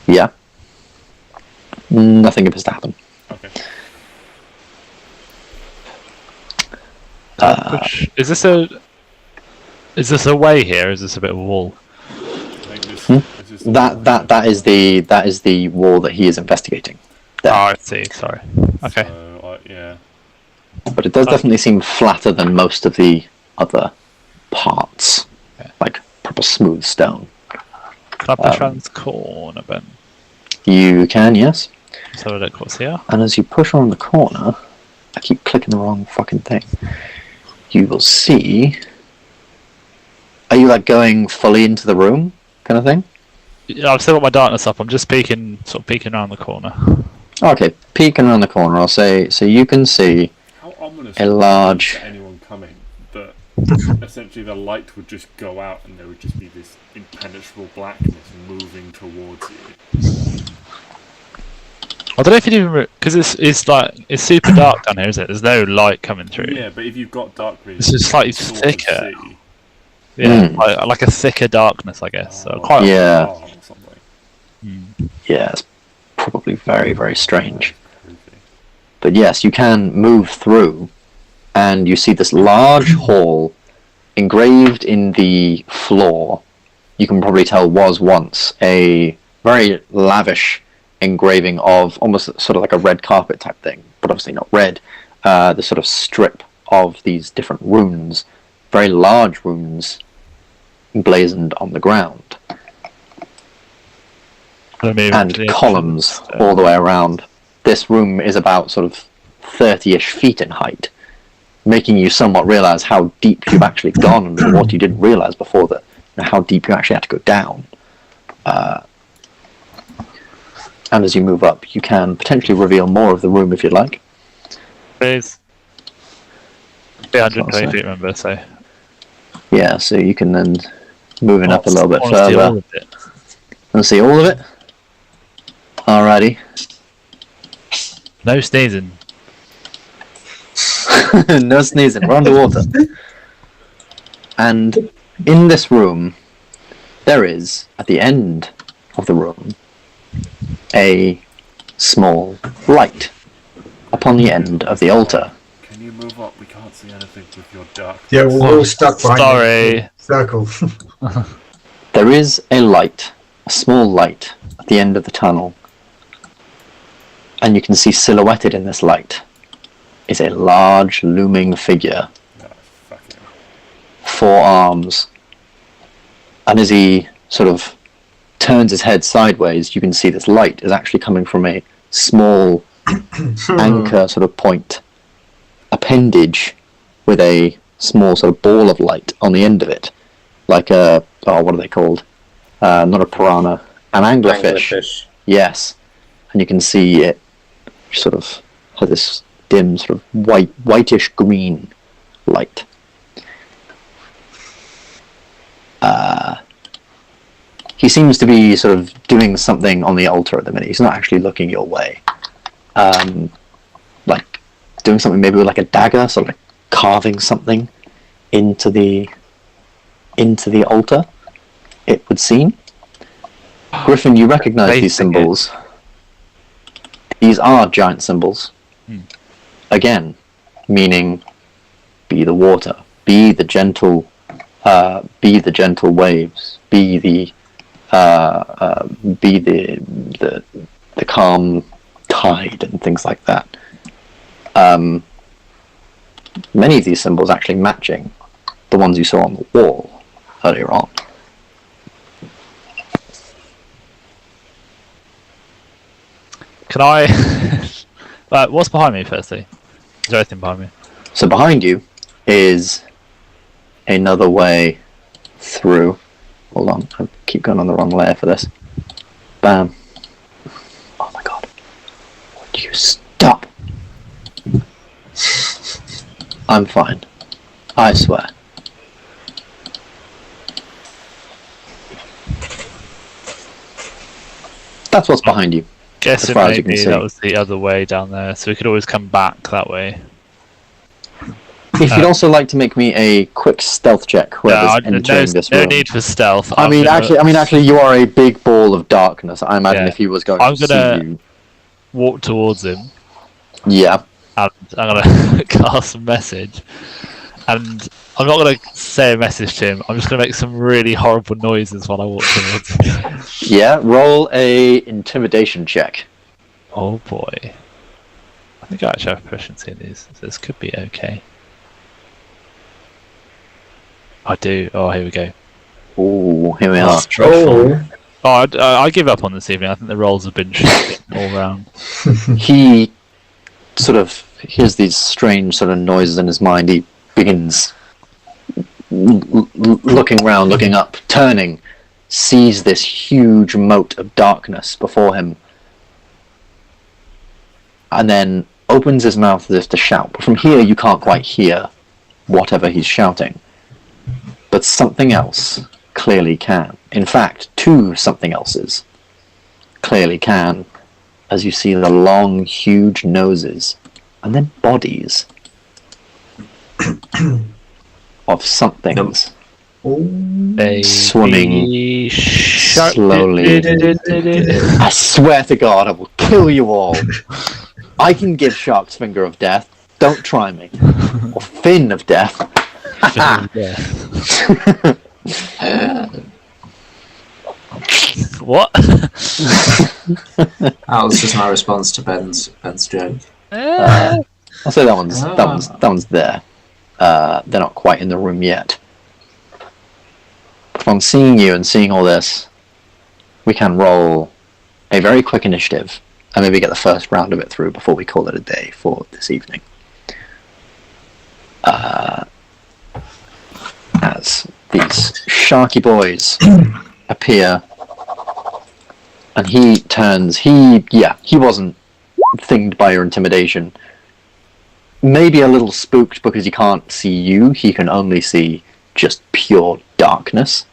Yeah. Nothing appears to happen. Okay. Is this a way here? Or is this a bit of a wall? That is the wall that he is investigating. There. Oh, I see. Sorry. Okay. So, yeah. But it does definitely seem flatter than most of the other parts, like proper smooth stone. Can I push around this corner, Ben? You can, yes. So I look what's here. And as you push around the corner, I keep clicking the wrong fucking thing. You will see. Are you like going fully into the room, kind of thing? Yeah, I've still got my darkness up. I'm just peeking around the corner. Okay, peeking around the corner. I'll say so. You can see a large. To anyone coming, that essentially the light would just go out and there would just be this impenetrable blackness moving towards you. I don't know if you even because it's super dark down here, is it? There's no light coming through. Yeah, but if you've got dark vision, it's just slightly thicker. Yeah, like a thicker darkness, I guess. So quite Yeah, it's probably very, very strange. But yes, you can move through, and you see this large hall engraved in the floor. You can probably tell was once a very lavish engraving of almost sort of like a red carpet type thing, but obviously not red. The sort of strip of these different runes, very large runes, emblazoned on the ground. And columns all the way around. This room is about sort of 30-ish feet in height, making you somewhat realise how deep you've actually gone and what you didn't realise before that, how deep you actually had to go down. And as you move up, you can potentially reveal more of the room if you'd like. Please. 120 feet, remember, so... Yeah, so you can then move it up a little bit I wanna see all further. of it. And see all of it? Alrighty. No sneezing. No sneezing, we're underwater. And in this room, there is, at the end of the room, a small light upon the end of the altar. Can you move up? We can't see anything with your dark. Yeah, we're all stuck behind Sorry. the circle. There is a light, a small light, at the end of the tunnel. And you can see silhouetted in this light is a large, looming figure. No, fucking. 4 arms. And as he sort of turns his head sideways, you can see this light is actually coming from a small anchor sort of point appendage with a small sort of ball of light on the end of it. Like a, what are they called? Not a piranha, an anglerfish. Yes. And you can see it sort of has this dim sort of whitish green light. He seems to be sort of doing something on the altar at the minute. He's not actually looking your way. Like doing something maybe with like a dagger, sort of like carving something into the altar, it would seem. Griffin, you recognize these symbols. These are giant symbols. Again, meaning be the water, be the gentle waves, be the calm tide and things like that. Many of these symbols actually matching the ones you saw on the wall earlier on. Can I... what's behind me, firstly? Is there anything behind me? So behind you is another way through. Hold on, I keep going on the wrong layer for this. Bam. Oh my god. Would you stop? I'm fine. I swear. That's what's behind you. Guessing far as you can maybe see. that was the other way down there, so we could always come back that way. If you'd also like to make me a quick stealth check, whoever's entering this room. No need for stealth. I mean, actually, you are a big ball of darkness. I imagine Yeah. if he was going I'm to gonna- see you, Walk towards him, yeah, and I'm gonna cast a message. And I'm not gonna say a message to him. I'm just gonna make some really horrible noises while I walk towards him. yeah. Roll a intimidation check. Oh boy. I think I actually have proficiency in these, so this could be okay. I do. Oh, here we go. Ooh, here we are. Oh, I give up on this evening. I think the rolls have been shit all round. He sort of hears these strange sort of noises in his mind. He begins looking round, looking up, turning, sees this huge moat of darkness before him, and then opens his mouth as if to shout. But from here, you can't quite hear whatever he's shouting. But something else clearly can. In fact, 2 something else's clearly can, as you see the long, huge noses, and then bodies of somethings swimming slowly. I swear to God, I will kill you all. I can give Shark's Finger of Death. Don't try me. Or Fin of Death. What? That was just my response to Ben's joke. I'll say that one's there. They're not quite in the room yet. Upon seeing you and seeing all this, we can roll a very quick initiative and maybe get the first round of it through before we call it a day for this evening. As these sharky boys appear, and he turns. He wasn't thinged by your intimidation. maybe a little spooked because he can't see you. He can only see just pure darkness.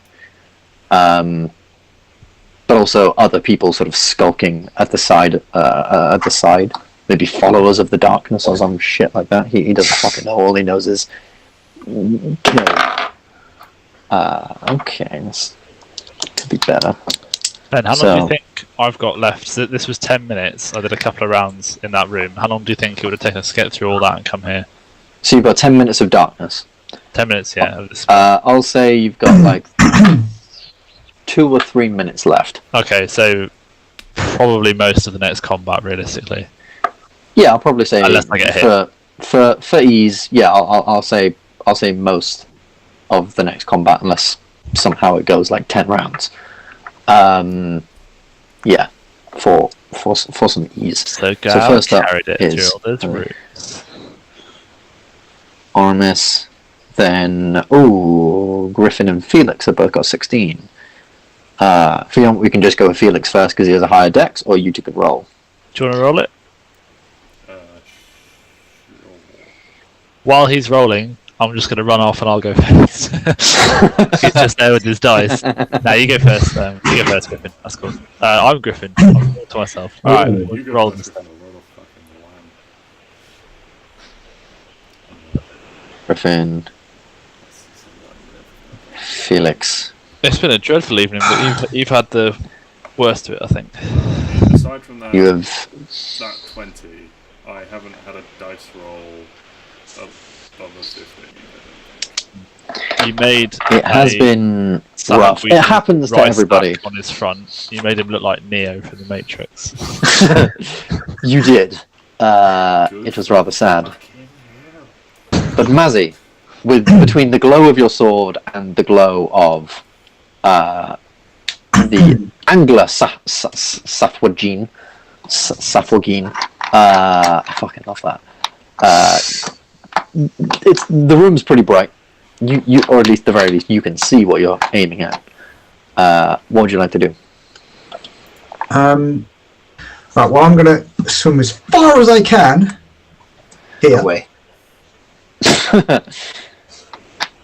But also other people sort of skulking at the side. Maybe followers of the darkness or some shit like that. He doesn't fucking know. All he knows is kill. Okay, this could be better. Ben, how long do you think I've got left? So this was 10 minutes. I did a couple of rounds in that room. How long do you think it would have taken us to get through all that and come here? So you've got 10 minutes of darkness. 10 minutes, yeah. I'll say you've got like 2 or 3 minutes left. Okay, so probably most of the next combat, realistically. Yeah, I'll probably say unless I get hit. For ease. Yeah, I'll say most of the next combat, unless somehow it goes like 10 rounds. Yeah, for some ease. So first up is Oramis, then Griffin and Felix have both got 16. If you want, we can just go with Felix first because he has a higher dex, or you two could roll. Do you want to roll it? While he's rolling, I'm just going to run off and I'll go first. He's just there with his dice. Now you go first. You go first, Griffin. That's cool. I'm Griffin. I'm to myself. Alright, we'll roll this stuff. Griffin. Felix. It's been a dreadful evening, but you've had the worst of it, I think. Aside from that, that 20, I haven't had a dice roll above a 15. You made it has been rough. It happens to everybody. On his front, you made him look like Neo from the Matrix. You did. It was rather sad. But Mazzy, between the glow of your sword and the glow of the Angler Saffwagin, I fucking love that. The room's pretty bright. You, or at least the very least, you can see what you're aiming at. What would you like to do? Right. Well, I'm going to swim as far as I can here. Away.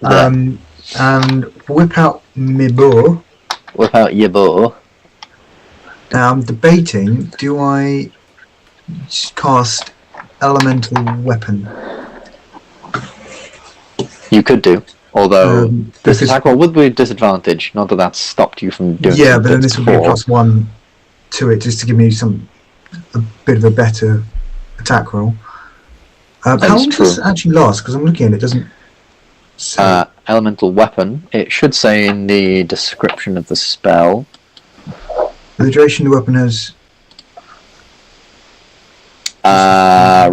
And whip out my bow. Whip out your bow. Now I'm debating: do I cast elemental weapon? You could do, although this attack roll would be a disadvantage. Not that that's stopped you from doing. Yeah, but then this would be a +1 to it, just to give me a bit of a better attack roll. How long does this actually last? Because I'm looking at it, doesn't say. Elemental weapon. It should say in the description of the spell. The duration of the weapon has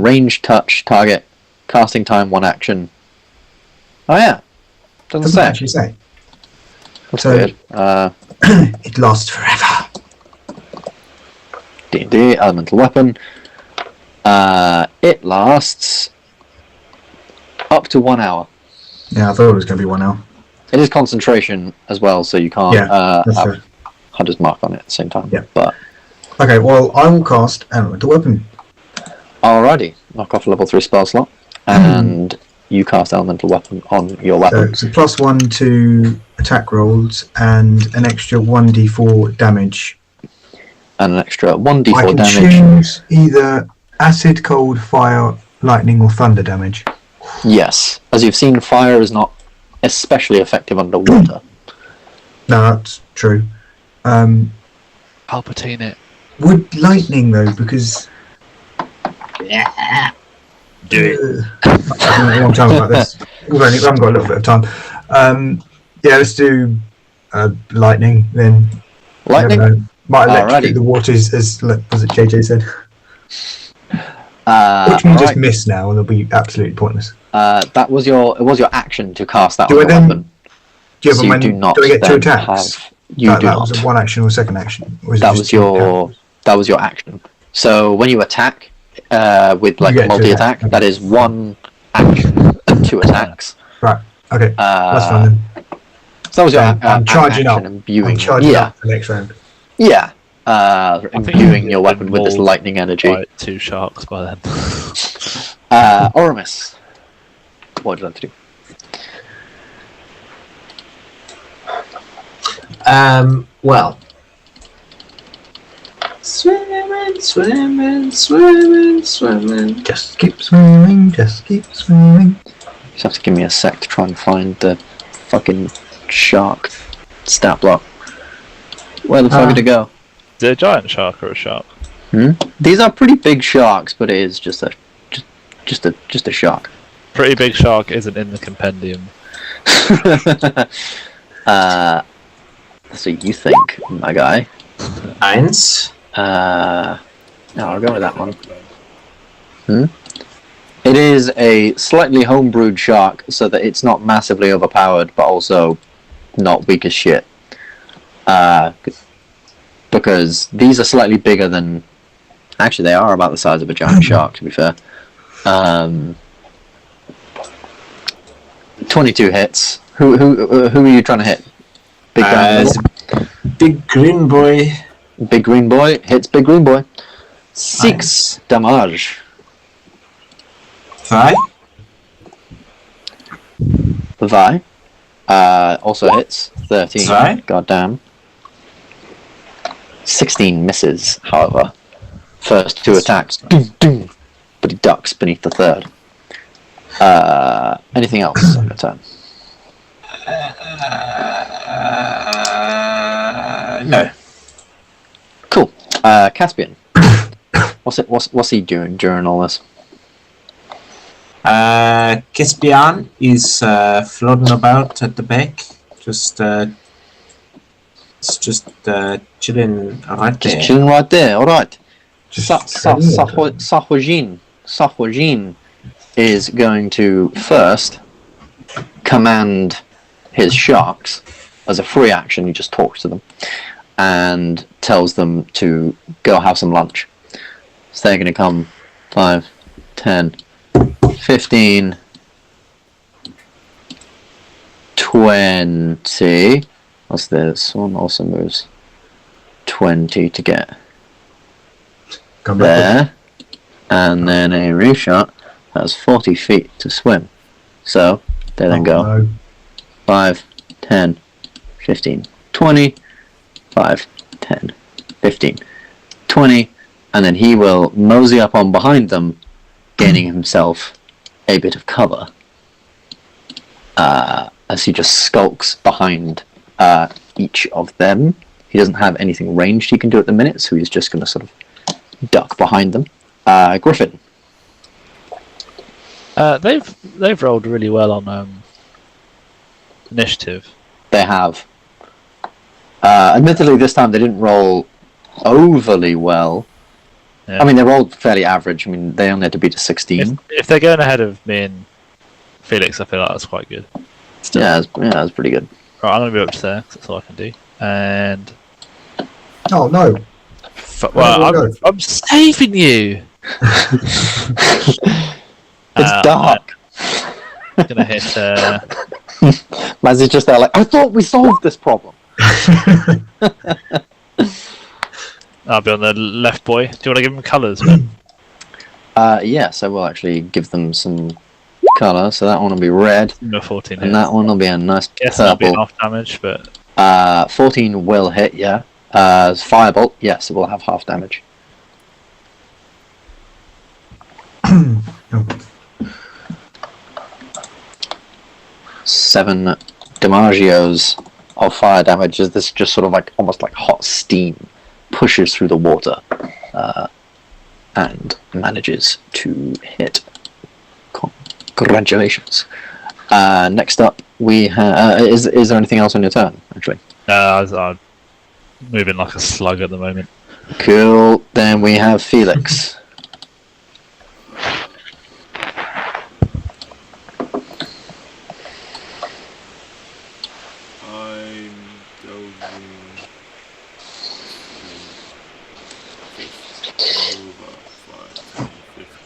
range, touch, target, casting time, 1 action. Oh yeah, doesn't actually say. That's weird. It lasts forever. D&D elemental weapon. It lasts up to 1 hour. Yeah, I thought it was going to be 1 hour. It is concentration as well, so you can't have Hunter's Mark on it at the same time. Yeah. But okay, well, I will cast elemental weapon. Alrighty, knock off a level 3 spell slot, and you cast elemental weapon on your weapon. So it's a +1 to attack rolls and an extra 1d4 damage. And an extra 1d4 damage. I can choose either acid, cold, fire, lightning, or thunder damage. Yes, as you've seen, fire is not especially effective underwater. No, that's true. Palpatine it. Would lightning though, because do it. I don't know a long time about this. We haven't got a little bit of time. Yeah, let's do lightning then. Lightning? Might electrocute the waters, as it JJ said. Which we just miss now, and it'll be absolutely pointless. It was your action to cast that do on I then, weapon. Do, so you do not do I get 2 attacks? You do that not. Was a 1 action or a 2nd action? That was your action. So when you attack with like multi-attack, that is 1 action and 2 attacks. Right. Okay. That's fine then. So that was your I'm charging up. Imbuing. I'm charging up the next round. Yeah. Imbuing your weapon with this lightning energy. Fight 2 sharks by then. Oramis, what would you like to do? Well. Swimming. Just keep swimming, just keep swimming. You just have to give me a sec to try and find the fucking shark stat block. Where the fuck did it go? Is it a giant shark or a shark? These are pretty big sharks, but it is just a shark. Pretty big shark isn't in the compendium. That's what you think, my guy. Eins. No, I'll go with that one. It is a slightly homebrewed shark, so that it's not massively overpowered, but also not weak as shit. Because these are slightly bigger than... Actually, they are about the size of a giant shark, to be fair. 22 hits. Who are you trying to hit? Big guy. Big green boy. Big green boy hits big green boy. 6 damage. Thei. Thei. Also hits 13. Thei. Goddamn. 16 misses, however. First 2 attacks. But he ducks beneath the third. Anything else on your turn? No. Cool. Caspian. What's he doing during all this? Caspian is floating about at the back, just chilling right there. Just chilling right there. All right. Just Sahwajin is going to first command his sharks as a free action. He just talks to them and tells them to go have some lunch. So they're going to come 5, 10, 15, 20. What's this? One also moves 20 to get there. And then a reshot has 40 feet to swim. So they then go 5, 10, 15, 20, 5, 10, 15, 20, and then he will mosey up on behind them, gaining himself a bit of cover as he just skulks behind each of them. He doesn't have anything ranged he can do at the minute, so he's just going to sort of duck behind them. Griffin. They've rolled really well on initiative. They have. Admittedly, this time they didn't roll overly well. Yeah. I mean, they rolled fairly average. I mean, they only had to beat a 16. If they're going ahead of me and Felix, I feel like that's quite good. Still. Yeah, that's pretty good. Right, I'm going to be up to there, 'cause that's all I can do. And... Oh, no. Well, I'm saving you! It's dark. I'm going to hit... Mazzy's just there like, I thought we solved this problem. I'll be on the left, boy. Do you want to give him colours? Yes, I will actually give them some colour. So that one will be red. No 14 and hits. that one will be a nice Yes, that'll be purple. half damage, but... 14 will hit, yeah. Firebolt, yes, it will have half damage. 7 damagios of fire damage as this just sort of like almost like hot steam pushes through the water and manages to hit. Congratulations. Next up, we have. Is there anything else on your turn? Actually, I'm moving like a slug at the moment. Cool. Then we have Felix. I'm going over 5, 10, 15.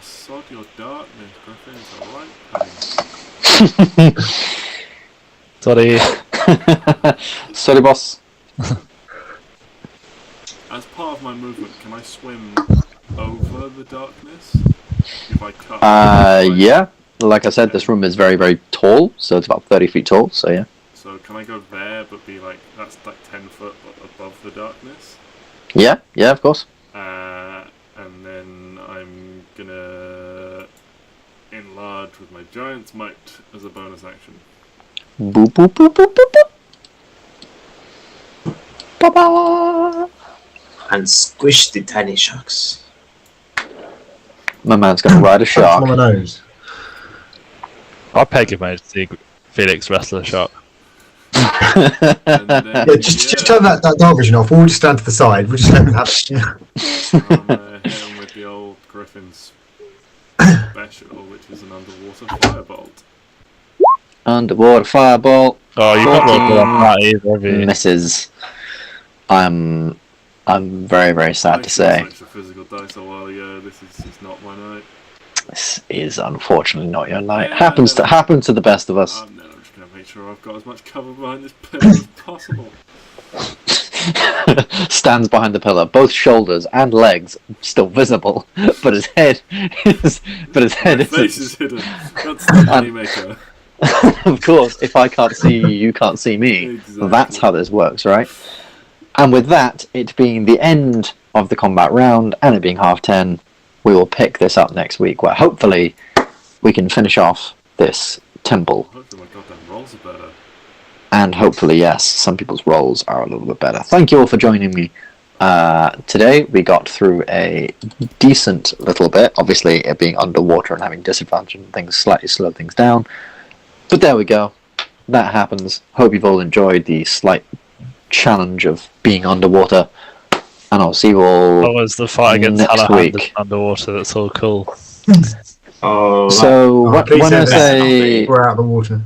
Sod your darkness, Griffin. It's alright, Sorry. Sorry, boss. As part of my movement, can I swim over the darkness? If I cut. Yeah. Like I said, this room is very, very tall, so it's about 30 feet tall. So yeah. So can I go there, but be like that's like 10 foot above the darkness? Yeah. Yeah. Of course. And then I'm gonna enlarge with my giant's might as a bonus action. Boop boop boop boop boop boop. Ba-ba. And squish the tiny sharks. My man's gonna ride a shark. One of those. I'd pay good money to see Felix wrestle a shark. And then, Yeah, just turn that dark vision off. We'll just stand to the side. We'll just let them have it. hit him with the old Griffin's special, which is an underwater firebolt. Underwater fireball. Oh, you've not rolled good on that either, have you? Misses. I'm very, very sad to say. Extra physical dice a while ago. This is not my night. This is unfortunately not your night. Yeah, Happens to the best of us. I'm just gonna make sure I've got as much cover behind this pillar as possible. Stands behind the pillar, both shoulders and legs still visible, but his head is. My face is hidden. That's the moneymaker. Of course, if I can't see you, you can't see me. Exactly. That's how this works, right? And with that, it being the end of the combat round and it being 10:30, we will pick this up next week, where hopefully we can finish off this temple. Hopefully my goddamn rolls are better. And hopefully, yes, some people's rolls are a little bit better. Thank you all for joining me. Today we got through a decent little bit. Obviously, it being underwater and having disadvantage and things slightly slowed things down. But there we go. That happens. Hope you've all enjoyed the slight challenge of being underwater. And I'll see you all What was the fight against next Halahanders week. underwater? That's all cool. Oh, So Please when I say say we're out of the water.